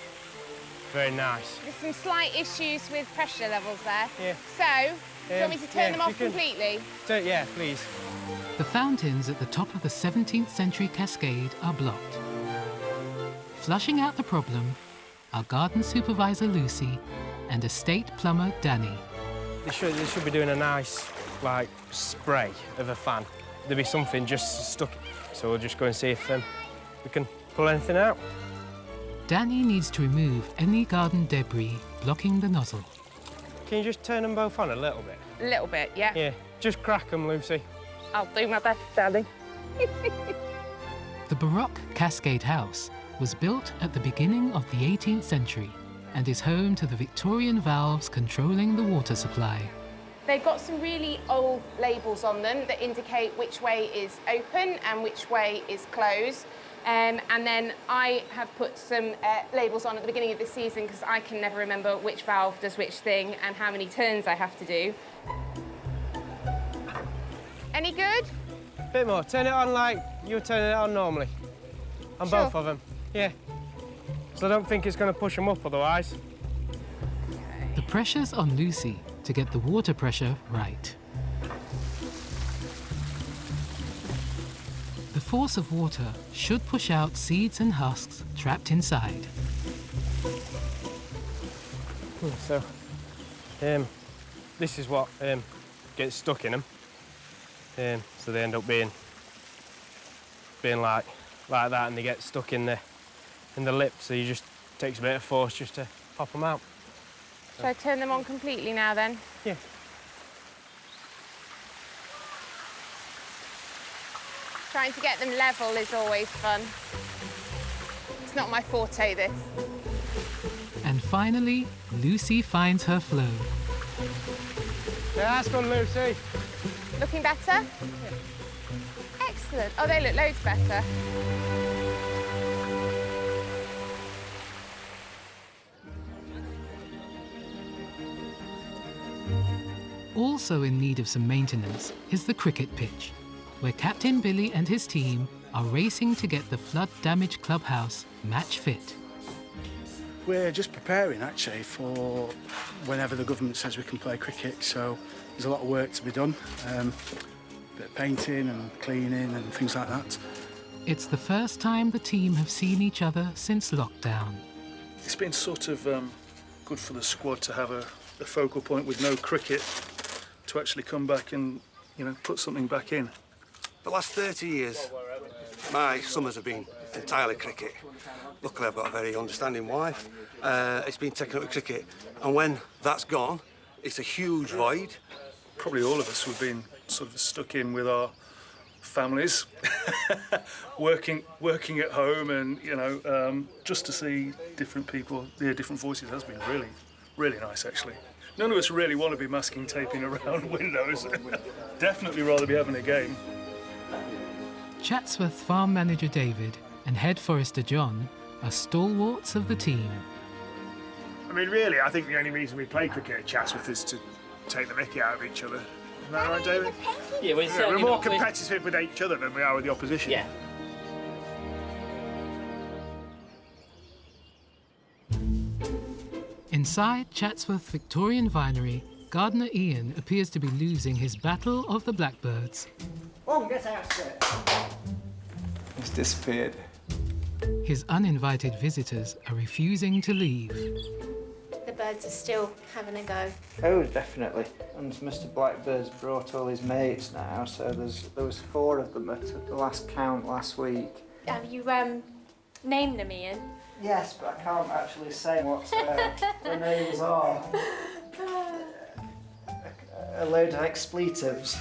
nice. There's some slight issues with pressure levels there. Yeah. So, do you want me to turn them off completely? Yeah, please. The fountains at the top of the 17th century cascade are blocked. Flushing out the problem are garden supervisor Lucy and estate plumber Danny. They should be doing a nice, like, spray of a fan. There'll be something just stuck, so we'll just go and see if we can pull anything out. Danny needs to remove any garden debris blocking the nozzle. Can you just turn them both on a little bit? A little bit, yeah? Yeah, just crack them, Lucy. I'll do my best, darling. The Baroque Cascade House was built at the beginning of the 18th century and is home to the Victorian valves controlling the water supply. They've got some really old labels on them that indicate which way is open and which way is closed. And then I have put some labels on at the beginning of the season because I can never remember which valve does which thing and how many turns I have to do. Any good? Bit more. Turn it on like you were turning it on normally. On Sure. both of them. Yeah. So I don't think it's going to push them up otherwise. The pressure's on Lucy to get the water pressure right. The force of water should push out seeds and husks trapped inside. So, this is what gets stuck in them. So they end up being like that, and they get stuck in the lip. So you just takes a bit of force just to pop them out. Shall I turn them on completely now then? Yeah. Trying to get them level is always fun. It's not my forte, this. And finally, Lucy finds her flow. Yeah, that's gone, Lucy. Looking better? Yeah. Excellent. Oh, they look loads better. Also in need of some maintenance is the cricket pitch, where Captain Billy and his team are racing to get the flood-damaged clubhouse match fit. We're just preparing, actually, for whenever the government says we can play cricket, so there's a lot of work to be done. A bit of painting and cleaning and things like that. It's the first time the team have seen each other since lockdown. It's been sort of good for the squad to have a focal point with no cricket to actually come back and, put something back in. The last 30 years, my summers have been entirely cricket. Luckily, I've got a very understanding wife. It's been taken up with cricket. And when that's gone, it's a huge void. Probably all of us have been sort of stuck in with our families, working at home, and, just to see different people, different voices has been really, really nice, actually. None of us really want to be masking taping around windows. Definitely rather be having a game. Chatsworth farm manager David and head forester John are stalwarts of the team. I mean, really, I think the only reason we play cricket at Chatsworth is to take the mickey out of each other. Isn't that right, David? Yeah, we're more competitive with each other than we are with the opposition. Yeah. Inside Chatsworth Victorian Vinery, gardener Ian appears to be losing his battle of the blackbirds. Oh, get out of it. It's disappeared. His uninvited visitors are refusing to leave. The birds are still having a go. Oh, definitely. And Mr. Blackbird's brought all his mates now, so there was 4 of them at the last count last week. Have you named them, Ian? Yes, but I can't actually say what the names are. A load of expletives.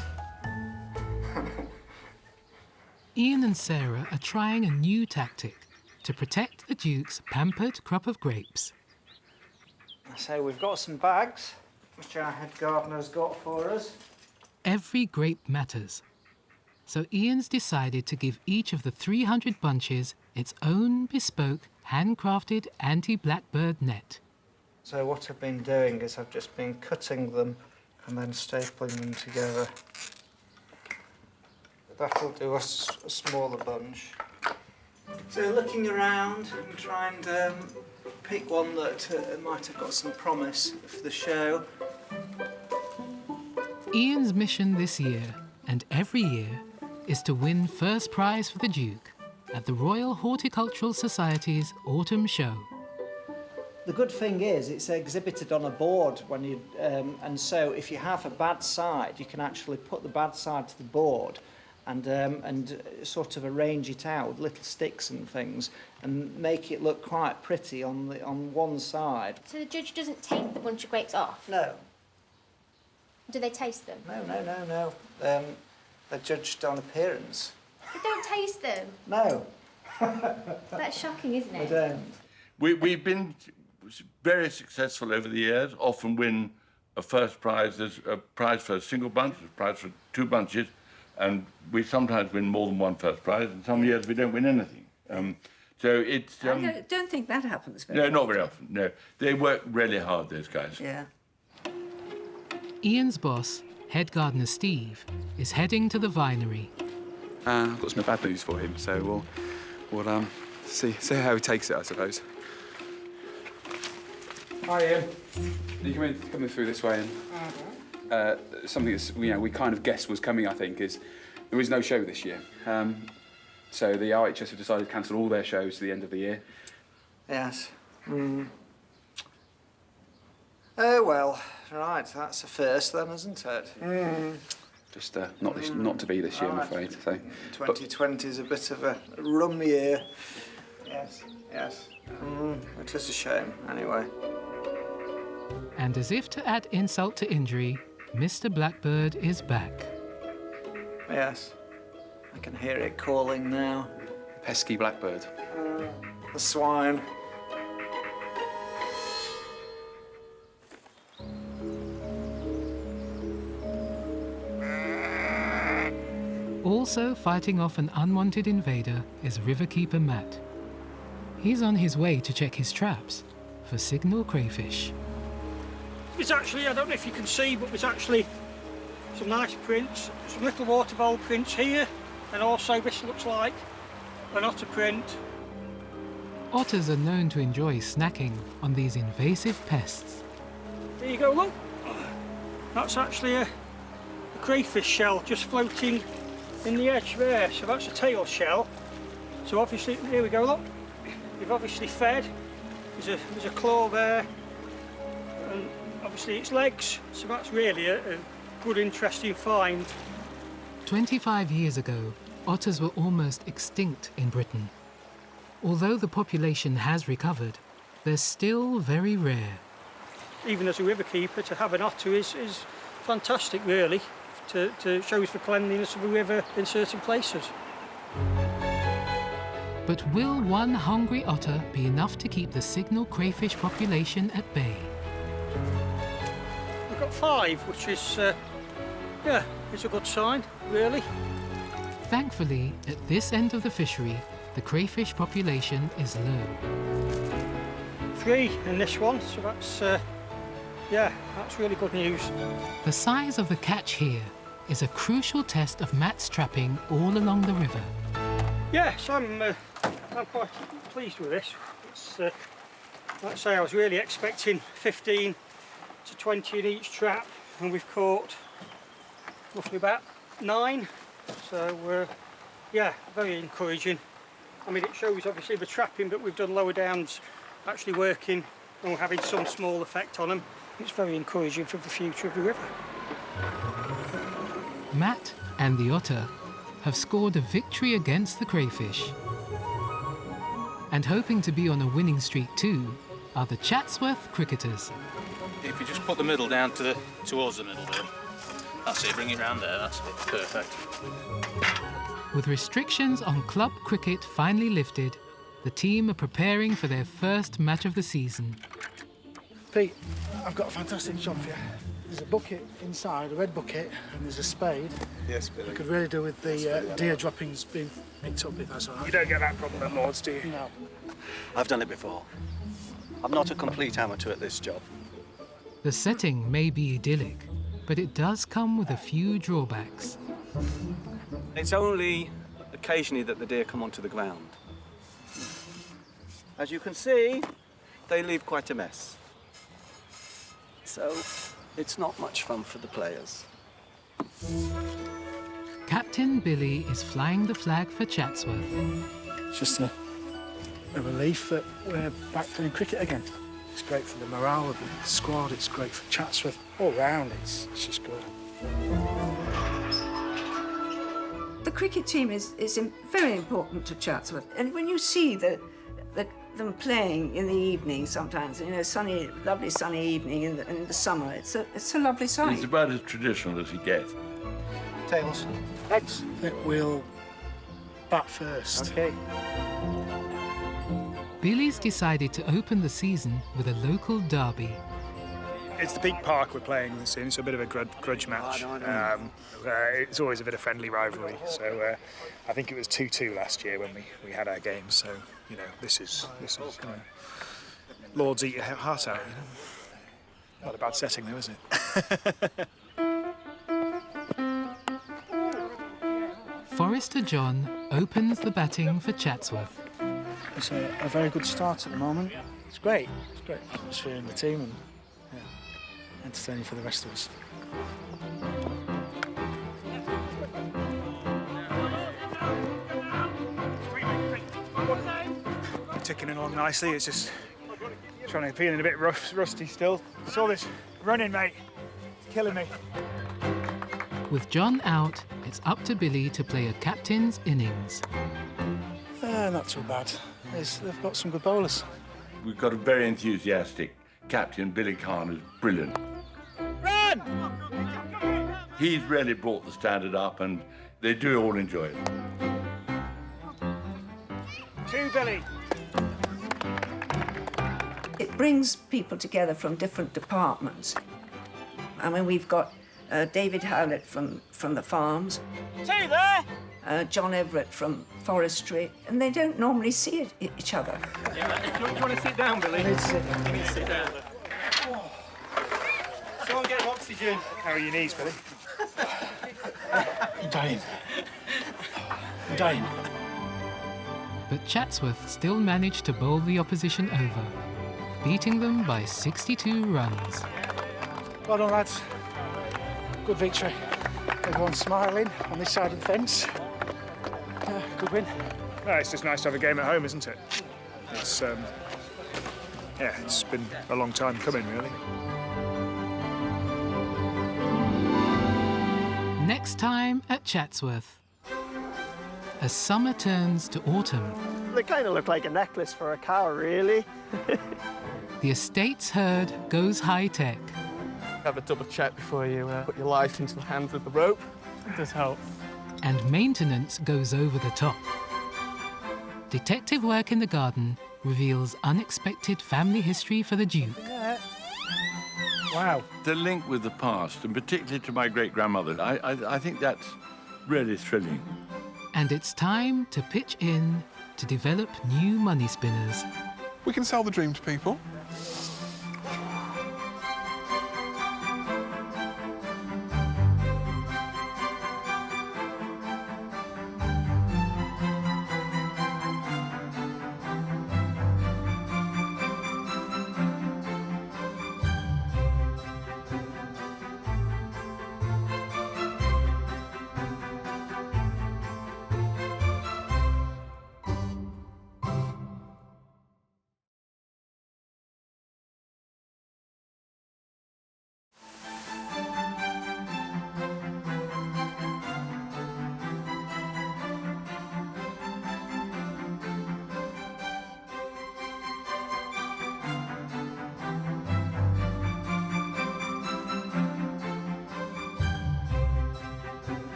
Ian and Sarah are trying a new tactic to protect the Duke's pampered crop of grapes. So we've got some bags, which our head gardener's got for us. Every grape matters. So Ian's decided to give each of the 300 bunches its own bespoke, handcrafted anti-blackbird net. So what I've been doing is I've just been cutting them and then stapling them together. That'll do us a smaller bunch. So looking around and trying to pick one that might have got some promise for the show. Ian's mission this year, and every year, is to win first prize for the Duke at the Royal Horticultural Society's Autumn Show. The good thing is it's exhibited on a board when you, and so if you have a bad side, you can actually put the bad side to the board and sort of arrange it out with little sticks and things and make it look quite pretty on one side. So the judge doesn't take the bunch of grapes off? No. Do they taste them? No. They're judged on appearance. They don't taste them? No. That's shocking, isn't it? They don't. We've been very successful over the years, often win a first prize. There's a prize for a single bunch, a prize for 2 bunches, and we sometimes win more than 1 first prize, and some years we don't win anything. So it's... I don't think that happens very No, often. not very often, no. They work really hard, those guys. Yeah. Ian's boss, head gardener Steve, is heading to the vinery. I've got some bad news for him, so we'll see how he takes it, I suppose. Hi, Ian. You coming through this way, and something that's we kind of guessed was coming. I think is there is no show this year, so the RHS have decided to cancel all their shows to the end of the year. Yes. Oh well, right. That's a first then, isn't it? Just not to be this year, I'm afraid. So 2020 is a bit of a rum year. Yes. It is a shame, anyway. And as if to add insult to injury, Mr. Blackbird is back. Yes. I can hear it calling now. Pesky blackbird. The swine. Also fighting off an unwanted invader is riverkeeper Matt. He's on his way to check his traps for signal crayfish. There's actually, I don't know if you can see, but there's actually some nice prints, some little water vole prints here, and also this looks like an otter print. Otters are known to enjoy snacking on these invasive pests. There you go, look. That's actually a crayfish shell just floating in the edge there. So that's a tail shell. So obviously, here we go, look. You've obviously fed. There's a claw there. And obviously its legs. So that's really a good, interesting find. 25 years ago, otters were almost extinct in Britain. Although the population has recovered, they're still very rare. Even as a riverkeeper, to have an otter is fantastic, really, to shows the cleanliness of a river in certain places. But will one hungry otter be enough to keep the signal crayfish population at bay? We've got 5, which is, it's a good sign, really. Thankfully, at this end of the fishery, the crayfish population is low. 3 in this one, so that's, yeah, that's really good news. The size of the catch here is a crucial test of Matt's trapping all along the river. Yes, I'm quite pleased with this. It's, like I say, I was really expecting 15 to 20 in each trap, and we've caught roughly about 9. So, yeah, very encouraging. I mean, it shows obviously the trapping that we've done lower down's actually working and having some small effect on them. It's very encouraging for the future of the river. Matt and the otter have scored a victory against the crayfish. And hoping to be on a winning streak too are the Chatsworth cricketers. If you just put the middle down towards the middle there. That's it, bring it round there, that's it, perfect. With restrictions on club cricket finally lifted, the team are preparing for their first match of the season. Pete, I've got a fantastic job for you. There's a bucket inside, a red bucket, and there's a spade. Yes, Billy. I could really do with the deer droppings being picked up, if that's all right. You don't get that problem at Lord's, do you? No. I've done it before. I'm not a complete amateur at this job. The setting may be idyllic, but it does come with a few drawbacks. It's only occasionally that the deer come onto the ground. As you can see, they leave quite a mess. So, it's not much fun for the players. Captain Billy is flying the flag for Chatsworth. It's just a relief that we're back playing cricket again. It's great for the morale of the squad, it's great for Chatsworth. All round, it's just good. The cricket team is very important to Chatsworth, and when you see them playing in the evening sometimes, you know, lovely sunny evening in the summer, it's a lovely sight. It's about as traditional as you get. Tails. Heads. We'll bat first. Okay. Billy's decided to open the season with a local derby. It's the Peak Park we're playing this in, so a bit of a grudge match. It's always a bit of friendly rivalry, so I think it was 2-2 last year when we had our game, so, you know, this is Lords eat your heart out, you know. Not a bad setting though, is it? Forester John opens the batting for Chatsworth. It's a very good start at the moment. It's great. It's great atmosphere in the team and entertaining for the rest of us. Ticking along nicely, it's just feeling a bit rusty still. It's all this running, mate. It's killing me. With John out, it's up to Billy to play a captain's innings. Not too bad. They've got some good bowlers. We've got a very enthusiastic captain, Billy Khan, who's brilliant. Run! He's really brought the standard up and they do all enjoy it. 2, Billy. It brings people together from different departments. I mean, we've got David Howlett from the farms. 2 there! John Everett from forestry, and they don't normally see each other. Yeah. Do you want to sit down, Billy? I need to sit down. Someone get oxygen. How are your knees, Billy? I'm dying. I'm dying. But Chatsworth still managed to bowl the opposition over, beating them by 62 runs. Well done, lads. Good victory. Everyone's smiling on this side of the fence. Good win. Well, it's just nice to have a game at home, isn't it? It's, yeah, it's been a long time coming, really. Next time at Chatsworth. As summer turns to autumn, They kind of look like a necklace for a cow, really. the estate's herd goes high-tech. Have a double check before you put your life into the hands of the rope. It does help. And maintenance goes over the top. Detective work in the garden reveals unexpected family history for the Duke. Wow. The link with the past, and particularly to my great-grandmother, I think that's really thrilling. And it's time to pitch in to develop new money spinners. We can sell the dream to people.